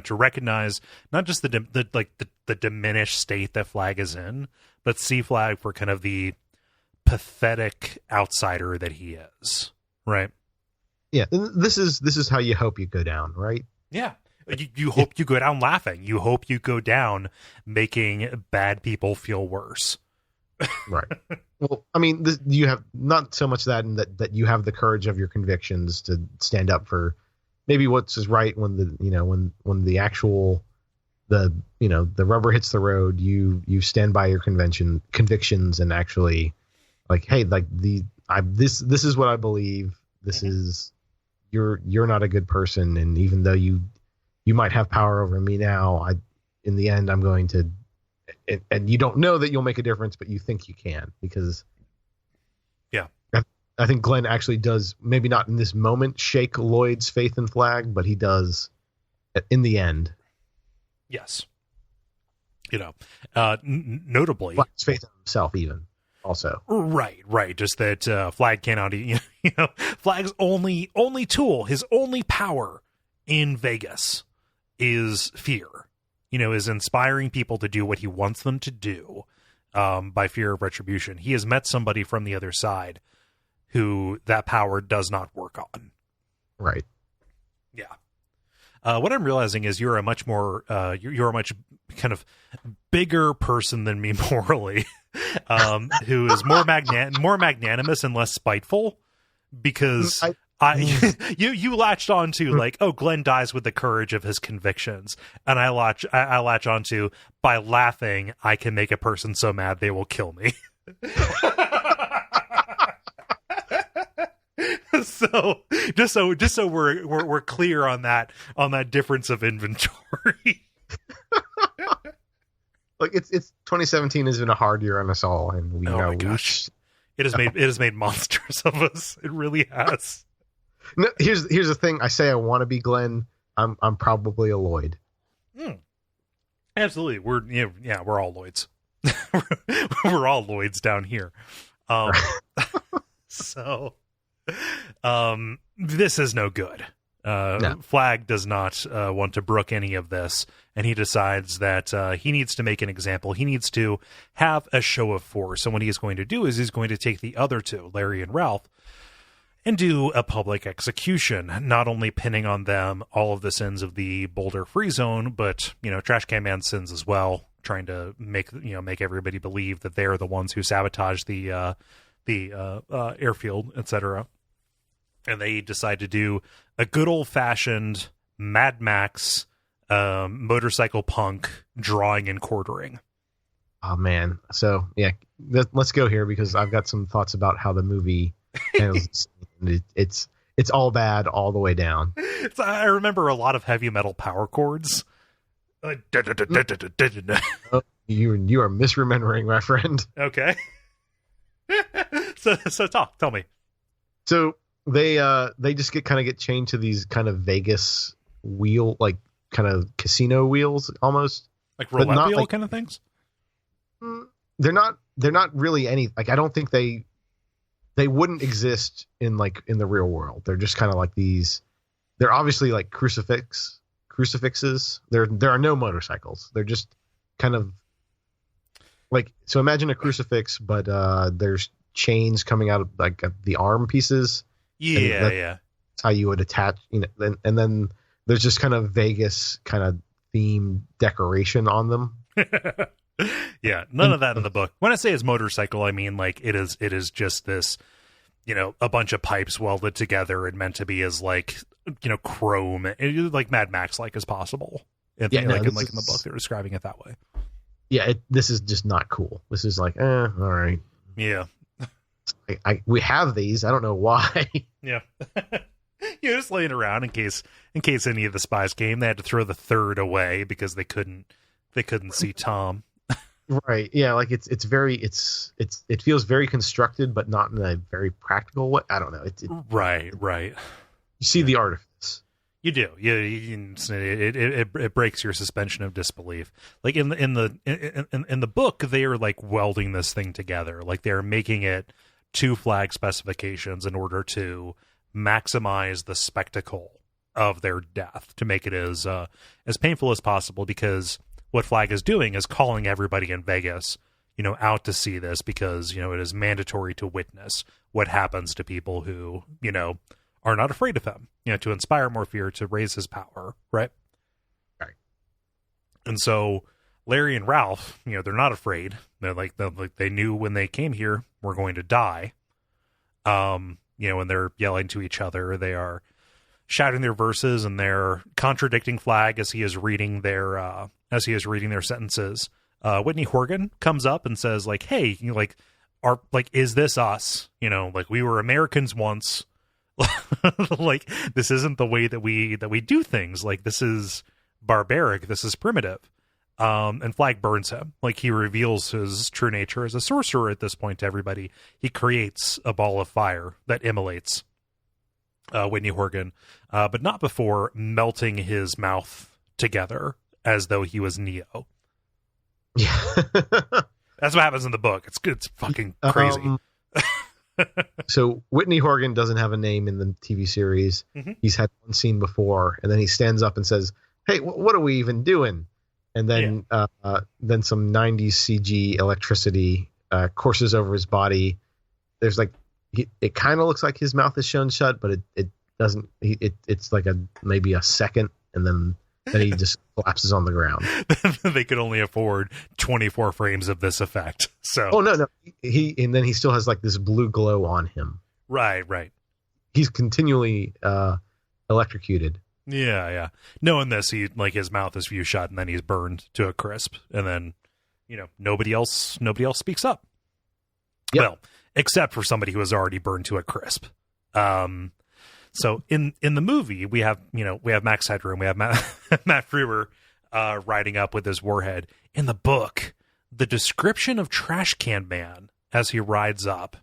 A: To recognize not just the diminished state that Flag is in, but see Flag for kind of the pathetic outsider that he is. Right.
B: Yeah. This is how you hope you go down. Right.
A: Yeah. You hope you go down laughing. You hope you go down making bad people feel worse.
B: Right. Well, I mean, you have not so much that, and that you have the courage of your convictions to stand up for maybe what's right when the actual the rubber hits the road. You stand by your convictions and actually like, hey, like this is what I believe. This is you're not a good person, and even though you might have power over me now, in the end I'm going to. And you don't know that you'll make a difference, but you think you can because,
A: yeah,
B: I think Glenn actually does, maybe not in this moment, shake Lloyd's faith in Flag, but he does in the end.
A: Yes, notably,
B: Flag's faith in himself, even also.
A: Right. Just that Flag cannot, Flag's only tool, his only power in Vegas is fear. Is inspiring people to do what he wants them to do by fear of retribution. He has met somebody from the other side who that power does not work on.
B: Right.
A: Yeah. What I'm realizing is you're a much more you're a much kind of bigger person than me morally, who is more magnanimous and less spiteful, because you latched on to like, oh, Glenn dies with the courage of his convictions, and I latch on to, by laughing I can make a person so mad they will kill me. So just so we're clear on that difference of inventory.
B: Like it's 2017 has been a hard year on us all, and we know.
A: My gosh, it has made monsters of us. It really has.
B: No, here's the thing. I say I want to be Glenn. I'm probably a Lloyd.
A: Absolutely, we're all Lloyds. We're all Lloyds down here. So, this is no good. No. Flag does not want to brook any of this, and he decides that he needs to make an example. He needs to have a show of force. And what he's going to do is he's going to take the other two, Larry and Ralph, and do a public execution, not only pinning on them all of the sins of the Boulder Free Zone, but, Trash Can Man's sins as well, trying to make everybody believe that they're the ones who sabotaged the airfield, etc. And they decide to do a good old-fashioned Mad Max motorcycle punk drawing and quartering.
B: Oh, man. So, yeah, let's go here, because I've got some thoughts about how the movie handles it's all bad all the way down.
A: I remember a lot of heavy metal power chords.
B: Oh, you are misremembering, my friend.
A: Okay. So tell me.
B: So they just get chained to these kind of Vegas wheel, like kind of casino wheels almost,
A: like roulette wheel kind of things.
B: They're not really any, like, I don't think they wouldn't exist in the real world. They're just kind of like these. They're obviously like crucifixes. There are no motorcycles. They're just kind of like, so imagine a crucifix, but there's chains coming out of like the arm pieces.
A: Yeah.
B: That's how you would attach, and then there's just kind of Vegas kind of theme decoration on them.
A: Yeah, none of that in the book. When I say it's motorcycle, I mean like it is just this, a bunch of pipes welded together and meant to be as like, chrome, like Mad Max like as possible. In the book, they're describing it that way.
B: Yeah, this is just not cool. This is like, all right.
A: Yeah.
B: We have these. I don't know why.
A: Yeah. You're just laying around in case any of the spies came. They had to throw the third away because they couldn't see Tom.
B: Right. Yeah. Like it feels very constructed, but not in a very practical way. I don't know.
A: Right.
B: You see the artifice.
A: You do. It breaks your suspension of disbelief. Like in the book, they are like welding this thing together. Like they're making it to Flag specifications in order to maximize the spectacle of their death, to make it as painful as possible, because what Flag is doing is calling everybody in Vegas, out to see this, because, it is mandatory to witness what happens to people who, are not afraid of him, to inspire more fear, to raise his power. Right.
B: Right.
A: And so Larry and Ralph, they're not afraid. They're like they knew when they came here, we're going to die. When they're yelling to each other, they are shouting their verses, and they're contradicting Flag as he is reading their sentences. Whitney Horgan comes up and says, like, "Hey, is this us? Like we were Americans once. Like this isn't the way that we do things. Like this is barbaric. This is primitive." And Flag burns him. Like he reveals his true nature as a sorcerer at this point to everybody. He creates a ball of fire that immolates Whitney Horgan, but not before melting his mouth together as though he was Neo.
B: Yeah.
A: That's what happens in the book. It's fucking crazy.
B: So Whitney Horgan doesn't have a name in the TV series. Mm-hmm. He's had one scene before, and then he stands up and says, "Hey, what are we even doing?" And then then some 90s CG electricity courses over his body. There's like, it kind of looks like his mouth is shown shut, but it doesn't. It's like maybe a second and then he just collapses on the ground.
A: They could only afford 24 frames of this effect. So
B: no, and then he still has like this blue glow on him.
A: Right.
B: He's continually electrocuted.
A: Yeah. No, in this, his mouth is view shut, and then he's burned to a crisp, and then nobody else speaks up. Yep. Well, except for somebody who was already burned to a crisp. So in the movie, we have Max Headroom, we have Matt Frewer riding up with his warhead. In the book, the description of Trash Can Man as he rides up,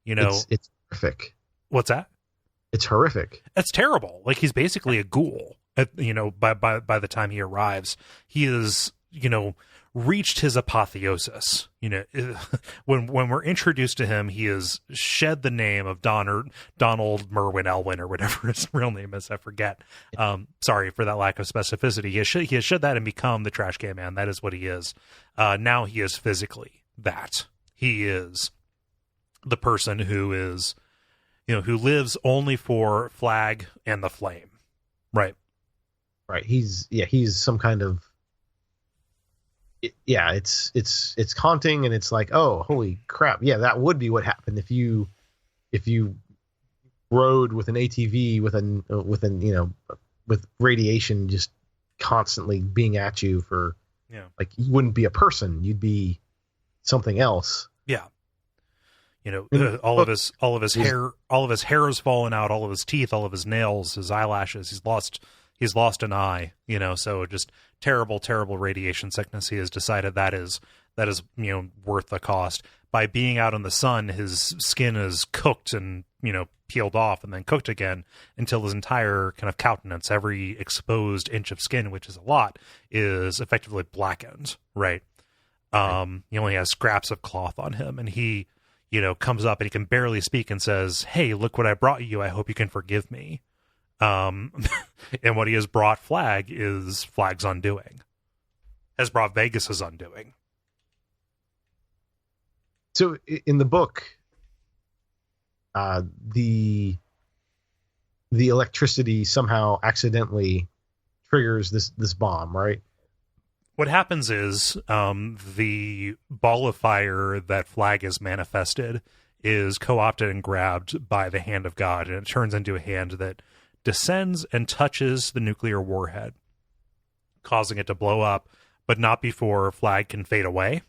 B: it's horrific.
A: What's that?
B: It's horrific.
A: It's terrible. Like, he's basically a ghoul. By the time he arrives, he is reached his apotheosis. When we're introduced to him, he has shed the name of Donald Merwin Elwin, or whatever his real name is. I forget. Sorry for that lack of specificity. He has shed that and become the Trash Can Man. That is what he is. Now he is physically that. He is the person who is, who lives only for Flag and the Flame. Right.
B: He's some kind of, it's haunting, and it's like, oh, holy crap. Yeah, that would be what happened if you rode with an ATV with radiation just constantly being at you for, like, you wouldn't be a person, you'd be something else.
A: Yeah. All of his hair has fallen out, all of his teeth, all of his nails, his eyelashes, he's lost an eye, so just terrible radiation sickness. He has decided that is worth the cost. By being out in the sun, his skin is cooked and peeled off and then cooked again until his entire kind of countenance, every exposed inch of skin, which is a lot, is effectively blackened. Right. He only has scraps of cloth on him, and he comes up and he can barely speak and says, "Hey, look what I brought you. I hope you can forgive me." And what he has brought Flag is Flag's undoing. Has brought Vegas's undoing.
B: So in the book, the electricity somehow accidentally triggers this bomb, right?
A: What happens is the ball of fire that Flag has manifested is co-opted and grabbed by the hand of God, and it turns into a hand that descends and touches the nuclear warhead, causing it to blow up, but not before Flag can fade away.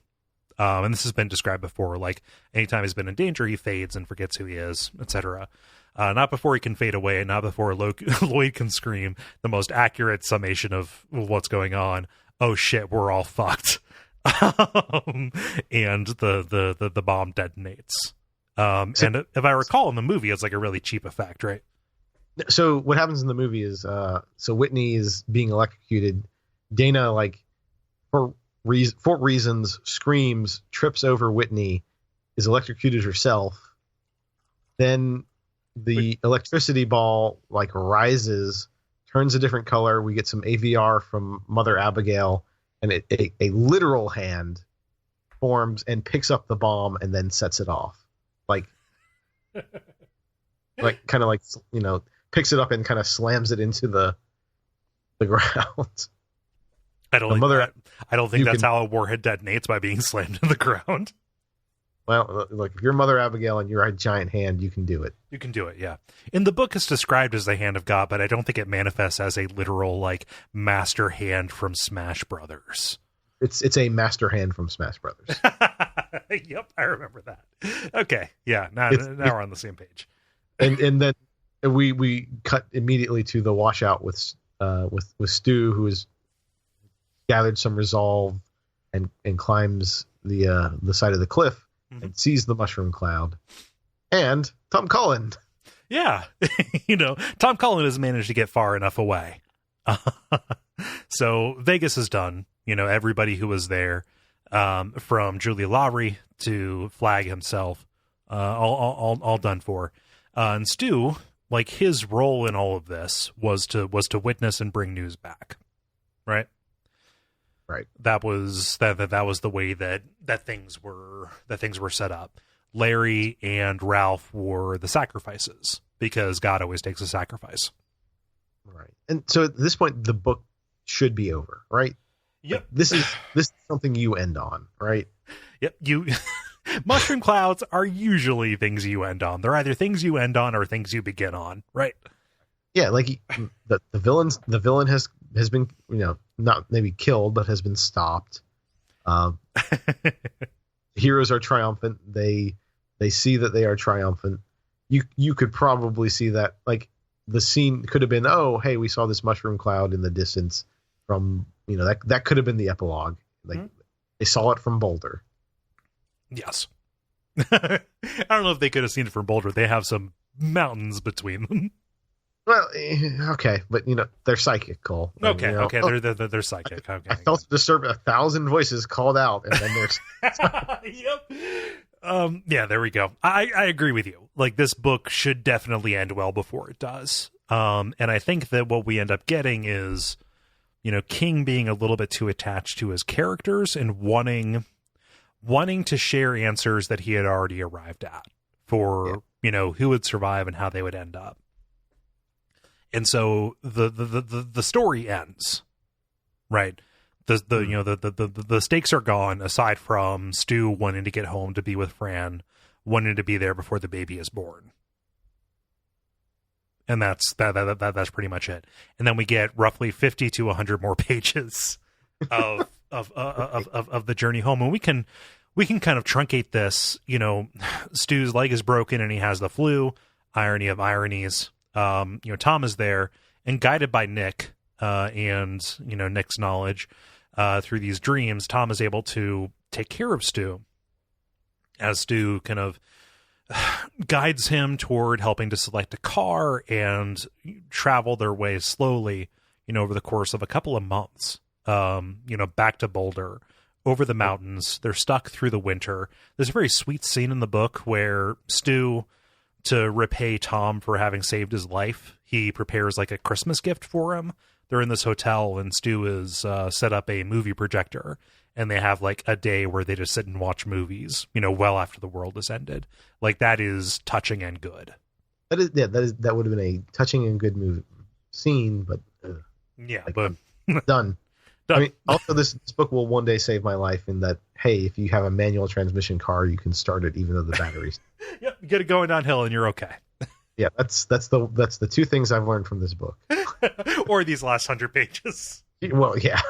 A: And this has been described before, like, anytime he's been in danger, he fades and forgets who he is, etc. Not before he can fade away, and not before Lloyd can scream the most accurate summation of what's going on. Oh shit, we're all fucked. And the bomb detonates. And if I recall in the movie, it's like a really cheap effect, right?
B: So what happens in the movie is, so Whitney is being electrocuted. Dana, like, for reasons, screams, trips over Whitney, is electrocuted herself. Then the electricity ball, like, rises, turns a different color. We get some AVR from Mother Abigail, and a literal hand forms and picks up the bomb and then sets it off. Like kind of like, picks it up and kind of slams it into the ground.
A: I don't think that's how a warhead detonates, by being slammed to the ground.
B: Well, look, if you're Mother Abigail and you're a giant hand, you can do it.
A: You can do it, yeah. In the book, it's described as the hand of God, but I don't think it manifests as a literal, like, master hand from Smash Brothers.
B: It's a master hand from Smash Brothers.
A: Yep, I remember that. Okay, yeah, now we're on the same page.
B: And then we cut immediately to the washout with Stu, who has gathered some resolve and climbs the side of the cliff. Mm-hmm. And sees the mushroom cloud. And Tom Cullen. Yeah.
A: Tom Cullen has managed to get far enough away. So Vegas is done. Everybody who was there, from Julia Lowry to Flag himself, all done for. And Stu, like, his role in all of this was to witness and bring news back. Right?
B: Right.
A: That was the way that things were set up. Larry and Ralph were the sacrifices, because God always takes a sacrifice.
B: Right. And so at this point, the book should be over, right?
A: Yep.
B: Like, this is something you end on, right?
A: Yep. Mushroom clouds are usually things you end on. They're either things you end on or things you begin on, right?
B: Yeah, like the villain has been, not maybe killed, but has been stopped. Heroes are triumphant. They see that they are triumphant. You could probably see that, like, the scene could have been, oh, hey, we saw this mushroom cloud in the distance from, that could have been the epilogue. Like, they saw it from Boulder.
A: Yes. I don't know if they could have seen it from Boulder. They have some mountains between them.
B: Well, okay, but they're psychical.
A: Okay, they're psychic. Okay,
B: I felt disturbed. 1,000 voices called out, and then there's.
A: Yep. Yeah, there we go. I agree with you. Like, this book should definitely end well before it does. And I think that what we end up getting is, King being a little bit too attached to his characters and wanting to share answers that he had already arrived at for, who would survive and how they would end up. And so the story ends, right? The stakes are gone, aside from Stu wanting to get home to be with Fran, wanting to be there before the baby is born. And that's pretty much it. And then we get roughly 50 to 100 more pages of the journey home, and we can kind of truncate this. Stu's leg is broken and he has the flu. Irony of ironies. Tom is there, and guided by Nick and Nick's knowledge through these dreams, Tom is able to take care of Stu as Stu kind of guides him toward helping to select a car and travel their way slowly, over the course of a couple of months, back to Boulder, over the mountains. They're stuck through the winter. There's a very sweet scene in the book where Stu, to repay Tom for having saved his life, he prepares like a Christmas gift for him. They're in this hotel, and Stu is set up a movie projector, and they have like a day where they just sit and watch movies, well after the world has ended. Like, that is touching and good. That
B: would have been a touching and good movie scene, but
A: but
B: done. I mean, also this book will one day save my life in that, hey, if you have a manual transmission car, you can start it even though the battery's.
A: Yep, you get it going downhill and you're okay.
B: Yeah, that's the two things I've learned from this book.
A: Or these last 100 pages.
B: Well, yeah.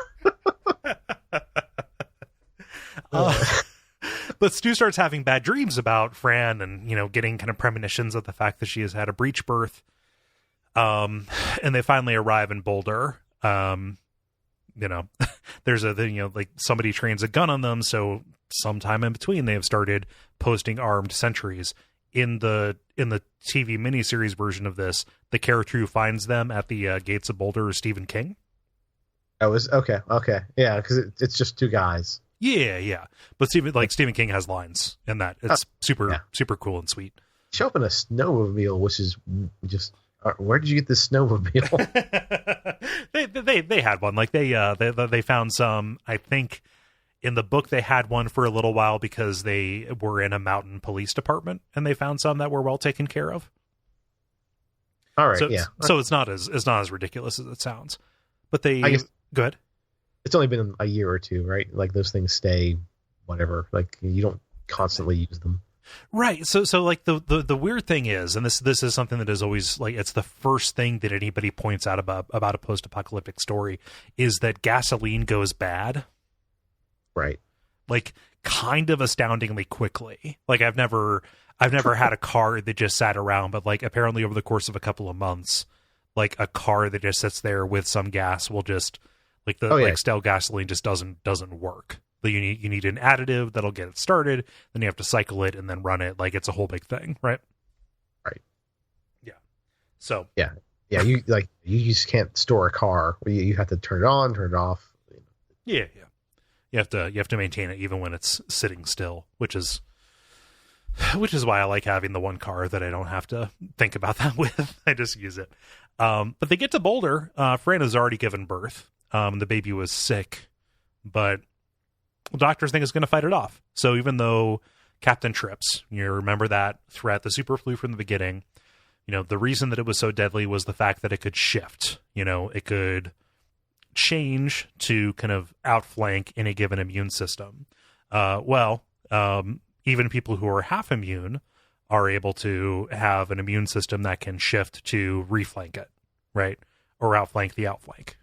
A: But Stu starts having bad dreams about Fran and, getting kind of premonitions of the fact that she has had a breech birth. And they finally arrive in Boulder. There's like somebody trains a gun on them. So sometime in between, they have started posting armed sentries. In the TV miniseries version of this, the character who finds them at the gates of Boulder is Stephen King.
B: That was okay. Yeah, because it's just two guys.
A: Yeah. But Stephen King has lines in that. It's super cool and sweet.
B: Show up in a snowmobile, which is just. Where did you get this snowmobile?
A: they had one. Like they found some. I think in the book they had one for a little while because they were in a mountain police department, and they found some that were well taken care of.
B: All right,
A: So it's not as ridiculous as it sounds. But I guess, go ahead.
B: It's only been a year or two, right? Like, those things stay, whatever. Like, you don't constantly use them.
A: Right. So like the weird thing is, and this is something that is always like, it's the first thing that anybody points out about a post-apocalyptic story, is that gasoline goes bad.
B: Right.
A: Like, kind of astoundingly quickly. Like, I've never had a car that just sat around, but like apparently over the course of a couple of months, like a car that just sits there with some gas will just like stale gasoline just doesn't work. You need an additive that'll get it started, then you have to cycle it and then run it. Like, it's a whole big thing, right?
B: Right.
A: Yeah. So
B: yeah. You just can't store a car. You have to turn it on, turn it off.
A: Yeah. You have to maintain it even when it's sitting still, which is why I like having the one car that I don't have to think about that with. I just use it. But they get to Boulder. Fran has already given birth. The baby was sick, but the doctors think it's going to fight it off. So even though Captain trips, you remember that threat, the super flu from the beginning, the reason that it was so deadly was the fact that it could shift. It could change to kind of outflank any given immune system. Even people who are half immune are able to have an immune system that can shift to reflank it, right? Or outflank the outflank,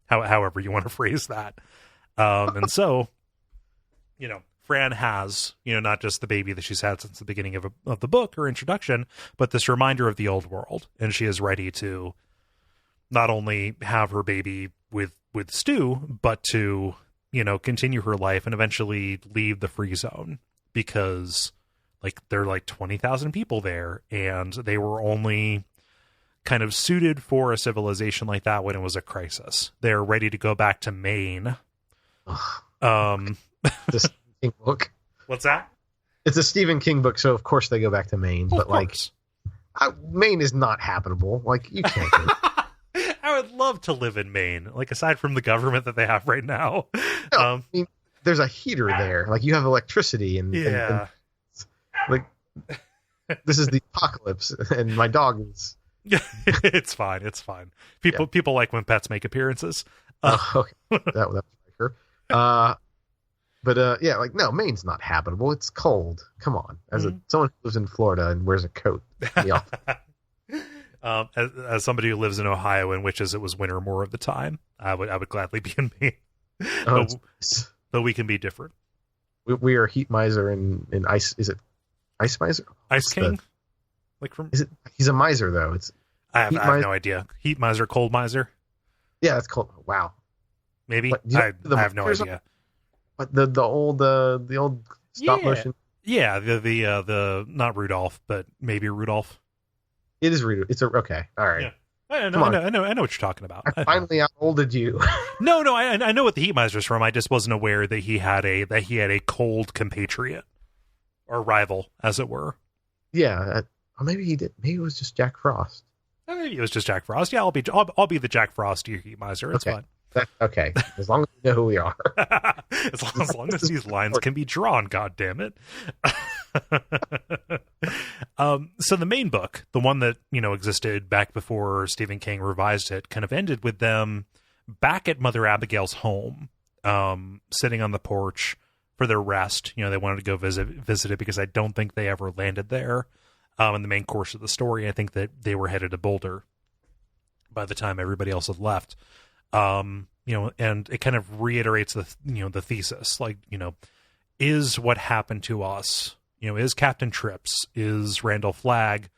A: however you want to phrase that. And so, Fran has, not just the baby that she's had since the beginning of the book or introduction, but this reminder of the old world. And she is ready to not only have her baby with Stu, but to, continue her life and eventually leave the free zone, because there are 20,000 people there, and they were only kind of suited for a civilization like that when it was a crisis. They're ready to go back to Maine.
B: This King book.
A: What's that?
B: It's a Stephen King book, so of course they go back to Maine.
A: Well,
B: but Maine is not habitable. You can't go.
A: I would love to live in Maine, aside from the government that they have right now.
B: No, there's a heater there. You have electricity, and this is the apocalypse, and my dog is.
A: It's fine. People like when pets make appearances.
B: Okay. that was her. No, Maine's not habitable. It's cold. Come on, someone who lives in Florida and wears a coat.
A: As somebody who lives in Ohio, in which as it was winter more of the time, I would gladly be in Maine. Though we can be different.
B: We are heat miser and ice. Is it ice miser?
A: Ice king.
B: Is it? He's a miser though.
A: I have no idea. Heat miser, cold miser.
B: Yeah, it's cold. Wow.
A: Maybe I have no idea.
B: But the old stop motion.
A: Yeah, the not Rudolph, but maybe Rudolph.
B: It is Rudolph. It's okay. All right.
A: Yeah. I know what you're talking about.
B: I finally outolded you.
A: No, I know what the heat miser's from. I just wasn't aware that he had a cold compatriot or rival, as it were.
B: Yeah. Maybe he did. Maybe it was just Jack Frost.
A: Maybe it was just Jack Frost. Yeah, I'll be the Jack Frost to your heat miser. It's fine.
B: Okay. As long as we know who we are.
A: as long as these lines can be drawn, God damn it. So the main book, the one that existed back before Stephen King revised it, kind of ended with them back at Mother Abigail's home, sitting on the porch for their rest. They wanted to go visit it because I don't think they ever landed there. In the main course of the story, I think that they were headed to Boulder by the time everybody else had left. And it kind of reiterates the thesis, is what happened to us, is Captain Trips, is Randall Flagg,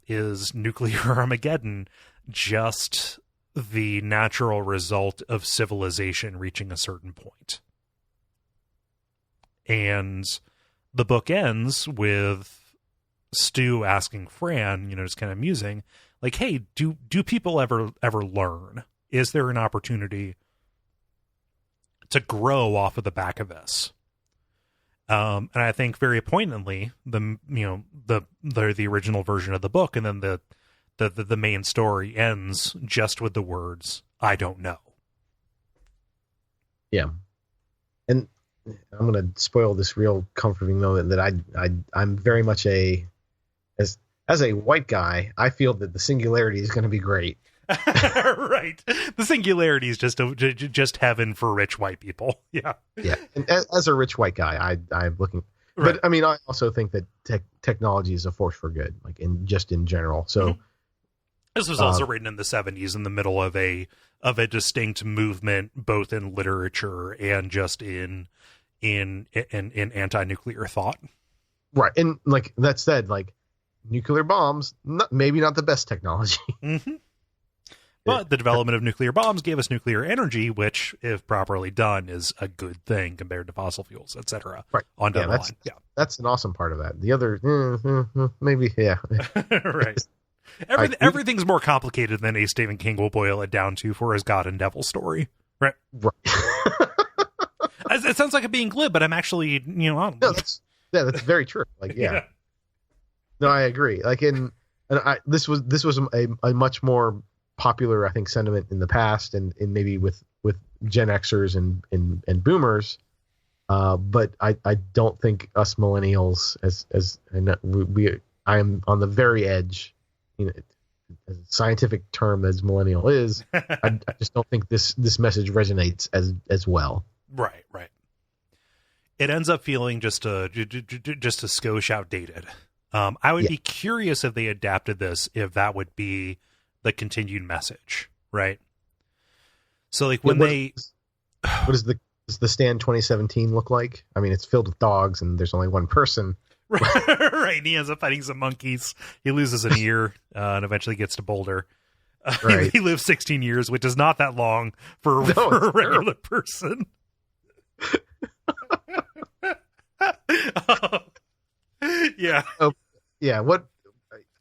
A: is nuclear Armageddon just the natural result of civilization reaching a certain point? And the book ends with Stu asking Fran, just kind of musing, hey, do people ever learn? Is there an opportunity to grow off of the back of this? And I think very poignantly, the original version of the book, and then the main story ends just with the words, "I don't know."
B: Yeah, and I'm going to spoil this real comforting moment that I'm very much as a white guy, I feel that the singularity is going to be great.
A: Right. The singularity is just heaven for rich white people. Yeah.
B: Yeah. And as a rich white guy, I'm looking. Right. But I also think that technology is a force for good, in general. So
A: this was also written in the 70s, in the middle of a distinct movement, both in literature and just in anti-nuclear thought.
B: Right. And that said, nuclear bombs, maybe not the best technology.
A: Mm-hmm. But the development of nuclear bombs gave us nuclear energy, which, if properly done, is a good thing compared to fossil fuels, etc.
B: Right.
A: On down the line. Yeah.
B: That's an awesome part of that. The other, maybe, yeah.
A: Right. Everything's more complicated than a Stephen King will boil it down to for his God and Devil story. Right.
B: Right.
A: It sounds like I'm being glib, but I'm actually,
B: No, that's very true. Yeah. No, I agree. This was a much more popular, I think, sentiment in the past, and maybe with Gen Xers and Boomers, but I don't think us millennials, I am on the very edge as a scientific term as millennial is, I just don't think this message resonates as well.
A: Right. It ends up feeling just a skosh outdated. I would be curious if they adapted this, if that would be the continued message, right? So like when what
B: does the Stand 2017 look like? I mean, it's filled with dogs and there's only one person.
A: Right. And he ends up fighting some monkeys. He loses an ear and eventually gets to Boulder.
B: Right.
A: He lives 16 years, which is not that long for a regular person. Yeah.
B: What?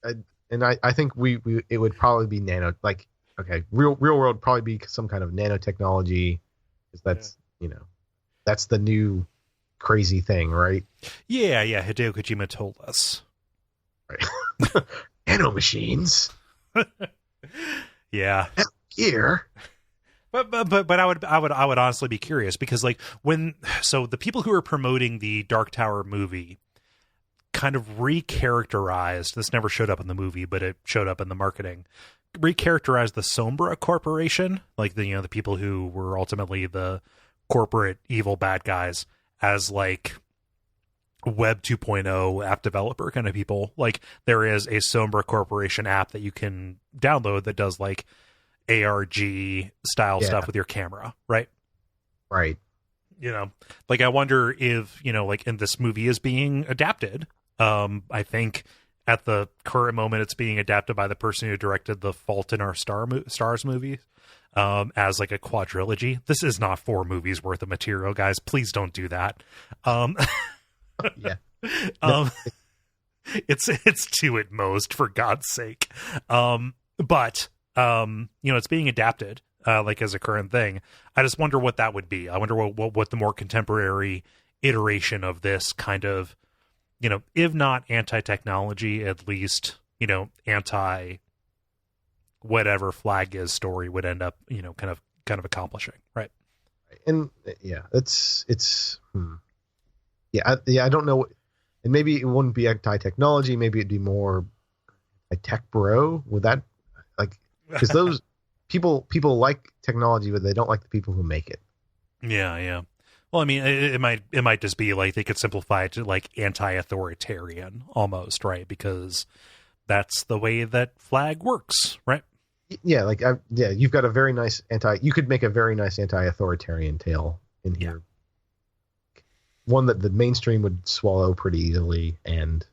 B: I think it would probably be real world probably be some kind of nanotechnology, because that's that's the new crazy thing, right?
A: Yeah. Hideo Kojima told us.
B: Right. Nano machines.
A: Yeah.
B: Here.
A: But I would honestly be curious, because like the people who are promoting the Dark Tower movie kind of recharacterized, this never showed up in the movie, but it showed up in the marketing, recharacterized the Sombra Corporation, like the people who were ultimately the corporate evil bad guys, as like Web 2.0 app developer kind of people. Like there is a Sombra Corporation app that you can download that does like ARG style stuff with your camera, right?
B: Right.
A: Like I wonder if, like, and this movie is being adapted. I think at the current moment it's being adapted by the person who directed the Fault in Our Stars movie, as like a quadrilogy. This is not 4 movies worth of material, guys. Please don't do that.
B: Yeah.
A: It's 2 at most, for God's sake. But it's being adapted, like as a current thing. I just wonder what that would be. I wonder what the more contemporary iteration of this kind of, if not anti-technology, at least, anti whatever Flag is story would end up, kind of accomplishing. Right.
B: And yeah, I don't know. And maybe it wouldn't be anti-technology. Maybe it'd be more a tech bro. Would that, like, because those people like technology, but they don't like the people who make it.
A: Yeah. Well, I mean, it might just be like they could simplify it to like anti-authoritarian almost, right? Because that's the way that Flag works, right?
B: Yeah, you've got a very nice you could make a very nice anti-authoritarian tale in here. Yeah. One that the mainstream would swallow pretty easily, and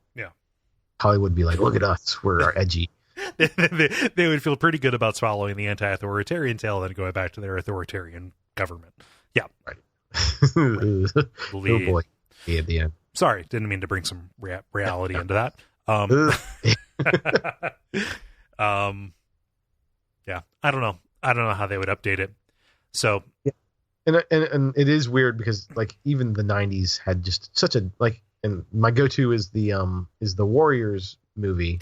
B: Hollywood would be like, look at us, we're edgy.
A: They would feel pretty good about swallowing the anti-authoritarian tale and then going back to their authoritarian government. Yeah.
B: Right. Oh boy. Yeah, at the end.
A: Sorry, didn't mean to bring some reality into that. Yeah, I don't know how they would update it. So,
B: yeah. And it is weird because like even the 90s had just such a like, and my go-to is the Warriors movie.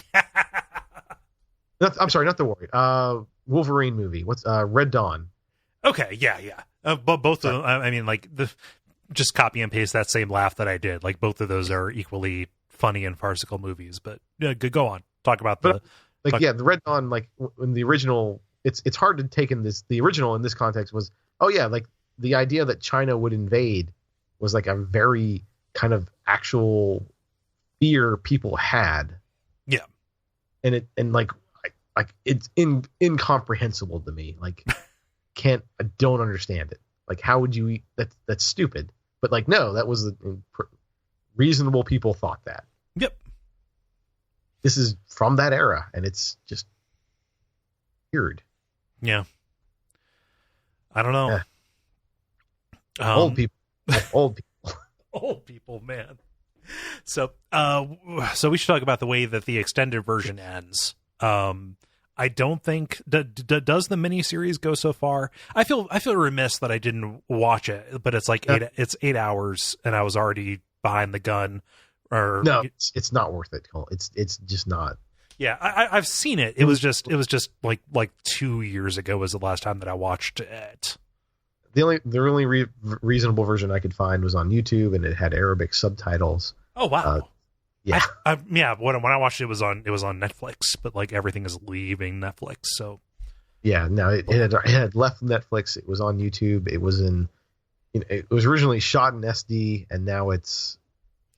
B: I'm sorry, not the Warrior. Wolverine movie. What's Red Dawn?
A: Okay, yeah. But both of them, I mean, like just copy and paste that same laugh that I did. Like both of those are equally funny and farcical movies. But go on, talk about the
B: Red Dawn. Like in the original, it's hard to take in this. The original in this context was like the idea that China would invade was like a very kind of actual fear people had.
A: Yeah,
B: and it's incomprehensible to me. Like. I don't understand it. Like, how would you eat that's stupid, but like, no, that was reasonable people thought that.
A: Yep.
B: This is from that era, and it's just weird.
A: Yeah. I don't know.
B: Yeah. Old
A: people, man. So we should talk about the way that the extended version ends. I don't think does the miniseries go so far. I feel remiss that I didn't watch it, but it's like 8 hours, and I was already behind the gun. Or
B: no, it's not worth it, Cole. It's just not.
A: Yeah, I've seen it. It was just like 2 years ago was the last time that I watched it.
B: The only reasonable version I could find was on YouTube, and it had Arabic subtitles.
A: Oh wow.
B: Yeah,
A: When I watched it, it was on Netflix, but like everything is leaving Netflix. So
B: yeah. No, it had left Netflix. It was on YouTube. It was in. It was originally shot in SD, and now it's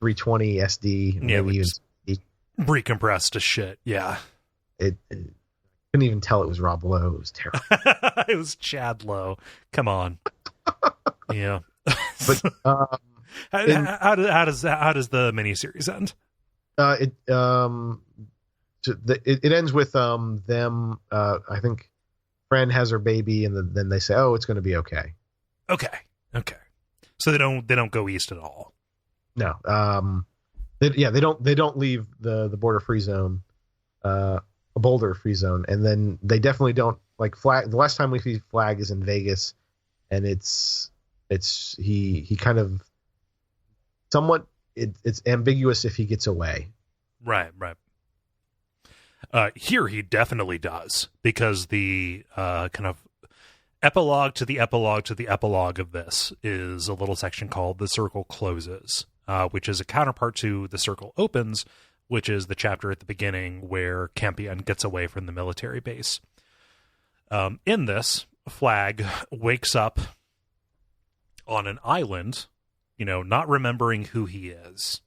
B: 320 SD. Maybe even
A: recompressed to shit. Yeah,
B: it couldn't even tell it was Rob Lowe. It was terrible.
A: It was Chad Lowe. Come on. Yeah.
B: But
A: how does the miniseries end?
B: It ends with them. I think Fran has her baby, and then they say, "Oh, it's going to be okay."
A: Okay. So they don't go east at all.
B: No. They don't leave the border free zone, a Boulder free zone, and then they definitely don't like Flag. The last time we see Flag is in Vegas, and it's he kind of somewhat it's ambiguous if he gets away.
A: Right. Here he definitely does, because the kind of epilogue to the epilogue to the epilogue of this is a little section called The Circle Closes, which is a counterpart to The Circle Opens, which is the chapter at the beginning where Campion gets away from the military base. In this, Flag wakes up on an island, not remembering who he is,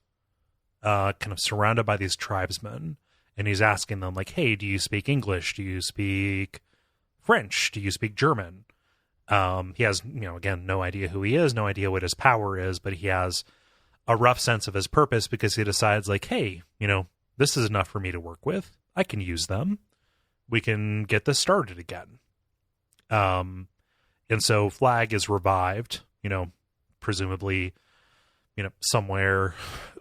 A: kind of surrounded by these tribesmen, and he's asking them, like, hey, do you speak English? Do you speak French? Do you speak German? He has, again, no idea who he is, no idea what his power is, but he has a rough sense of his purpose because he decides, like, hey, this is enough for me to work with. I can use them. We can get this started again. And so Flag is revived, presumably, somewhere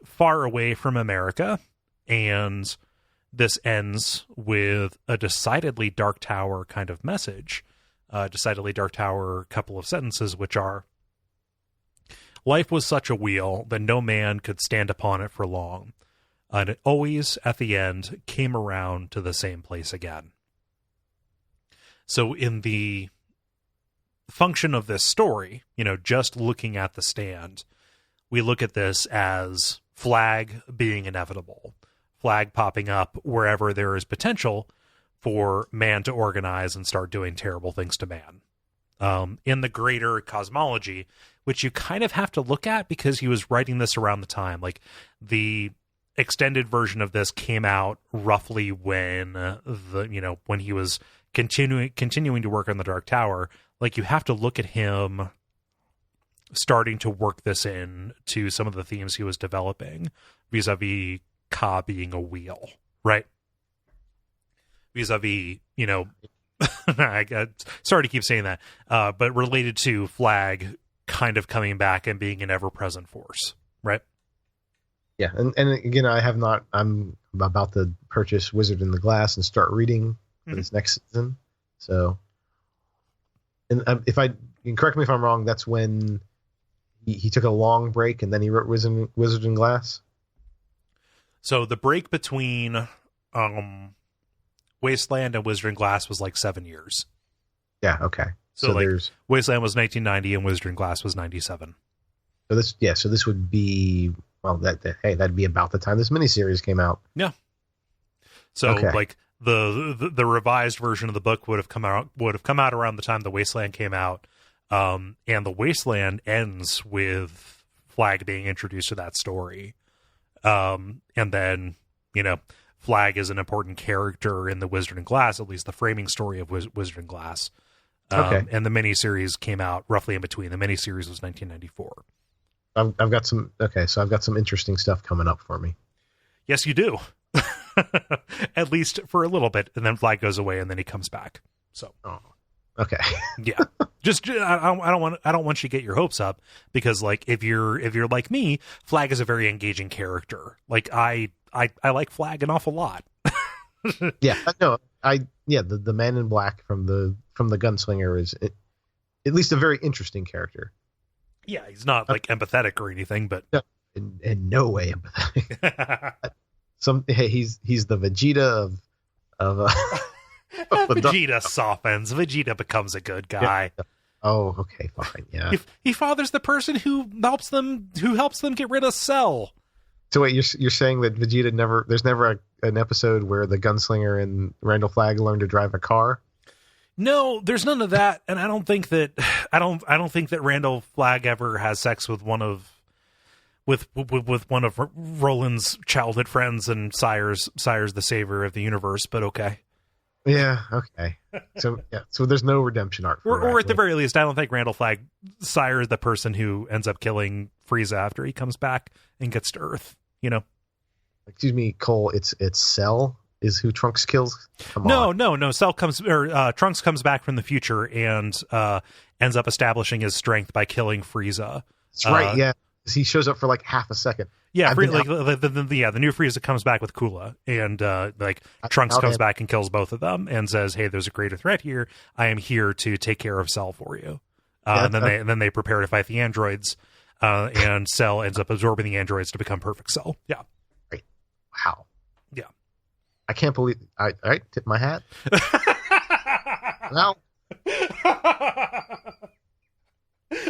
A: far away from America. And this ends with a decidedly Dark Tower kind of message. Decidedly Dark Tower couple of sentences, which are, life was such a wheel that no man could stand upon it for long. And it always, at the end, came around to the same place again. So in the function of this story, just looking at the stand, we look at this as Flag being inevitable. Flag popping up wherever there is potential for man to organize and start doing terrible things to man. In the greater cosmology, which you kind of have to look at because he was writing this around the time. Like, the extended version of this came out roughly when when he was continuing to work on the Dark Tower. Like, you have to look at him starting to work this in to some of the themes he was developing, vis-a-vis Ka being a wheel, right? Vis-a-vis, sorry to keep saying that, but related to Flag kind of coming back and being an ever-present force, right?
B: Yeah, and again, I'm about to purchase Wizard in the Glass and start reading for this next season. So, and if you can correct me if I'm wrong, that's when he took a long break and then he wrote Wizard in Glass.
A: So the break between Wasteland and Wizard in Glass was like 7 years.
B: Yeah, okay.
A: So like, there's Wasteland was 1990 and Wizard in Glass was 97.
B: So this would be, well, that'd be about the time this miniseries came out.
A: Yeah. So like the revised version of the book would have come out around the time the Wasteland came out. And the Wasteland ends with Flag being introduced to that story. And then, Flag is an important character in the Wizard in Glass, at least the framing story of Wizard in Glass. And the miniseries came out roughly in between. The miniseries was 1994.
B: I've got some interesting stuff coming up for me.
A: Yes, you do. At least for a little bit, and then Flag goes away, and then he comes back. So,
B: okay,
A: yeah. Just I don't want you to get your hopes up, because like if you're like me, Flag is a very engaging character. Like I like Flag an awful lot.
B: Yeah, no, the Man in Black from the Gunslinger is at least a very interesting character.
A: Yeah, he's not like empathetic or anything, but
B: no, in no way empathetic. He's the Vegeta of
A: Vegeta softens. Vegeta becomes a good guy.
B: Yeah. Oh, okay, fine. Yeah.
A: He fathers the person who helps them get rid of Cell.
B: So wait, you're saying that Vegeta there's never an episode where the gunslinger and Randall Flagg learn to drive a car?
A: No, there's none of that, and I don't think that Randall Flagg ever has sex with one of Roland's childhood friends and Sire's the savior of the universe. But okay.
B: Yeah. Okay. So there's no redemption arc.
A: Or at the very least, I don't think Randall Flagg Sire is the person who ends up killing Frieza after he comes back and gets to Earth. You know.
B: Excuse me, Cole. It's Cell is who Trunks kills.
A: No. Cell Trunks comes back from the future and ends up establishing his strength by killing Frieza.
B: That's right. Yeah. He shows up for like half a second.
A: Yeah, the new Frieza comes back with Coola, and Trunks comes back and kills both of them, and says, "Hey, there's a greater threat here. I am here to take care of Cell for you." And then they prepare to fight the androids, and Cell ends up absorbing the androids to become Perfect Cell. Yeah.
B: Right. Wow.
A: Yeah.
B: I can't believe I tip my hat. Wow.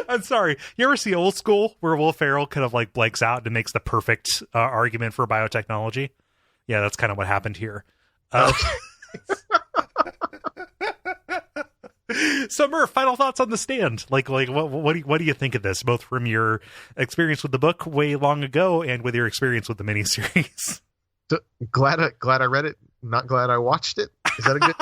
A: I'm sorry. You ever see Old School where Will Ferrell kind of like blanks out and makes the perfect argument for biotechnology? Yeah, that's kind of what happened here. So, Murph, final thoughts on The Stand. What do you think of this, both from your experience with the book way long ago and with your experience with the miniseries?
B: So, glad I read it. Not glad I watched it. Is that a good?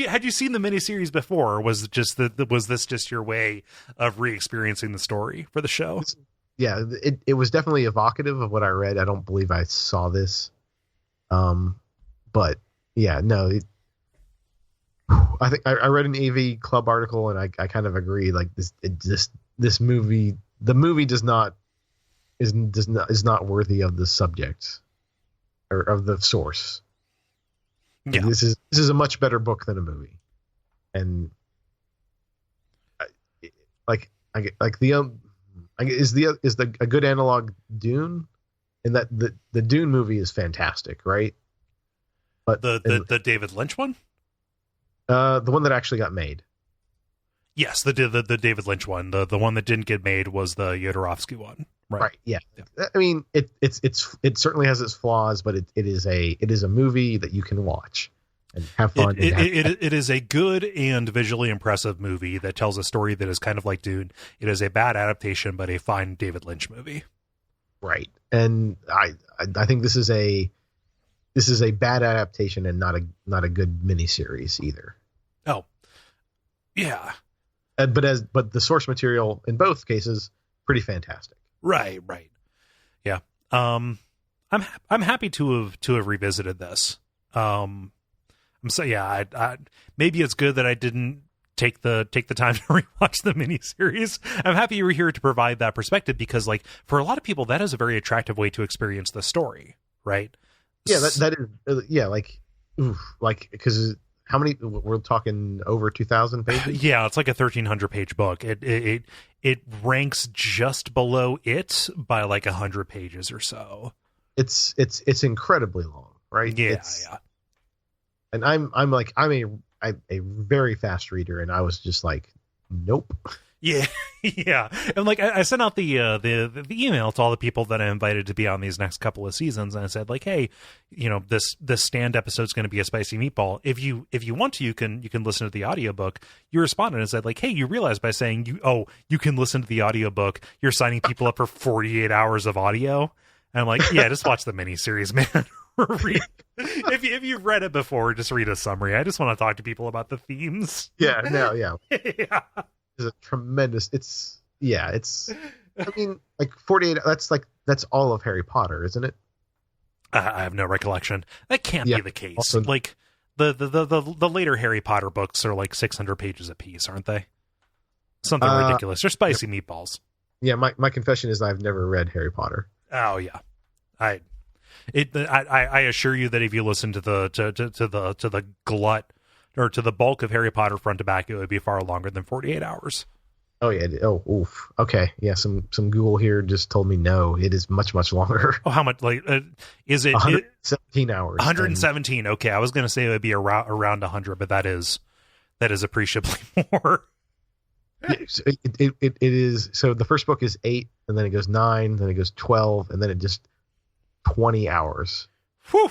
A: Had you seen the miniseries before, or was this just your way of re-experiencing the story for the show?
B: Yeah, it was definitely evocative of what I read. I don't believe I saw this, but yeah, no. I think I read an AV Club article, and I kind of agree. Like this movie, the movie is not worthy of the subject or of the source. Yeah. This is a much better book than a movie, and is a good analog Dune, in that the Dune movie is fantastic, right? But
A: the David Lynch one,
B: the one that actually got made.
A: Yes, the David Lynch one. The one that didn't get made was the Jodorowsky one. Right.
B: Yeah. I mean, it certainly has its flaws, but it is a movie that you can watch and have fun.
A: It is a good and visually impressive movie that tells a story that is kind of like Dune. It is a bad adaptation, but a fine David Lynch movie.
B: Right. And I think this is a bad adaptation and not a good miniseries either. Oh,
A: yeah.
B: But the source material in both cases pretty fantastic.
A: Right. Yeah. I'm happy to have revisited this. Maybe it's good that I didn't take the time to rewatch the miniseries. I'm happy you were here to provide that perspective, because like for a lot of people that is a very attractive way to experience the story, right?
B: Yeah, that is because how many, we're talking over 2,000 pages?
A: Yeah, it's like a 1,300 page book. It ranks just below it by like 100 pages or so.
B: It's incredibly long, right?
A: Yeah.
B: And I'm a very fast reader, and I was just like, nope.
A: Yeah, yeah. And like I sent out the email to all the people that I invited to be on these next couple of seasons, and I said like, hey, this Stand episode's going to be a spicy meatball. If you want to, you can listen to the audiobook. You responded and said like, hey, you realize by saying you can listen to the audiobook, you're signing people up for 48 hours of audio. And I'm like, yeah, just watch the miniseries, man. If you've read it before, just read a summary. I just want to talk to people about the themes.
B: Yeah, no, yeah.
A: Yeah.
B: It's a tremendous. I mean, like 48. That's all of Harry Potter, isn't it?
A: I have no recollection. That can't be the case. Also, like the later Harry Potter books are like 600 pages a piece, aren't they? Something ridiculous. They're spicy meatballs.
B: Yeah, my confession is I've never read Harry Potter.
A: Oh yeah, I assure you that if you listen to the glut or to the bulk of Harry Potter front to back, it would be far longer than 48 hours.
B: Oh yeah. Oh, oof. Okay. Yeah. Some Google here just told me no, it is much longer.
A: Oh, how much? Like, is it
B: 117 hours?
A: 117. Okay, I was going to say it would be around 100, but that is appreciably more.
B: Yeah, so it is. So the first book is 8, and then it goes 9, then it goes 12, and then it just 20 hours.
A: Whew.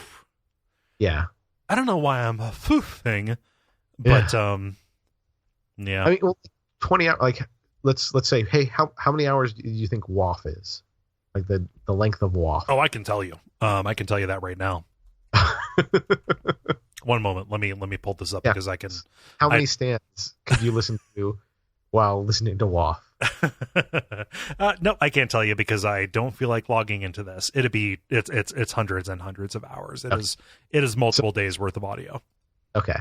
B: Yeah.
A: I don't know why I'm a foof thing, but yeah.
B: I mean, well, 20 hours. Like, let's say, hey, how many hours do you think WAF is? Like the length of WAF.
A: Oh, I can tell you. I can tell you that right now. One moment. Let me pull this up because I can.
B: How many stands could you listen to while listening to WAF?
A: No, I can't tell you because I don't feel like logging into this. It's hundreds and hundreds of hours. It is multiple days worth of audio.
B: Okay.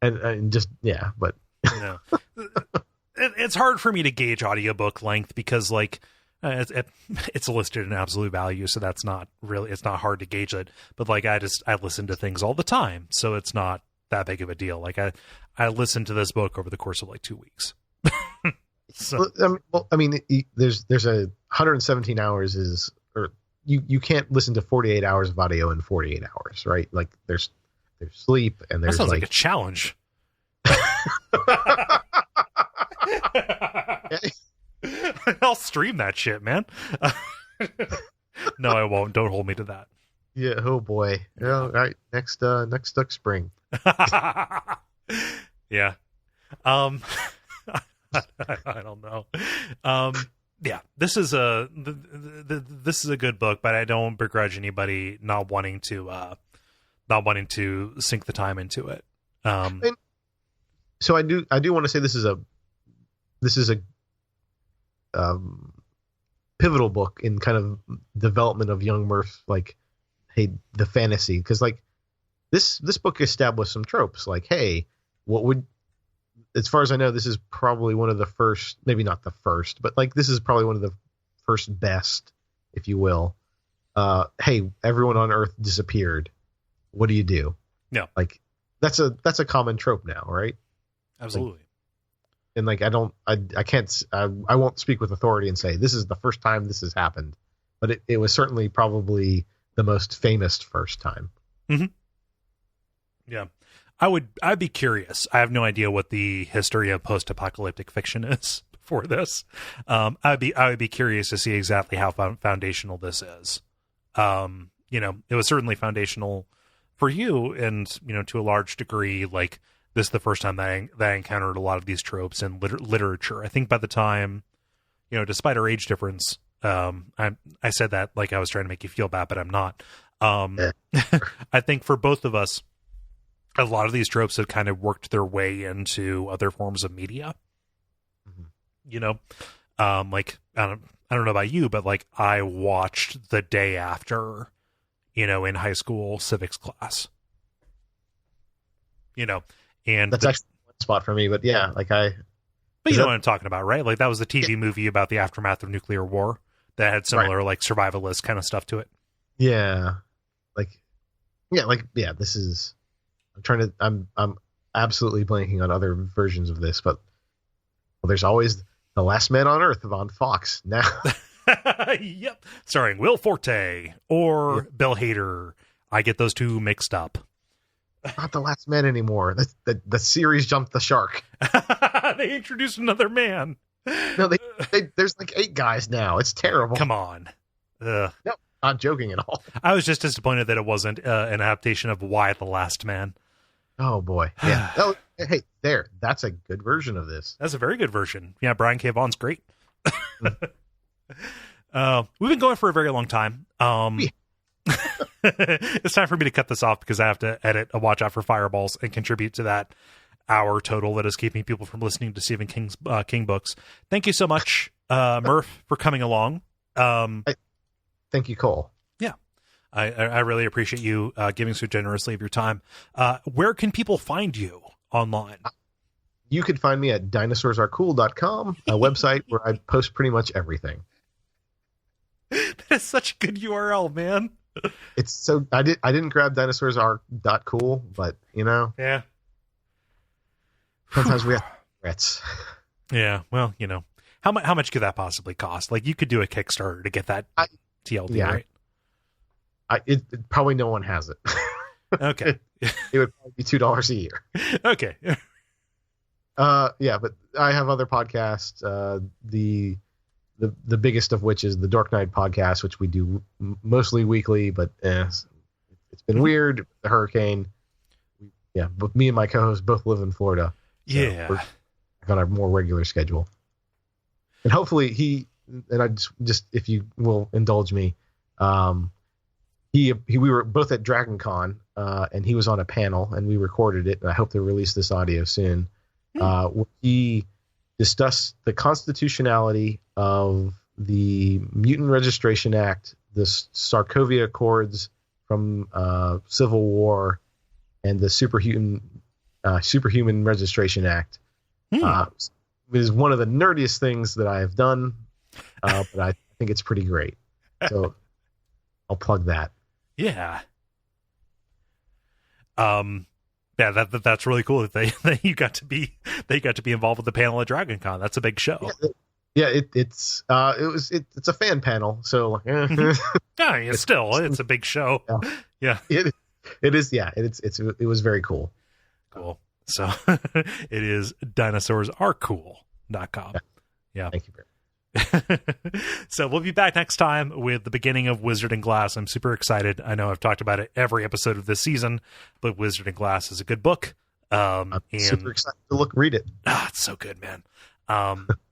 B: And just but
A: it's hard for me to gauge audiobook length because like it's listed in absolute value, so it's not hard to gauge it. But like I listen to things all the time, so it's not that big of a deal. Like I listened to this book over the course of like 2 weeks. So.
B: There's a 117 hours or you can't listen to 48 hours of audio in 48 hours, right? Like there's sleep and there's
A: that sounds like a challenge. I'll stream that shit, man. No, I won't. Don't hold me to that.
B: Yeah. Oh boy. Yeah. All right. Next Duck Spring.
A: Yeah. I don't know. Yeah, this is a good book, but I don't begrudge anybody not wanting to sink the time into it.
B: So I do want to say this is a pivotal book in kind of development of young Murph, like, hey, the fantasy, because like this book established some tropes, like, hey, as far as I know, this is probably one of the first, maybe not the first, but like this is probably one of the first best, if you will. Hey, everyone on Earth disappeared. What do you do?
A: Yeah,
B: like that's a common trope now, right?
A: Absolutely.
B: Like, and I won't speak with authority and say this is the first time this has happened, but it was certainly probably the most famous first time.
A: Mm-hmm. Yeah. I'd be curious. I have no idea what the history of post-apocalyptic fiction is for this. I would be curious to see exactly how foundational this is. It was certainly foundational for you, and to a large degree, like this is the first time that I encountered a lot of these tropes in literature. I think by the time, despite our age difference, I said that like I was trying to make you feel bad, but I'm not. I think for both of us, a lot of these tropes have kind of worked their way into other forms of media. Mm-hmm. Like I don't know about you, but like I watched The Day After, in high school civics class. And
B: that's actually one spot for me, but yeah, like
A: But you know what I'm talking about, right? Like that was the TV movie about the aftermath of nuclear war that had similar like survivalist kind of stuff to it.
B: Yeah. This is, I'm absolutely blanking on other versions of this, but there's always The Last Man on Earth on Fox now.
A: Yep. Starring Will Forte or Bill Hader. I get those two mixed up.
B: Not The Last Man anymore. The series jumped the shark.
A: They introduced another man.
B: No, there's like 8 guys now. It's terrible.
A: Come on.
B: No, not joking at all.
A: I was just disappointed that it wasn't an adaptation of Why the Last Man.
B: Oh boy. Yeah. Hey, there. That's a good version of this.
A: That's a very good version. Yeah, Brian K. Vaughan's great. We've been going for a very long time. It's time for me to cut this off because I have to edit a Watch Out for Fireballs and contribute to that hour total that is keeping people from listening to Stephen King's King books. Thank you so much, Murph, for coming along.
B: Thank you, Cole.
A: Yeah, I really appreciate you giving so generously of your time. Where can people find you online?
B: You can find me at dinosaursarecool.com, a website where I post pretty much everything.
A: That is such a good URL, man.
B: It's so I didn't grab dinosaursarecool, but
A: yeah.
B: Sometimes we have regrets.
A: Yeah, well, how much could that possibly cost? Like you could do a Kickstarter to get that TLD, right?
B: Probably no one has it.
A: Okay.
B: It would probably be $2 a year.
A: Okay.
B: Yeah, but I have other podcasts. The the biggest of which is the Dark Knight podcast, which we do mostly weekly, but it's been weird. The hurricane. Yeah, but me and my co-host both live in Florida. So we're on a more regular schedule. And hopefully I just if you will indulge me, we were both at Dragon Con, and he was on a panel, and we recorded it, and I hope to release this audio soon. Where he discussed the constitutionality of the Mutant Registration Act, the Sokovia Accords from Civil War, and the Superhuman Registration Act. It is one of the nerdiest things that I have done, but I think it's pretty great. So I'll plug that.
A: Yeah. That's really cool that you got to be involved with the panel at Dragon Con. That's a big show.
B: It's a fan panel, so
A: it's a big show. Yeah.
B: It is. Yeah, it was very cool.
A: Cool. So it is dinosaursarecool.com. Yeah.
B: Thank you very much.
A: So we'll be back next time with the beginning of Wizard and Glass. I'm super excited. I know I've talked about it every episode of this season, but Wizard and Glass is a good book.
B: I'm super excited to read it.
A: It's so good, man.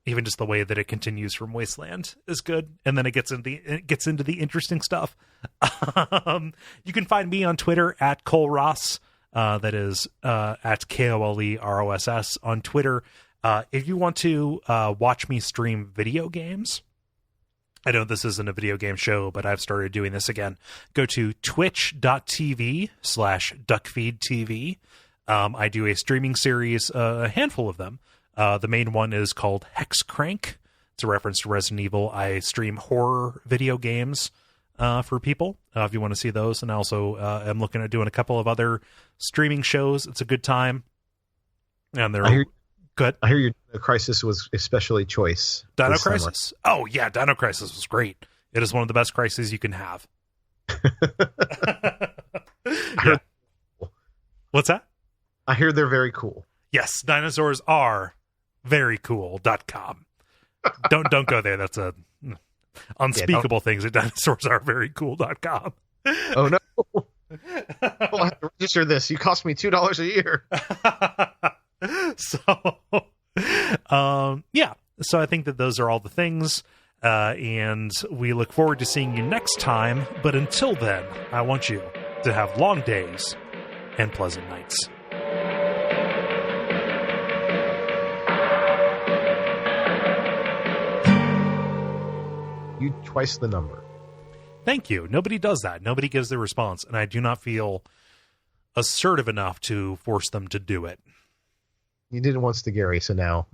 A: Even just the way that it continues from Wasteland is good, and then it gets into the interesting stuff. You can find me on Twitter at Cole Ross. That is at KOLEROSS on Twitter. If you want to watch me stream video games, I know this isn't a video game show, but I've started doing this again. Go to twitch.tv/Duckfeed.tv. I do a streaming series, a handful of them. The main one is called Hex Crank. It's a reference to Resident Evil. I stream horror video games for people, if you want to see those. And I also am looking at doing a couple of other streaming shows. It's a good time. And they're good.
B: I hear your Dino Crisis was especially choice.
A: Dino Crisis? Oh, yeah, Dino Crisis was great. It is one of the best crises you can have. Yeah. What's that?
B: I hear they're very cool.
A: Yes, dinosaurs are very cool.com. Don't go there. That's a unspeakable things at dinosaursareverycool.com.
B: Oh no. I'll have to register this. You cost me $2 a year.
A: So so I think that those are all the things, and we look forward to seeing you next time. But until then, I want you to have long days and pleasant nights.
B: You twice the number.
A: Thank you. Nobody does that. Nobody gives their response, and I do not feel assertive enough to force them to do it.
B: You did it once to Gary, so now.